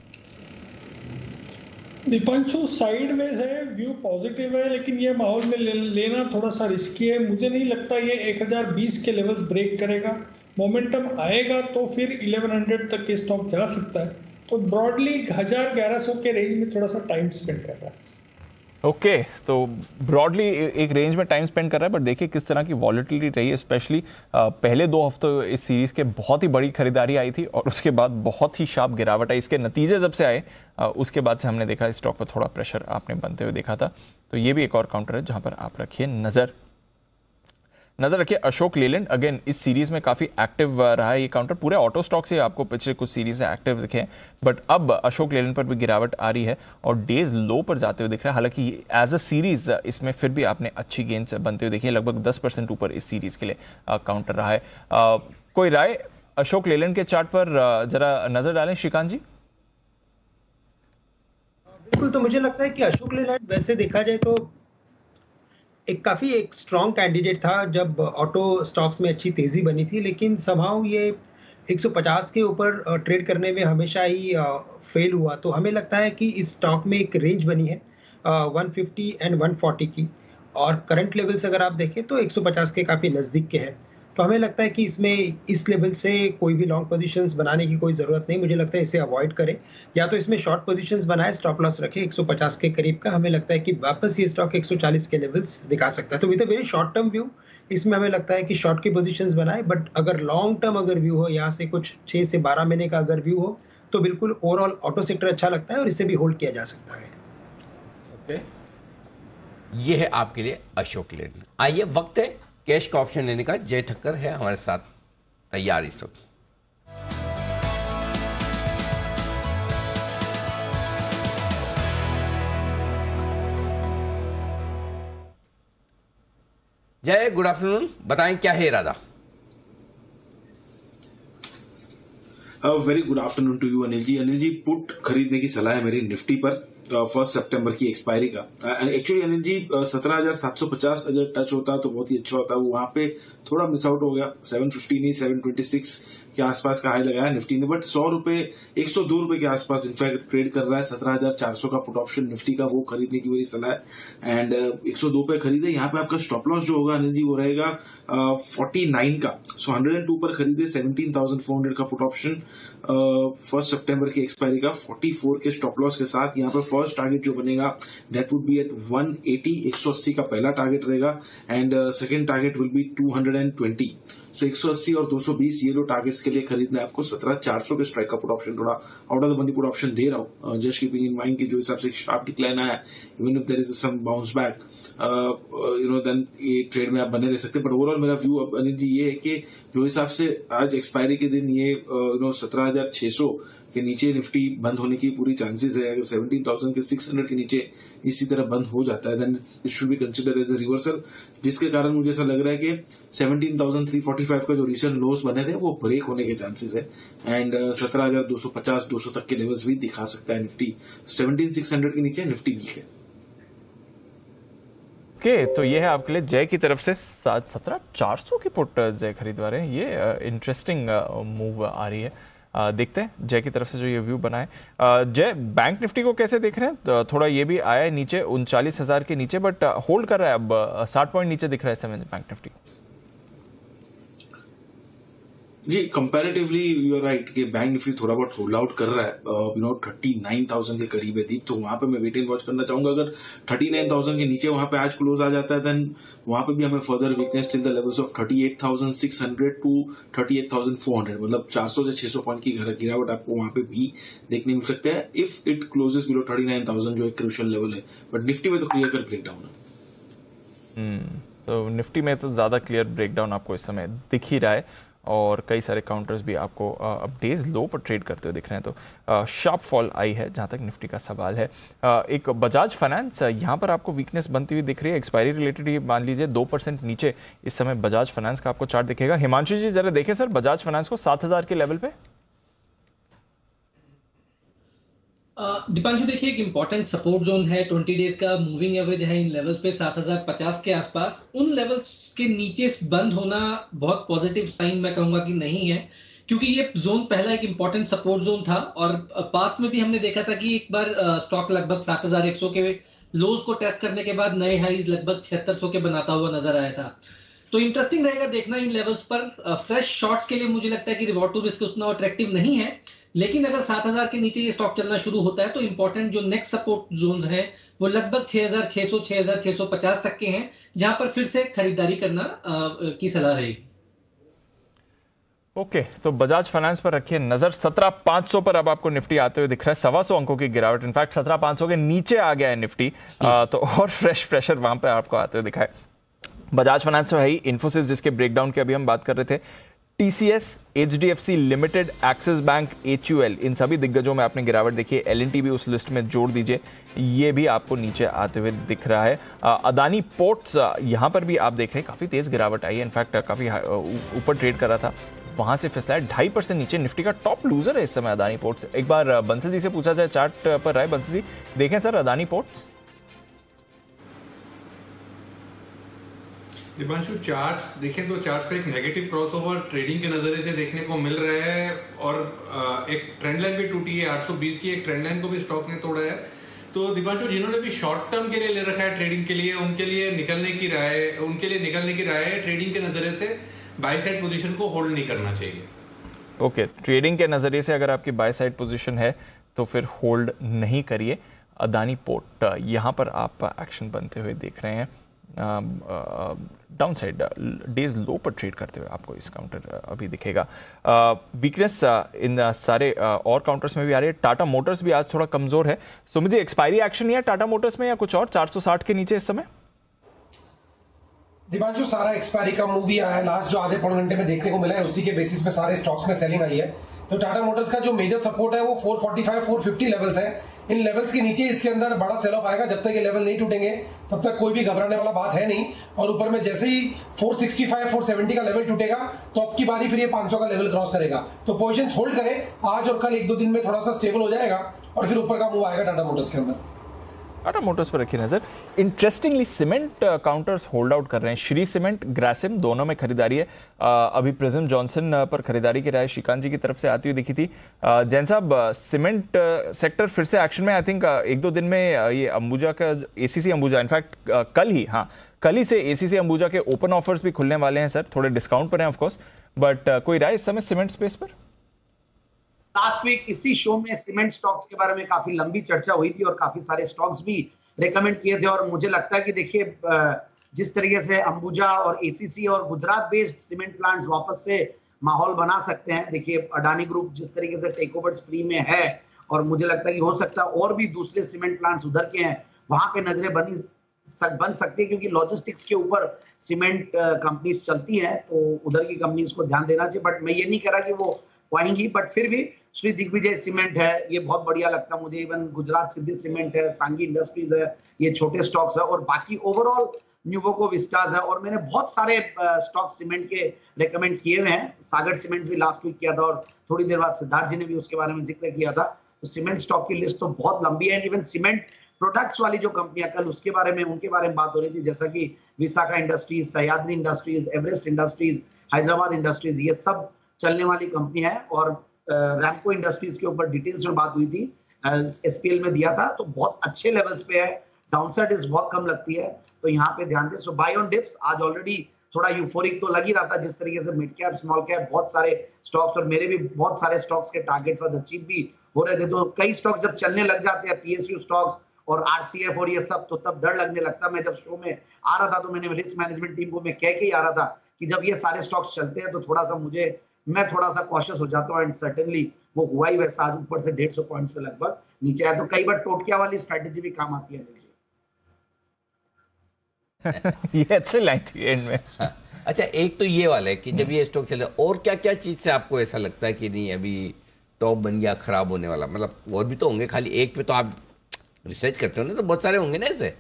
दीपांशु साइडवेज है, व्यू पॉजिटिव है, लेकिन ये माहौल में लेना थोड़ा सा रिस्की है। मुझे नहीं लगता ये 1020 के लेवल्स ब्रेक करेगा। मोमेंटम आएगा तो फिर 1100 तक के स्टॉक जा सकता है। तो ब्रॉडली 1000-1100 के रेंज में थोड़ा सा टाइम स्पेंड कर रहा है। ओके, तो ब्रॉडली एक रेंज में टाइम स्पेंड कर रहा है। बट देखिए किस तरह की वॉलेटिलिटी रही है, स्पेशली पहले 2 हफ्तों इस सीरीज के बहुत ही बड़ी खरीदारी आई थी और उसके बाद बहुत ही शार्प गिरावट आई। इसके नतीजे जब से आए उसके बाद से हमने देखा स्टॉक पर थोड़ा प्रेशर आपने बनते हुए देखा था। तो ये भी एक और काउंटर है जहां पर आप रखिए नजर रखिए। अशोक लेलैंड अगेन इस सीरीज में काफी एक्टिव रहा है ये काउंटर। पूरे ऑटो स्टॉक से आपको पिछले कुछ सीरीज से एक्टिव दिखे, बट अब अशोक लेलैंड पर भी गिरावट आ रही है और डेज लो पर जाते हुए दिख रहा है। हालांकि एज अ सीरीज इसमें फिर भी आपने अच्छी गेन्स बनते हुए देखी, लगभग 10% ऊपर इस सीरीज के लिए काउंटर रहा है। कोई राय अशोक लेलैंड के चार्ट पर जरा नजर डालें श्रीकांत जी। बिल्कुल, तो मुझे लगता है कि अशोक लेलैंड वैसे देखा जाए तो काफी एक स्ट्रॉन्ग कैंडिडेट था जब ऑटो स्टॉक्स में अच्छी तेजी बनी थी, लेकिन समहाउ ये 150 के ऊपर ट्रेड करने में हमेशा ही फेल हुआ। तो हमें लगता है कि इस स्टॉक में एक रेंज बनी है 150 एंड 140 की, और करंट लेवल्स अगर आप देखें तो 150 के काफी नजदीक के हैं। तो हमें लगता है कि इसमें इस लेवल से कोई भी लॉन्ग पोजीशंस बनाने की कोई ज़रूरत नहीं। मुझे लगता है इसे अवॉइड करें, या तो इसमें शॉर्ट पोजीशंस बनाए, स्टॉप लॉस रखें 150 के करीब का। हमें लगता है कि वापस ये स्टॉक 140 के लेवल्स दिखा सकता है। तो with a very short term view इसमें हमें लगता है कि शॉर्ट की पोजीशंस बनाए, बट अगर लॉन्ग टर्म अगर व्यू हो, यहाँ से कुछ 6 से 12 महीने का अगर व्यू हो, तो बिल्कुल ओवरऑल ऑटो सेक्टर अच्छा लगता है और इसे भी होल्ड किया जा सकता है। ओके, ये है आपके लिए अशोक लेलैंड। आइए वक्त है कैश का ऑप्शन लेने का। जय ठक्कर है हमारे साथ तैयार इस वक्त। जय, गुड आफ्टरनून, बताएं क्या है इरादा? Very good afternoon to you Anil ji. Anil ji, put खरीदने की सलाह है मेरी निफ्टी पर 1 सितंबर की एक्सपायरी का। एक्चुअली अनिल जी 17,750 अगर टच होता तो बहुत ही अच्छा होता। वो वहां पे थोड़ा मिस आउट हो गया। 750 नहीं 726 के आसपास का हाई लगाया निफ्टी ने, बट 102 रुपए के आसपास इनफैक्ट ट्रेड कर रहा है। 17,400 का पुट ऑप्शन निफ्टी का, वो खरीदने की मेरी सलाह है। एंड 102 पे खरीदे। यहाँ पे आपका स्टॉप लॉस जो होगा अनिल जी वो रहेगा 49 का। सो 102 पर खरीदे 17,400 का पुट ऑप्शन 1 सितंबर की एक्सपायरी का 44 के स्टॉप लॉस के साथ। यहाँ पर फर्स्ट टारगेट जो बनेगा दैट वुड बी एट 180, 180 का पहला टारगेट रहेगा and second target will be 220। सो 180 और 220 ये दो टारगेट्स के लिए खरीदना है आपको। 17,400 के स्ट्राइक का पुट ऑप्शन, थोड़ा out of the money put option दे रहा हूँ, जस्ट कीपिंग इन माइंड कि जो हिसाब से शार्प डिक्लाइन आया, even if there is some bounce back then ये ट्रेड में आप बने रह सकते हैं। बट ओवरऑल मेरा व्यू अब अनिल जी ये है कि जो हिसाब से आज एक्सपायरी के दिन ये 17,600 के नीचे निफ्टी बंद होने की पूरी चांसेस है। अगर 17,600 के नीचे इसी तरह बंद हो जाता है then it should be consider as a reversal, जिसके कारण मुझे ऐसा लग रहा है कि 17,345 का जो रिसेंट लोस बने थे वो ब्रेक होने के चांसेस है एंड 17,250 200 तक के लेवल्स भी दिखा सकता है निफ्टी। 17,600 के नीचे निफ्टी वीक है। ओके, तो ये है आपके लिए जय की तरफ से 17,400 की पुट जय खरीदवा रहे हैं। ये इंटरेस्टिंग मूव आ रही है। देखते हैं जय की तरफ से जो ये व्यू बना है। जय, बैंक निफ्टी को कैसे देख रहे हैं? तो थोड़ा ये भी आया है नीचे 39,000 के नीचे, बट होल्ड कर रहा है। अब 60 पॉइंट नीचे दिख रहा है इस समय बैंक निफ्टी। जी, कंपैरेटिवली यू आर राइट कि बैंक निफ्टी थोड़ा बहुत होल्ड आउट कर रहा है 39,000 के करीब है दीप, तो वहां पे मैं वेट एंड वॉच करना चाहूंगा। अगर 39,000 के नीचे वहां पे आज क्लोज आ जाता है देन वहां पे भी हमें further weakness till the levels of 38,600 to 38,400, मतलब 400 से 600 पॉइंट की गिरावट आपको वहां पे भी देखने मिल सकता है इफ इट क्लोजेस बिलो 39,000 जो एक क्रूशियल लेवल है। बट निफ्टी में तो क्लियर कर ब्रेकडाउन है। तो निफ्टी में तो ज्यादा क्लियर ब्रेकडाउन आपको इस समय दिख ही रहा है और कई सारे काउंटर्स भी आपको अब डेज लो पर ट्रेड करते हुए दिख रहे हैं। तो शार्प फॉल आई है जहां तक निफ्टी का सवाल है। एक बजाज फाइनेंस यहां पर आपको वीकनेस बनती हुई दिख रही है, एक्सपायरी रिलेटेड ही मान लीजिए 2% नीचे इस समय बजाज फाइनेंस का आपको चार्ट दिखेगा। हिमांशु जी जरा देखें सर बजाज फाइनेंस को 7,000 के लेवल पे। दीपांशु देखिए एक इंपॉर्टेंट सपोर्ट जोन है 20 डेज का मूविंग एवरेज है इन लेवल्स पे 7,050 के आसपास। उन लेवल्स के नीचे बंद होना बहुत पॉजिटिव साइन मैं कहूंगा कि नहीं है, क्योंकि ये जोन पहला एक इंपॉर्टेंट सपोर्ट जोन था और पास्ट में भी हमने देखा था कि एक बार स्टॉक लगभग 7,100 के लोज को टेस्ट करने के बाद नए हाईज लगभग 7,600 के बनाता हुआ नजर आया था। तो इंटरेस्टिंग रहेगा देखना इन लेवल्स पर। फ्रेश शॉर्ट्स के लिए मुझे लगता है कि रिवॉर्ड टू रिस्क उतना अट्रैक्टिव नहीं है, लेकिन अगर 7,000 के नीचे ये स्टॉक चलना शुरू होता है तो इंपॉर्टेंट जो नेक्स्ट सपोर्ट जोन्स हैं वो लगभग 6,600 6,650 तक के हैं, जहां पर फिर से खरीदारी करना की सलाह रहेगी। ओके, तो बजाज फाइनेंस पर रखिए नजर। 17,500 पर अब आपको निफ्टी आते हुए दिख रहा है, 125 अंकों की गिरावट, इनफैक्ट 17,500 के नीचे आ गया है निफ्टी। तो और फ्रेश प्रेशर वहां पर आपको आते हुए दिखा है। बजाज फाइनेंस तो है ही, इन्फोसिस जिसके ब्रेकडाउन की अभी हम बात कर रहे थे, TCS, HDFC limited, Axis bank, HUL, इन सभी दिग्गजों में आपने गिरावट देखी है। एलएनटी भी उस लिस्ट में जोड़ दीजिए, ये भी आपको नीचे आते हुए दिख रहा है। अदानी पोर्ट्स यहां पर भी आप देख रहे हैं काफी तेज गिरावट आई है, इनफैक्ट काफी ऊपर ट्रेड कर रहा था, वहां से फिसला है 2.5% नीचे। निफ्टी का टॉप लूजर है इस समय अदानी पोर्ट्स। एक बार बंसल जी से पूछा जाए चार्ट पर राय। बंसल जी देखें sir Adani ports. Dipanshu charts देखें तो चार्ट्स पे एक नेगेटिव क्रॉसओवर ट्रेडिंग के नजरिए से देखने को मिल रहा है और एक ट्रेंड लाइन भी टूटी है 820 की, एक ट्रेंड लाइन को भी स्टॉक ने तोड़ा है। तो दिपांशु जिन्होंने भी शॉर्ट टर्म के लिए ले रखा है ट्रेडिंग के लिए, उनके लिए निकलने की राय है ट्रेडिंग के नजरिए से बाय साइड पोजीशन को होल्ड नहीं करना चाहिए। ओके, ट्रेडिंग के नजरिए से अगर आपकी बाय साइड पोजीशन है तो फिर होल्ड नहीं करिए। अदानी पोर्ट यहां पर आप एक्शन बनते हुए देख रहे हैं, डाउन साइड डेज लो पर ट्रेड करते हुए आपको इस काउंटर अभी दिखेगा। वीकनेस इन सारे और काउंटर्स में भी आ रही है। टाटा मोटर्स भी आज थोड़ा कमजोर है, सो मुझे एक्सपायरी एक्शन नहीं है टाटा मोटर्स में या कुछ और 460 के नीचे इस समय। दिपांशु सारा एक्सपायरी का मूव ही आया है, लास्ट जो आधे पौने घंटे में देखने को मिला है उसी के बेसिस पे सारे स्टॉक्स में सेलिंग आई है। तो टाटा मोटर्स का जो मेजर सपोर्ट है वो 445 450 लेवल्स है। इन लेवल्स के नीचे इसके अंदर बड़ा सेल ऑफ आएगा, जब तक ये लेवल नहीं टूटेंगे तब तक कोई भी घबराने वाला बात है नहीं। और ऊपर में जैसे ही 465 470 का लेवल टूटेगा तो अब की बारी फिर ये 500 का लेवल क्रॉस करेगा। तो पोजीशंस होल्ड करें, आज और कल 1-2 दिन में थोड़ा सा स्टेबल हो जाएगा और फिर ऊपर का मूव आएगा टाटा मोटर्स के अंदर। टाटा मोटर्स पर रखिए नजर। Interestingly cement counters hold out कर रहे हैं। श्री सीमेंट, ग्रासिम दोनों में खरीदारी है। अभी प्रिज्म जॉनसन पर खरीदारी की राय श्रीकांत जी की तरफ से आती हुई दिखी थी। जैन साहब सीमेंट सेक्टर फिर से एक्शन में, आई थिंक 1-2 दिन में ये अंबुजा का एसीसी अंबुजा, इनफैक्ट कल ही से एसीसी अंबुजा के ओपन ऑफर्स भी खुलने वाले हैं सर, थोड़े डिस्काउंट पर हैं ऑफकोर्स, बट कोई राय इस समय सीमेंट स्पेस पर? लास्ट वीक इसी शो में सीमेंट स्टॉक्स के बारे में काफी लंबी चर्चा हुई थी और काफी सारे स्टॉक्स भी रेकमेंड किए थे। और मुझे लगता है कि देखिए जिस तरीके से अंबुजा और एसीसी और गुजरात बेस्ड सीमेंट प्लांट्स वापस से माहौल बना सकते हैं, देखिए अडानी ग्रुप जिस तरीके से टेक ओवर स्प्री में है और मुझे लगता है कि हो सकता है और भी दूसरे सीमेंट प्लांट्स उधर के हैं, वहां पे नजरें बन सकती है, क्योंकि लॉजिस्टिक्स के ऊपर सीमेंट कंपनीज चलती हैं, तो उधर की कंपनीज को ध्यान देना चाहिए। बट मैं ये नहीं कह रहा कि वो आएंगी, बट फिर भी श्री दिग्विजय सीमेंट है, ये बहुत बढ़िया लगता है मुझे। इवन गुजरात सिद्धि सीमेंट है, सांगी इंडस्ट्रीज है, ये छोटे स्टॉक्स है और बाकी ओवरऑल न्यूवोको विस्टाज है। और मैंने बहुत सारे स्टॉक सीमेंट के रेकमेंड किए हुए हैं। सागर सीमेंट भी लास्ट वीक किया था और थोड़ी देर बाद सिद्धार्थ जी ने भी उसके बारे में जिक्र किया था। तो सीमेंट स्टॉक की लिस्ट तो बहुत लंबी है। इवन सीमेंट प्रोडक्ट्स वाली जो कंपनियां, कल उनके बारे में बात हो रही थी, जैसा कि Vishakha industries, Sahyadri industries, Everest industries, Hyderabad industries, ये सब चलने वाली कंपनी है। और रैमको इंडस्ट्रीज के ऊपर डिटेल्स में बात हुई थी, एसपीएल में दिया था, तो बहुत अच्छे लेवल्स पे है, डाउनसाइड इज बहुत कम लगती है, तो यहाँ पे ध्यान दें। सो बाय ऑन डिप्स आज ऑलरेडी थोड़ा यूफोरिक तो लग ही रहा था, जिस तरीके से मिड कैप स्मॉल कैप बहुत सारे स्टॉक्स और मेरे भी बहुत सारे स्टॉक्स के टारगेट्स आज अचीव भी हो रहे थे। तो कई स्टॉक्स जब चलने लग जाते हैं, पीएसयू स्टॉक्स और आरसीएफ और ये सब, तो तब डर लगने लगता। मैं जब शो में आ रहा था तो मैंने रिस्क मैनेजमेंट टीम को मैं कह के ही आ रहा था कि जब ये सारे स्टॉक्स चलते हैं तो थोड़ा सा मैं थोड़ा सा कॉशियस हो जाता हूँ। एंड सर्टेनली वो हुआ ही वैसा, आज ऊपर से 150 पॉइंट से लगभग नीचे आया। तो कई बार टोटकिया वाली स्ट्रेटेजी भी काम आती है। ये अच्छी लाइन थी एंड में। अच्छा, एक तो ये वाला है कि जब ये स्टॉक चले, और क्या क्या चीज से आपको ऐसा लगता है कि नहीं अभी टॉप बन गया, खराब होने वाला? मतलब और भी तो होंगे, खाली एक पे तो आप रिसर्च करते हो ना, तो बहुत सारे होंगे ना ऐसे।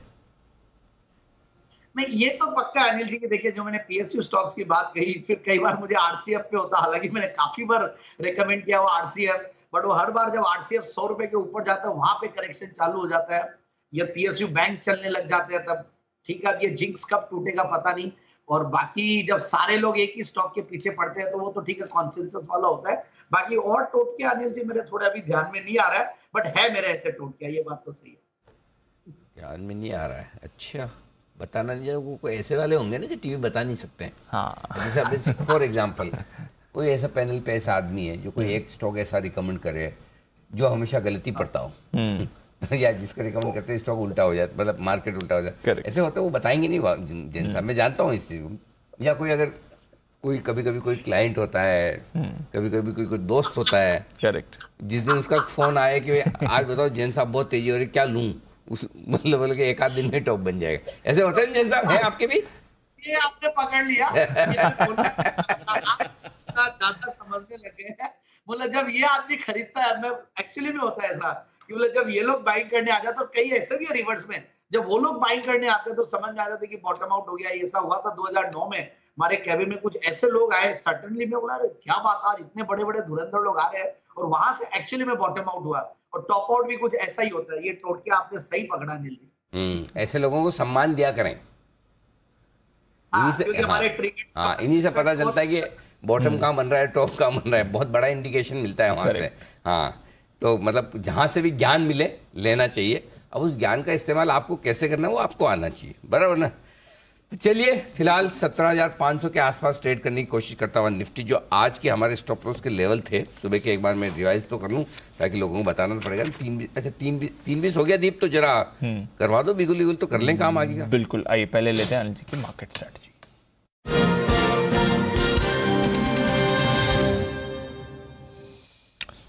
नहीं, ये तो पक्का अनिल जी की देखिए, जो मैंने पीएसयू स्टॉक्स की बात कही, फिर कई बार मुझे आरसीएफ पे होता, हालांकि मैंने काफी बार रेकमेंड किया वो आरसीएफ, बट वो हर बार जब आरसीएफ 100 रुपए के ऊपर जाता है वहां पे करेक्शन चालू हो जाता है, या पीएसयू बैंक चलने लग जाते हैं, तब ठीक है। अब ये जिंक्स कब टूटेगा पता नहीं। और बाकी जब सारे लोग एक ही स्टॉक के पीछे पड़ते हैं तो वो तो ठीक है, कॉन्सेंसस वाला होता है। बाकी और टोटके अनिल जी मेरे थोड़े अभी ध्यान में नहीं आ रहा है, बट है मेरे ऐसे टोटके, ये बात तो सही है। ध्यान में नहीं आ रहा है? अच्छा, बताना नहीं चाहिए। कोई ऐसे वाले होंगे ना जो टीवी बता नहीं सकते हैं। हाँ, जैसे अभी फॉर एग्जांपल कोई ऐसा पैनल पे ऐसा आदमी है जो कोई एक स्टॉक ऐसा रिकमेंड करे जो हमेशा गलती पड़ता हो या जिसका रिकमेंड करते हैं स्टॉक उल्टा हो जाता, मतलब मार्केट उल्टा हो जाता, ऐसे होता है। वो बताएंगे नहीं जिन साहब, मैं जानता हूँ इस चीज को। या कोई अगर कोई कभी कभी कोई क्लाइंट होता है, कभी कभी कोई दोस्त होता है, करेक्ट, जिस दिन उसका फोन आया कि आज बताओ जैन साहब बहुत तेजी हो रही, क्या लूं, उस बोल के एक आध दिन में टॉप बन जाएगा। ऐसे होता है जैन साहब, है आपके भी? ये आपने पकड़ लिया, ज्यादा समझने लगे हैं। बोला जब ये आदमी खरीदता है, मैं एक्चुअली में होता है ऐसा कि बोला जब ये लोग बाइंग करने आ जाते, और कई ऐसे भी है रिवर्स में, जब वो लोग बाइंग करने आते हैं तो समझ में आ जाता है कि बॉटम आउट हो गया। ऐसा हुआ था 2009 में, हमारे कैबिन में कुछ ऐसे लोग आए, सर्टेनली में बोला क्या बात, आज इतने बड़े बड़े धुरंधर लोग आ रहे हैं, और वहां से एक्चुअली में बॉटम आउट हुआ। और टॉप आउट भी कुछ ऐसा ही होता है। ये टोटके आपने सही पकड़ा नील जी। ऐसे लोगों को सम्मान दिया करें। इन्हीं से पता चलता है कि बॉटम कहाँ बन रहा है, टॉप कहाँ बन रहा है, बहुत बड़ा इंडिकेशन मिलता है वहां से। हाँ, तो मतलब जहां से भी ज्ञान मिले लेना चाहिए। अब उस ज्ञान का इस्तेमाल आपको कैसे करना है वो आपको आना चाहिए, बराबर ना? तो चलिए, फिलहाल 17,500 के आसपास ट्रेड करने की कोशिश करता हुआ निफ्टी, जो आज के हमारे स्टॉप लॉस के लेवल थे, सुबह के एक बार मैं रिवाइज तो कर लूं ताकि लोगों को बताना तो पड़ेगा। 3 हो गया दीप, तो जरा करवा दो बिगुल बिगुल, तो कर लें काम आगे का। बिल्कुल, आइए पहले लेते हैं अनिल जी की market strategy.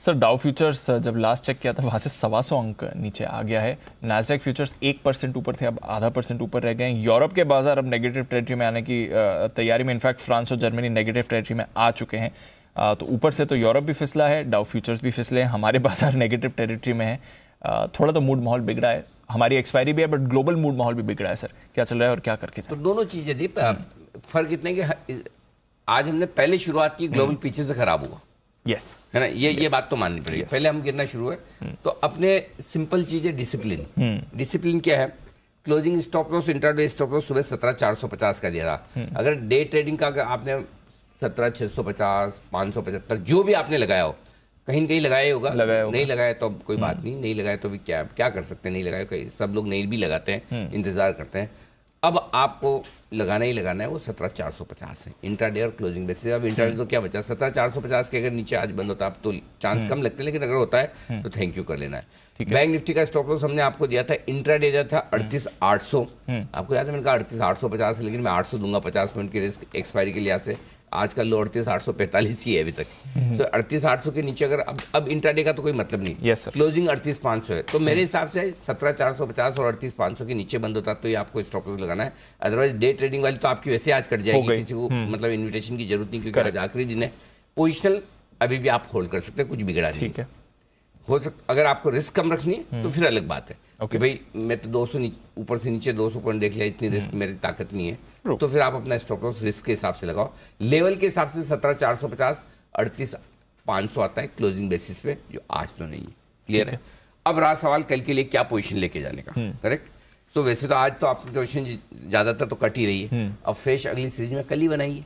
Sir, Dow futures जब लास्ट चेक किया था वहाँ से 125 अंक नीचे आ गया है। नैस्डैक फ्यूचर्स 1% ऊपर थे, अब आधा % ऊपर रह गए हैं। यूरोप के बाजार अब नेगेटिव टेरिटरी में आने की तैयारी में, इनफैक्ट फ्रांस और जर्मनी नेगेटिव टेरिटरी में आ चुके हैं। तो ऊपर से तो यूरोप भी फिसला है, डाउ फ्यूचर्स भी फिसले हैं, हमारे बाजार नेगेटिव टेरिटरी में है। थोड़ा तो मूड माहौल बिगड़ा है, हमारी एक्सपायरी भी है, बट ग्लोबल मूड माहौल भी बिगड़ा है। सर, क्या चल रहा है और क्या करके? तो दोनों चीजें दीप, फर्क इतना कि आज हमने पहले शुरुआत की, ग्लोबल पीछे से खराब हुआ, यस, है ना? ये बात तो माननी पड़ेगी। पहले हम गिरना शुरू हुए, तो अपने सिंपल चीज है डिसिप्लिन। डिसिप्लिन क्या है? Closing stop loss, intraday stop loss सुबह 17,450 का दिया था। अगर डे ट्रेडिंग का आपने 17,650, 575 जो भी आपने लगाया हो, कहीं न कहीं लगाया होगा, नहीं लगाया तो कोई बात नहीं लगाया तो भी क्या कर सकते हैं, नहीं लगाया, कहीं सब लोग नहीं भी लगाते हैं, इंतजार करते हैं। अब आपको लगाना ही लगाना है, वो 17,450 है इंट्राडे और क्लोजिंग बेसिस। अब इंट्राडे तो क्या बचा, 17,450 के अगर नीचे आज बंद होता है, अब तो चांस कम लगते हैं, लेकिन अगर होता है तो थैंक यू कर लेना है। बैंक निफ्टी का स्टॉप लॉस हमने आपको दिया था, इंट्राडे दिया था 38,800, आपको याद है मैंने कहा 38,850 है, लेकिन मैं 800 दूंगा 50 पॉइंट की रिस्क एक्सपायरी के लिहाज से। आज का लो 38,845 ही है अभी तक, तो 38,800 के नीचे अगर अब इंट्राडे का तो कोई मतलब नहीं, क्लोजिंग 38,500 है, तो मेरे हिसाब से 17,450 और 38,500 के नीचे बंद होता तो ये आपको स्टॉप लॉस लगाना है। अदरवाइज डे ट्रेडिंग वाली तो आपकी वैसे आज कट जाएगी, किसी को मतलब इन्विटेशन की जरूरत नहीं, क्योंकि आज आखिरी दिन है। पोजिशनल अभी भी आप होल्ड कर सकते हैं, कुछ बिगड़ा नहीं, ठीक है। हो सकता अगर आपको रिस्क कम रखनी है तो फिर अलग बात है, कि भाई मैं तो 200 ऊपर से नीचे 200 पॉइंट देख लिया, इतनी रिस्क मेरी ताकत नहीं है, तो फिर आप अपना स्टॉप लॉस रिस्क के हिसाब से लगाओ। लेवल के हिसाब से 17,450, 38,500 आता है क्लोजिंग बेसिस पे, जो आज तो नहीं है। क्लियर है? अब रहा सवाल कल के लिए क्या पोजीशन लेके जाने का, करेक्ट? तो वैसे तो आज तो आपकी पोजीशन ज्यादातर तो कट ही रही है, अब फ्रेश अगली सीरीज में कल ही बनाइए।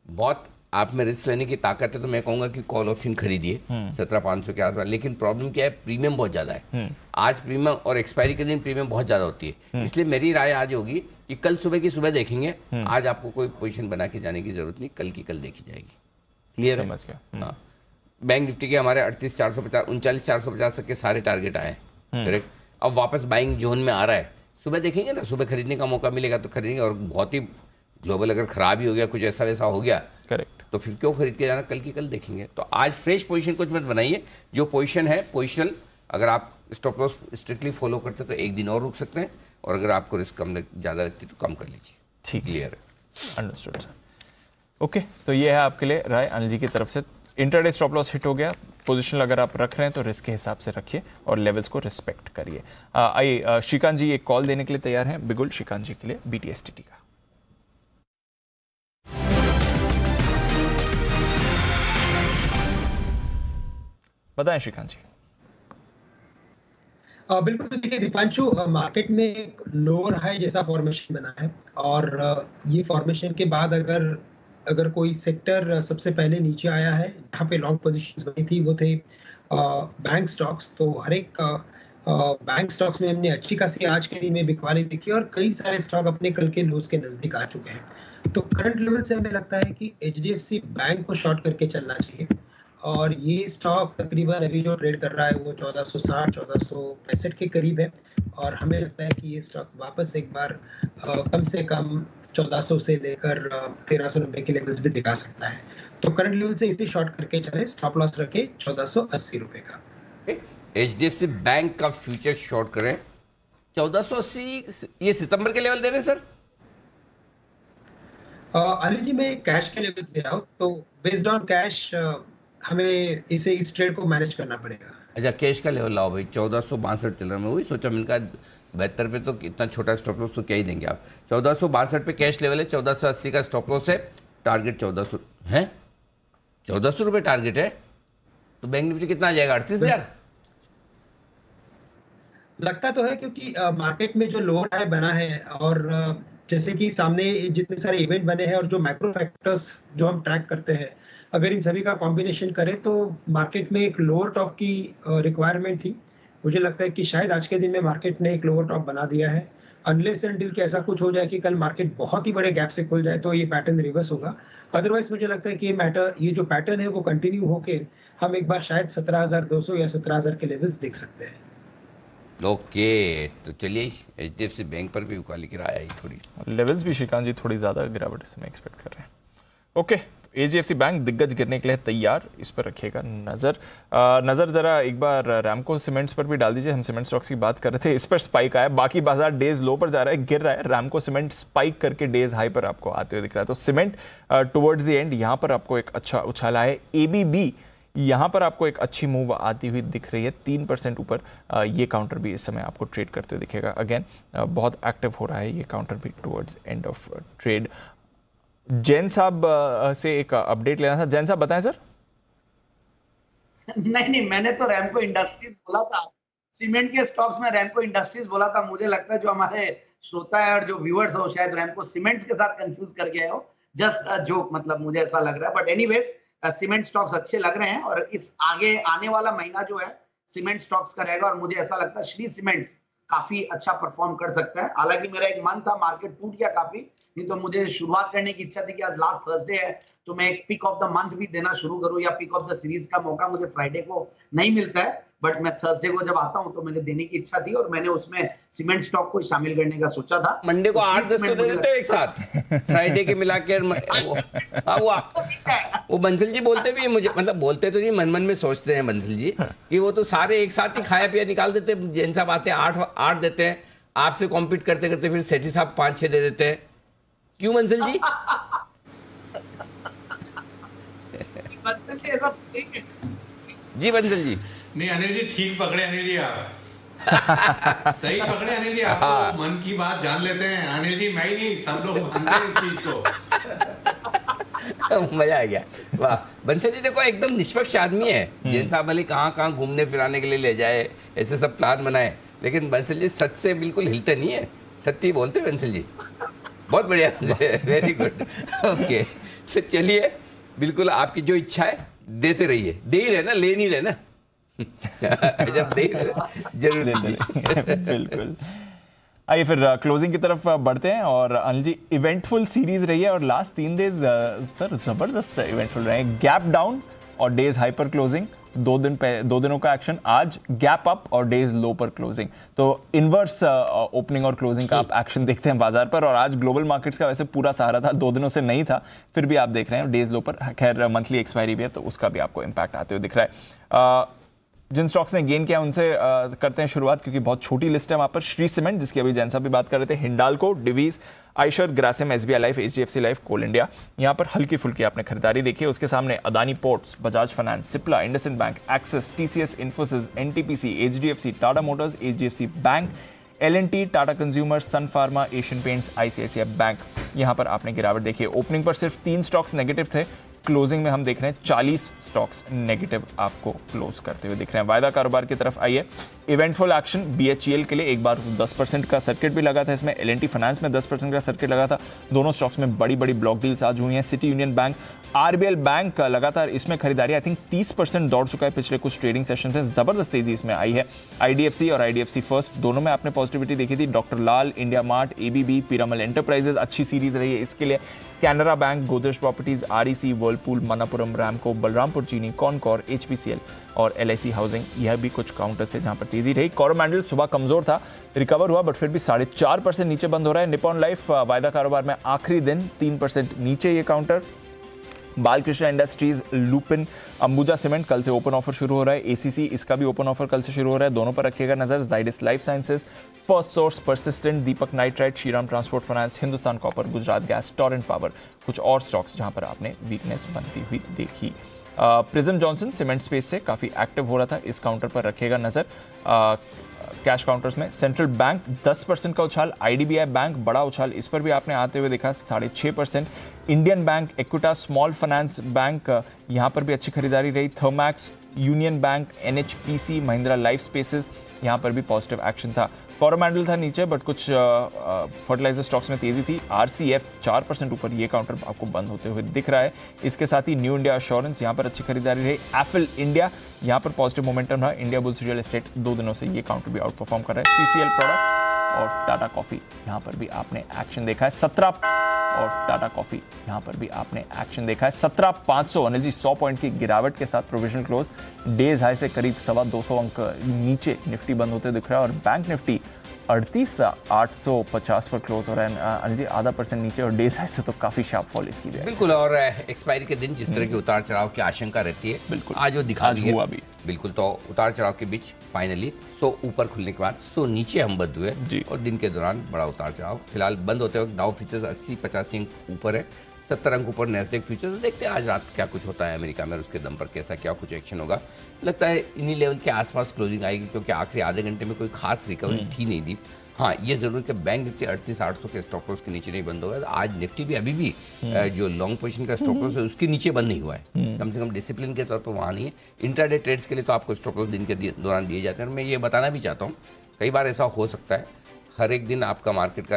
बहुत आप में रिस्क लेने की ताकत है तो मैं कहूंगा कि कॉल ऑप्शन खरीदिए 17,500 के आसपास। लेकिन प्रॉब्लम क्या है, प्रीमियम बहुत ज्यादा है। आज प्रीमियम और एक्सपायरी के दिन प्रीमियम बहुत ज्यादा होती है। इसलिए मेरी राय आज होगी कि कल सुबह की सुबह देखेंगे। आज आपको कोई पोजीशन बना के जाने की जरूरत नहीं, कल की कल देखी जाएगी। क्लियर है? समझ गया। हाँ, बैंक निफ्टी के हमारे 38,450 39,450 तक के सारे टारगेट आए, करेक्ट। अब वापस बाइंग जोन में आ रहा है, सुबह देखेंगे ना, सुबह खरीदने का मौका मिलेगा तो खरीदेंगे। और बहुत ही ग्लोबल अगर खराब ही हो गया, कुछ ऐसा वैसा हो गया, करेक्ट, तो फिर क्यों खरीद के जाना, कल की कल देखेंगे। तो आज फ्रेश पोजीशन कुछ मत बनाइए। जो पोजीशन है पोजिशनल, अगर आप स्टॉप लॉस स्ट्रिक्टली फॉलो करते तो एक दिन और रुक सकते हैं, और अगर आपको रिस्क कम ज़्यादा लगती तो कम कर लीजिए। ठीक, क्लियर है? Understood sir. ओके, तो ये है आपके लिए राय अनिल जी की तरफ से। इंटरडे स्टॉप लॉस हिट हो गया, पोजीशन अगर आप रख रहे हैं तो रिस्क के हिसाब से रखिए और लेवल्स को रिस्पेक्ट करिए। आइए, श्रीकांत जी एक कॉल देने के लिए तैयार हैं। बिगुल श्रीकांत जी के लिए BTSTT का। बताएं श्रीकांत जी। बिल्कुल, तो देखिए दीपांशु, मार्केट में एक लोअर हाई जैसा फॉर्मेशन बना है, और ये फॉर्मेशन के बाद अगर कोई सेक्टर सबसे पहले नीचे आया है जहाँ पे लॉन्ग पोजीशंस बनी थी, वो थे बैंक स्टॉक्स। तो हर एक बैंक स्टॉक्स में हमने अच्छी खासी आज के दिन में बिकवाली देखी, और कई सारे स्टॉक अपने कल के लोज के नजदीक आ चुके हैं। तो करंट लेवल से हमें लगता है कि HDFC बैंक को शॉर्ट करके चलना चाहिए, और ये स्टॉक तकरीबन अभी जो ट्रेड कर रहा है वो 1460 1465 के करीब है, और हमें लगता है कि ये स्टॉक वापस एक बार कम से कम 1400 से लेकर 1390 के लेवल्स भी दिखा सकता है। तो करंट लेवल से इसे शॉर्ट करके चले, स्टॉप लॉस रखे 1480 रुपए का। HDFC बैंक का फ्यूचर शॉर्ट करें 1480, ये सितंबर के लेवल दे रहे हैं सर? अनिल जी, मैं कैश के लेवल से रहा हूँ, तो बेस्ड ऑन कैश हमें इस ट्रेड को मैनेज करना पड़ेगा। अच्छा, कैश का लेवल लाओ भाई। 1462 चल रहा है। मैं वही सोचा, मैंने कहा 72 पे तो इतना छोटा स्टॉप लॉस तो क्या ही देंगे आप। 1462 पे कैश लेवल है, 1480 का स्टॉप लॉस है, टारगेट 1400 है, 1400 रुपये टारगेट है। तो बैंक निफ्टी कितना आ जाएगा? 38,000 लगता तो है, क्योंकि मार्केट में जो लोअर हाई बना है, और जैसे कि सामने जितने सारे इवेंट बने हैं और जो मैक्रो फैक्टर्स जो हम ट्रैक करते हैं, अगर इन सभी का कॉम्बिनेशन करें तो मार्केट में एक लोअर टॉप की रिक्वायरमेंट थी। मुझे लगता है कि शायद आज के दिन में मार्केट ने एक लोअर टॉप बना दिया है। अनलेस एंड टिल कि ऐसा कुछ हो जाए कि कल मार्केट बहुत ही बड़े गैप से खुल जाए तो ये पैटर्न रिवर्स होगा। अदरवाइज मुझे लगता है कि ये जो पैटर्न है वो कंटिन्यू होके हम एक बार शायद 17,200 या 17,000 के लेवल्स देख सकते हैं। ओके, तो चलिए HDFC बैंक पर भी उकाली की राय आई थोड़ी। लेवल्स भी श्रीकांत जी थोड़ी ज़्यादा गिरावट इसमें एक्सपेक्ट कर रहे हैं। ओके, HDFC बैंक दिग्गज गिरने के लिए तैयार, इस पर रखिएगा नज़र। ज़रा एक बार रैमको सीमेंट्स पर भी डाल दीजिए। हम सीमेंट स्टॉक्स की बात कर रहे थे, इस पर स्पाइक आया। बाकी बाजार डेज लो पर जा रहा है, गिर रहा है। रैमको सीमेंट स्पाइक करके डेज हाई पर आपको आते हुए दिख रहा है। तो सीमेंट टुवर्ड्स द एंड यहाँ पर आपको एक अच्छा उछाला है। ABB यहाँ पर आपको एक अच्छी मूव आती हुई दिख रही है, 3% ऊपर। ये काउंटर भी इस समय आपको ट्रेड करते हुए दिखेगा। अगेन बहुत एक्टिव हो रहा है ये काउंटर भी towards end of trade. Jain साहब से एक अपडेट लेना था। जैन साहब बताएं सर। नहीं, मैंने तो रैमको इंडस्ट्रीज बोला था। सीमेंट के स्टॉक्स में रैमको इंडस्ट्रीज बोला था। मुझे लगता है जो हमारे श्रोता है और जो व्यूअर्स हो शायद रैमको सीमेंट्स के साथ कंफ्यूज कर गए हो। जस्ट अ जोक, मतलब मुझे ऐसा लग रहा है। बट एनीवेज सीमेंट स्टॉक्स अच्छे लग रहे हैं, और इस आगे आने वाला महीना जो है सीमेंट स्टॉक्स का रहेगा, और मुझे ऐसा लगता है श्री सीमेंट्स काफी अच्छा परफॉर्म कर सकता है। हालांकि मेरा एक मन था, मार्केट टूट गया काफी, नहीं तो मुझे शुरुआत करने की इच्छा थी कि आज लास्ट थर्सडे है तो मैं एक पिक ऑफ द मंथ भी देना शुरू करूं, या पिक ऑफ द सीरीज का मौका मुझे फ्राइडे को नहीं मिलता है, बट मैं थर्सडे को जब आता हूं तो मैंने देने की इच्छा थी, और मैंने उसमें सीमेंट स्टॉक को शामिल करने का सोचा था। मंडे को 8-10 तो दे देते एक साथ, फ्राइडे के मिला के। वो बंसल जी बोलते भी मुझे, मतलब बोलते तो नहीं, मन मन में सोचते हैं बंसल जी कि वो तो सारे एक साथ ही खाया पिया निकाल देते। जैन साहब आते हैं 8 देते हैं, आपसे कॉम्पीट करते करते फिर सेठी साहब 5-6 दे देते हैं। क्यों बंसल जी? जी बंसल जी। नहीं अनिल जी, ठीक पकड़े अनिल जी आप। सही पकड़े अनिल जी, आप तो मन की बात जान लेते हैं। अनिल जी मैं ही नहीं, सब लोग मानते हैं इस चीज को। मजा आ गया, वाह। बंसल जी देखो एकदम निष्पक्ष आदमी है। जैन साहब भले कहाँ घूमने फिराने के लिए ले जाए, ऐसे सब प्लान बनाए, लेकिन बंसल जी सच से बिल्कुल हिलते नहीं है, सत्य बोलते बंसल जी। बहुत बढ़िया, वेरी गुड। ओके, तो चलिए बिल्कुल आपकी जो इच्छा है देते रहिए, दे ही रहे ना, ले नहीं रहे ना। जब दे जरूर दे। बिल्कुल। आइए फिर क्लोजिंग की तरफ बढ़ते हैं। और अनिल जी, इवेंटफुल सीरीज रही है और लास्ट 3 डेज सर जबरदस्त इवेंटफुल रहे हैं। गैप डाउन और डेज हाई पर क्लोजिंग, 2 दिनों का एक्शन। आज गैप अप और डेज लो पर क्लोजिंग। तो इनवर्स ओपनिंग और क्लोजिंग का आप एक्शन देखते हैं बाजार पर। और आज ग्लोबल मार्केट्स का वैसे पूरा सहारा था, 2 दिनों से नहीं था, फिर भी आप देख रहे हैं डेज लो पर। खैर मंथली एक्सपायरी भी है तो उसका भी आपको इम्पैक्ट आते हुए दिख रहा है। जिन स्टॉक्स ने गेन किया उनसे करते हैं शुरुआत, क्योंकि बहुत छोटी लिस्ट है वहां पर। श्री सीमेंट, जिसकी अभी जैन साहब भी बात कर रहे थे, Hindalco, Divis, Eicher, Grasim, SBI life, HDFC life, coal India, यहाँ पर हल्की फुल्की आपने खरीदारी देखी है। उसके सामने Adani ports, Bajaj finance, Cipla, IndusInd bank, Axis, TCS, Infosys, NTPC, HDFC, Tata motors, HDFC bank, L and T, Tata consumer, sun pharma, Asian paints, ICICI bank, यहाँ पर आपने गिरावट देखी है। ओपनिंग पर सिर्फ 3 स्टॉक्स नेगेटिव थे, क्लोजिंग में हम देख रहे हैं 40 स्टॉक्स नेगेटिव आपको क्लोज करते हुए दिख रहे हैं। वायदा कारोबार की तरफ आइए। इवेंटफुल एक्शन बीएचईएल के लिए एक बार 10% का सर्किट भी लगा था, इसमें एलएनटी फाइनेंस में 10% का सर्किट लगा था। दोनों स्टॉक्स में बड़ी बड़ी ब्लॉक डील्स आज हुई हैं। City union bank, RBL bank लगातार इसमें खरीदारी आई थिंक 30% दौड़ चुका है पिछले कुछ ट्रेडिंग सेशन से, जबरदस्त तेजी इसमें आई है। आईडीएफसी और आईडीएफसी फर्स्ट दोनों में आपने पॉजिटिविटी देखी थी। Doctor Lal, India mart, ABB, Piramal enterprises अच्छी सीरीज रही है इसके लिए। Canara bank, Godrej properties, REC, Whirlpool, Manappuram, Ramco, Balrampur Chini, Concor, HPCL और एलआईसी हाउसिंग, यह भी कुछ काउंटर से जहां पर तेजी रही। कोरोमंडल सुबह कमजोर था, रिकवर हुआ बट फिर भी 4.5% नीचे बंद हो रहा है। निप्पॉन लाइफ वायदा कारोबार में आखिरी दिन 3% नीचे ये counter. Balkrishna industries, Lupin, Ambuja cement कल से ओपन ऑफर शुरू हो रहा है। एसीसी, इसका भी ओपन ऑफर कल से शुरू हो रहा है, दोनों पर रखिएगा नजर। Zydus life sciences, first source, persistent, Deepak nitrite, Shriram transport finance, Hindustan copper, Gujarat gas, Torrent power, कुछ और स्टॉक्स जहां पर आपने वीकनेस बनती हुई देखी। प्रिज्म जॉनसन सीमेंट स्पेस से काफी एक्टिव हो रहा था, इस काउंटर पर रखिएगा नजर। कैश काउंटर्स में सेंट्रल बैंक 10% का उछाल, आईडीबीआई बैंक बड़ा उछाल, इस पर भी आपने आते हुए देखा 6.5%। Indian bank, इक्विटा small finance bank, यहाँ पर भी अच्छी खरीदारी रही। Thermax, union bank, NHPC, Mahindra life spaces, यहाँ पर भी पॉजिटिव एक्शन था। कोरोमंडल था नीचे बट कुछ फर्टिलाइजर स्टॉक्स में तेजी थी। आरसीएफ 4% ऊपर, ये काउंटर आपको बंद होते हुए दिख रहा है। इसके साथ ही न्यू इंडिया एश्योरेंस, यहाँ पर अच्छी खरीदारी रही। एप्पल इंडिया, यहाँ पर पॉजिटिव मोमेंटम रहा। इंडिया बुल्स रियल एस्टेट 2 दिनों से ये काउंटर भी आउट परफॉर्म कर रहा है। सीसीएल प्रोडक्ट्स और टाटा कॉफी, यहाँ पर भी आपने एक्शन देखा है। 17 और टाटा कॉफी, यहाँ पर भी आपने एक्शन देखा है। 17,500 अनिल जी 100 पॉइंट की गिरावट के साथ प्रोविजन क्लोज, डेज हाई से करीब 225 अंक नीचे निफ्टी बंद होते दिख रहा है। और बैंक निफ्टी 38,850 पर क्लोज हो रहा है अनिल जी, 0.5% नीचे, और डेज हाई से तो काफी शार्प फॉल इसकी भी है। बिल्कुल, और एक्सपायरी के दिन जिस तरह के उतार चढ़ाव की आशंका रहती है, बिल्कुल आज वो दिखा हुआ भी। बिल्कुल, तो उतार चढ़ाव के बीच फाइनली 100 ऊपर खुलने के बाद 100 नीचे हम बंद हुए और दिन के दौरान बड़ा उतार चढ़ाव। फिलहाल बंद होते वक्त डाउ फ्यूचर्स 80-85 अंक ऊपर है, 70 अंक ऊपर नैस्डैक फ्यूचर्स। देखते हैं आज रात क्या कुछ होता है अमेरिका में और उसके दम पर कैसा क्या कुछ एक्शन होगा। लगता है इन्हीं लेवल के आसपास क्लोजिंग आएगी, क्योंकि आखिरी आधे घंटे में कोई खास रिकवरी थी नहीं दी। हाँ, ये जरूर कि बैंक निफ्टी 38,800 के स्टॉक लॉस के नीचे नहीं बंद होगा। आज निफ्टी भी अभी भी जो लॉन्ग पोजीशन का स्टॉक लॉस है उसके नीचे बंद नहीं हुआ है, कम से कम डिसिप्लिन के तौर पर वहाँ नहीं है। इंट्राडे ट्रेड्स के लिए तो आपको स्टॉक लॉस दिन के दौरान दिए जाते हैं। और मैं ये बताना भी चाहता हूँ, कई बार ऐसा हो सकता है हर एक दिन आपका मार्केट का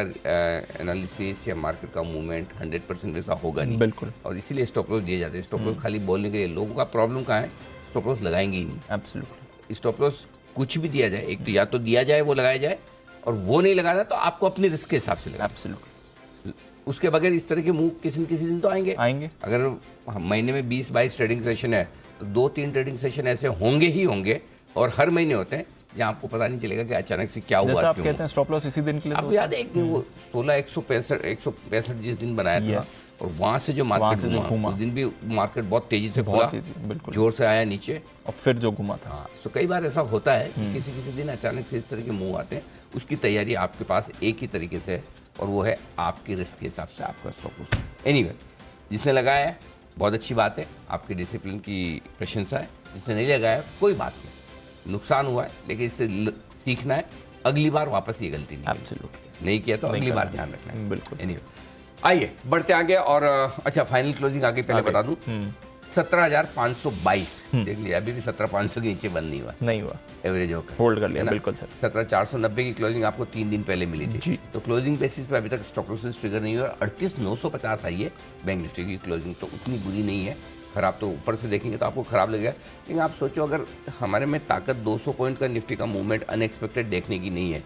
एनालिसिस या मार्केट का मूवमेंट 100% ऐसा होगा नहीं। बिल्कुल, और इसीलिए स्टॉप लॉस दिए जाते हैं। स्टॉप लॉस खाली बोलने के लिए, लोगों का प्रॉब्लम कहाँ है, स्टॉप लॉस लगाएंगे ही नहीं। एब्सोल्युटली, स्टॉप लॉस कुछ भी दिया जाए, एक तो या तो दिया जाए वो लगाया जाए, और वो नहीं लगाना तो आपको अपने रिस्क के हिसाब से लगाना। एब्सोल्युटली, उसके बगैर इस तरह के मूव किसी न किसी दिन तो आएंगे। अगर महीने में 20-22 ट्रेडिंग सेशन है तो 2-3 ट्रेडिंग सेशन ऐसे होंगे ही होंगे, और हर महीने होते हैं जहाँ आपको पता नहीं चलेगा कि अचानक से क्या हुआ। आप कहते हैं स्टॉप लॉस इसी दिन के लिए, आपको याद है एक दिन वो 16,165 जिस दिन बनाया था, और वहां से जो मार्केट घूमा, उस दिन भी मार्केट बहुत तेजी से खुला, जोर से आया नीचे और फिर जो घुमा था। हाँ, तो कई बार ऐसा होता है कि किसी दिन अचानक से इस तरह के मूव आते हैं। उसकी तैयारी आपके पास एक ही तरीके से है, और वो है आपके रिस्क के हिसाब से आपका स्टॉप लॉस। एनीवे, जिसने लगाया है बहुत अच्छी बात है, आपकी डिसिप्लिन की प्रशंसा है। जिसने नहीं लगाया कोई बात नहीं, नुकसान हुआ है लेकिन इससे सीखना है, अगली बार वापस ये गलती नहीं किया तो अगली बार ध्यान रखना है। बिल्कुल। एनीवे, आइए बढ़ते आगे। और अच्छा, फाइनल क्लोजिंग आगे पहले बता दूं, 17,522 देख लिया, अभी भी 17,500 के नीचे बंद नहीं हुआ एवरेज होकर, होल्ड कर लिया। बिल्कुल सर, 17,490 की क्लोजिंग आपको 3 दिन पहले मिली थी, तो क्लोजिंग बेसिस पे अभी तक स्टॉक लॉसेस ट्रिगर नहीं हुआ। 38,950 आई है बैंक निफ्टी की क्लोजिंग, तो उतनी बुरी नहीं है। खराब तो ऊपर से देखेंगे तो आपको खराब लगेगा, लेकिन आप सोचो अगर हमारे में ताकत 200 पॉइंट का निफ्टी का मूवमेंट अनएक्सपेक्टेड देखने की नहीं है,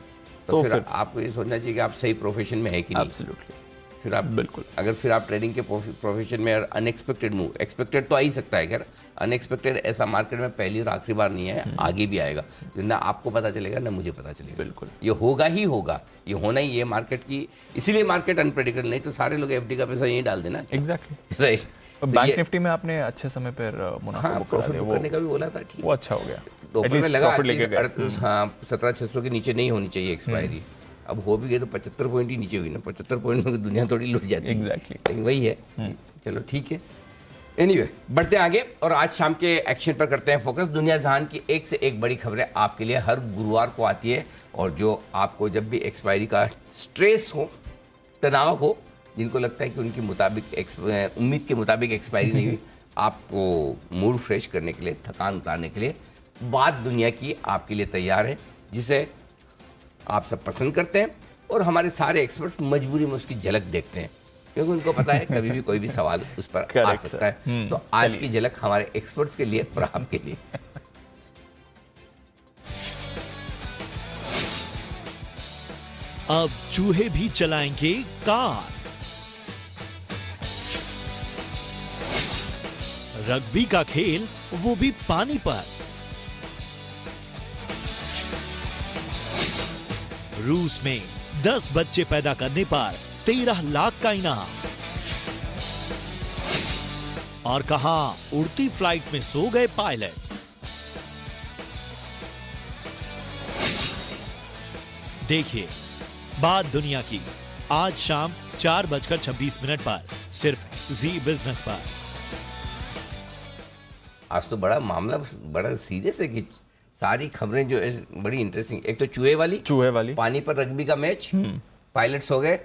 तो फिर आपको ये सोचना चाहिए कि आप सही प्रोफेशन में है कि नहीं। एब्सोल्युटली। फिर आप बिल्कुल, अगर फिर आप ट्रेडिंग के प्रोफेशन में अनएक्सपेक्टेड मूव, एक्सपेक्टेड तो आ ही सकता है, खैर अनएक्सपेक्टेड ऐसा मार्केट में पहली और आखिरी बार नहीं है, आगे भी आएगा, तो ना आपको पता चलेगा ना मुझे पता चलेगा। बिल्कुल, ये होगा ही होगा, ये होना ही है मार्केट की, इसीलिए मार्केट अनप्रेडिक्टेबल, नहीं तो सारे लोग एफडी का पैसा यहीं डाल देना। Exactly right. बैंक निफ्टी में आपने अच्छे समय पर मुनाफा प्रॉफिट करने का भी बोला था, ठीक, वो अच्छा हो गया, दोपहर में लगा। हाँ, 17,600 के नीचे नहीं होनी चाहिए एक्सपायरी, अब हो भी गए तो 75 पॉइंट ही नीचे हुई ना, 75 पॉइंट में दुनिया थोड़ी लुट जाती है। एग्जैक्टली वही है। चलो ठीक है, एनीवे बढ़ते आगे और आज शाम के एक्शन पर करते हैं फोकस। दुनिया जहान की एक से एक बड़ी खबरें आपके लिए हर गुरुवार को आती है, और जो आपको जब भी एक्सपायरी का स्ट्रेस हो, तनाव हो, जिनको लगता है कि उनकी मुताबिक उम्मीद के मुताबिक एक्सपायरी नहीं हुई, आपको मूड फ्रेश करने के लिए, थकान उतारने के लिए बात दुनिया की आपके लिए तैयार है, जिसे आप सब पसंद करते हैं, और हमारे सारे एक्सपर्ट्स मजबूरी में उसकी झलक देखते हैं, क्योंकि उनको पता है कभी भी कोई भी सवाल उस पर आ सकता है। तो आज की झलक हमारे एक्सपर्ट्स के लिए और आपके लिए। अब चूहे भी चलाएंगे कार। रग्बी का खेल, वो भी पानी पर। रूस में 10 बच्चे पैदा करने पर 13 लाख का इनाम। और कहा उड़ती फ्लाइट में सो गए पायलट्स। देखिए बात दुनिया की, आज शाम 4:26 पर, सिर्फ जी बिजनेस पर। आज तो बड़ा मामला, बड़ा सीरियस है कि सारी खबरें जो है बड़ी इंटरेस्टिंग। एक तो चूहे वाली पानी पर रग्बी का मैच, पायलट्स हो गए,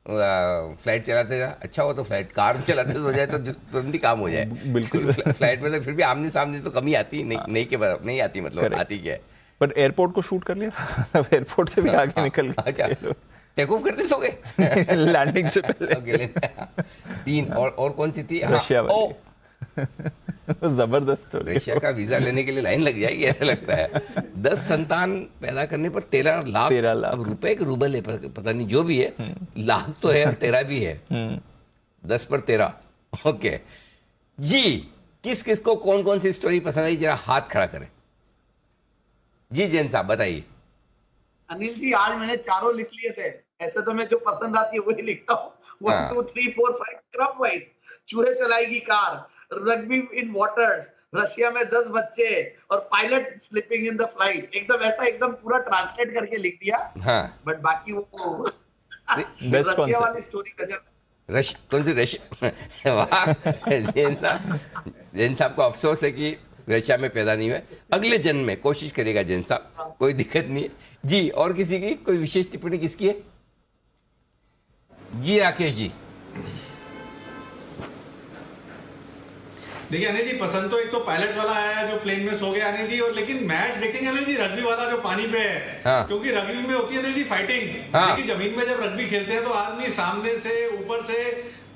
फ्लाइट चलाते जा, अच्छा हो तो फ्लाइट, कार चलाते हो जाए तो तुरंत ही काम हो जाए। बिल्कुल फ्लाइट में तो फिर भी आमने सामने तो कमी आती नहीं के बराबर नहीं आती, मतलब आती क्या है। पर एयरपोर्ट को शूट कर लिया, एयरपोर्ट से भी आगे निकल गए। अच्छा, टेक ऑफ करते सो गए लैंडिंग से पहले। 3 और कौन सी थी? रशिया वाली। जबरदस्त। रशिया का वीजा लेने के लिए लाइन लग जाएगी ऐसा लगता है। 10 संतान पैदा करने पर 13 लाख। अब रुपए के रूबल है, पता नहीं, जो भी है, लाख तो है और 13 भी है। 10 पर 13। ओके जी, किस किस को कौन कौन सी स्टोरी पसंद आई, जरा हाथ खड़ा करें। जी जैन साहब बताइए। अनिल जी, आज मैंने चारों लिख लिए थे, ऐसे तो मैं जो पसंद आती है वही लिखता हूँ। 1 2 3 4 5 क्रम वाइज। चूहे चलाएगी car, rugby in waters, Russia में 10 बच्चे, और pilot sleeping in the flight. एकदम ऐसा एकदम पूरा ट्रांसलेट करके लिख दिया। बट बाकी वो रशिया वाली स्टोरी गजब। कौन सी रशिया? वाह, जैन साहब को अफसोस है कि रशिया में पैदा नहीं हुए, अगले जन्म में कोशिश करेगा जैन साहब, कोई दिक्कत नहीं है जी। और किसी की कोई विशेष टिप्पणी किसकी है? जी राकेश जी। देखिए अनिल जी, पसंद तो एक तो पायलट वाला आया जो प्लेन में सो गया अनिल जी, और लेकिन मैच देखेंगे अनिल जी रग्बी वाला जो पानी पे है। क्योंकि रग्बी में होती है अनिल जी फाइटिंग। देखिए जमीन में जब रग्बी खेलते हैं तो आदमी सामने से ऊपर से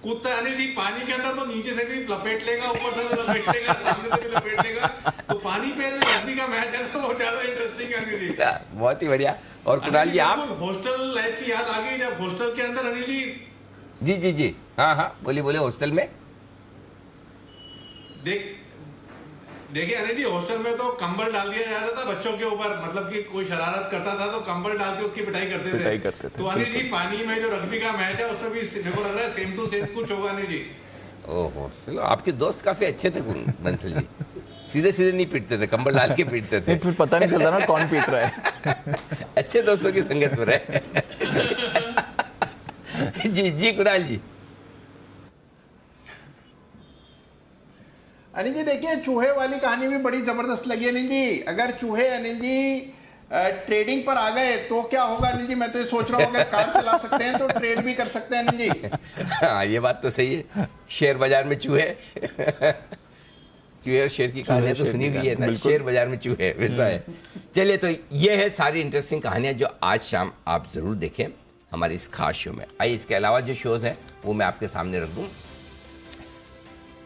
कूदता है अनिल जी, पानी के अंदर तो नीचे से भी लपेट लेगा, ऊपर से भी लपेट लेगा, सामने से भी लपेट लेगा। तो पानी पे रग्बी का मैच है तो वो ज्यादा इंटरेस्टिंग है अनिल जी। बहुत ही बढ़िया। और कुणाल जी आप? हॉस्टल लाइफ की याद आ गई, जब हॉस्टल के अंदर अनिल जी। जी जी जी, हाँ बोलिए। हॉस्टल में देखिए अनिल जी, हॉस्टल में तो कंबल डाल दिया जाता था बच्चों के ऊपर, मतलब कि कोई शरारत करता था तो कंबल डाल के उसकी पिटाई करते थे। तो अनिल जी पानी में जो रग्बी का मैच है उसमें भी मेरे को लग रहा है सेम टू सेम कुछ होगा अनिल जी। ओहो, चलो आपके दोस्त काफी अच्छे थे बंसल जी, सीधे सीधे नहीं पीटते थे, कंबल डाल के पीटते थे। फिर पता नहीं चलता ना कौन पीट रहा है। अच्छे दोस्तों की संगत में रहे। जी कुणाल जी। अनिल जी देखिए, चूहे वाली कहानी भी बड़ी जबरदस्त लगी अनिल जी। अगर चूहे अनिल जी ट्रेडिंग पर आ गए तो क्या होगा अनिल जी? मैं तो ये सोच रहा हूँ अगर कार चला सकते हैं तो ट्रेड भी कर सकते हैं अनिल जी। हाँ, ये बात तो सही है। शेयर बाजार में चूहे चूहे और शेर की कहानियां तो सुनी हुई है ना, शेयर बाजार में चूहे, वैसा है। चलिए, तो ये है सारी इंटरेस्टिंग कहानियां जो आज शाम आप जरूर देखें हमारे इस खास शो में। आइए, इसके अलावा जो शोज हैं वो मैं आपके सामने रख दूं।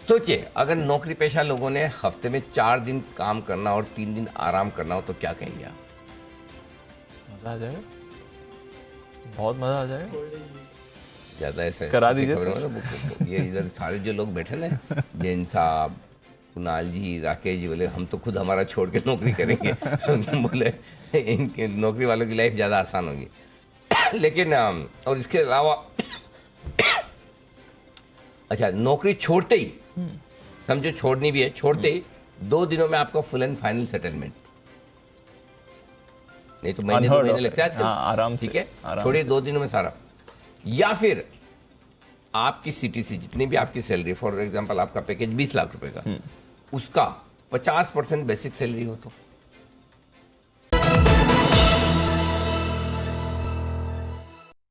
सोचिए, अगर नौकरी पेशा लोगों ने हफ्ते में 4 दिन काम करना और 3 दिन आराम करना हो तो क्या कहेंगे आप? मजा आ जाएगा, बहुत मजा आ जाएगा। ज्यादा ऐसे करा दीजिए ये इधर सारे जो लोग बैठे ना, जैन साहब, कुणाल जी, राकेश जी, बोले हम तो खुद हमारा छोड़ के नौकरी करेंगे। बोले इनके नौकरी वालों की लाइफ ज़्यादा आसान होगी। लेकिन और इसके अलावा अच्छा, नौकरी छोड़ते ही, समझो छोड़नी भी है, छोड़ते ही 2 दिनों में आपका फुल एंड फाइनल सेटलमेंट, नहीं तो महीने 2 महीने लगते हैं आजकल। आराम ठीक है, छोड़िए 2 दिनों में सारा। या फिर आपकी सीटीसी, जितनी भी आपकी सैलरी, फॉर एग्जांपल आपका पैकेज 20 लाख रुपए का, उसका 50% बेसिक सैलरी हो तो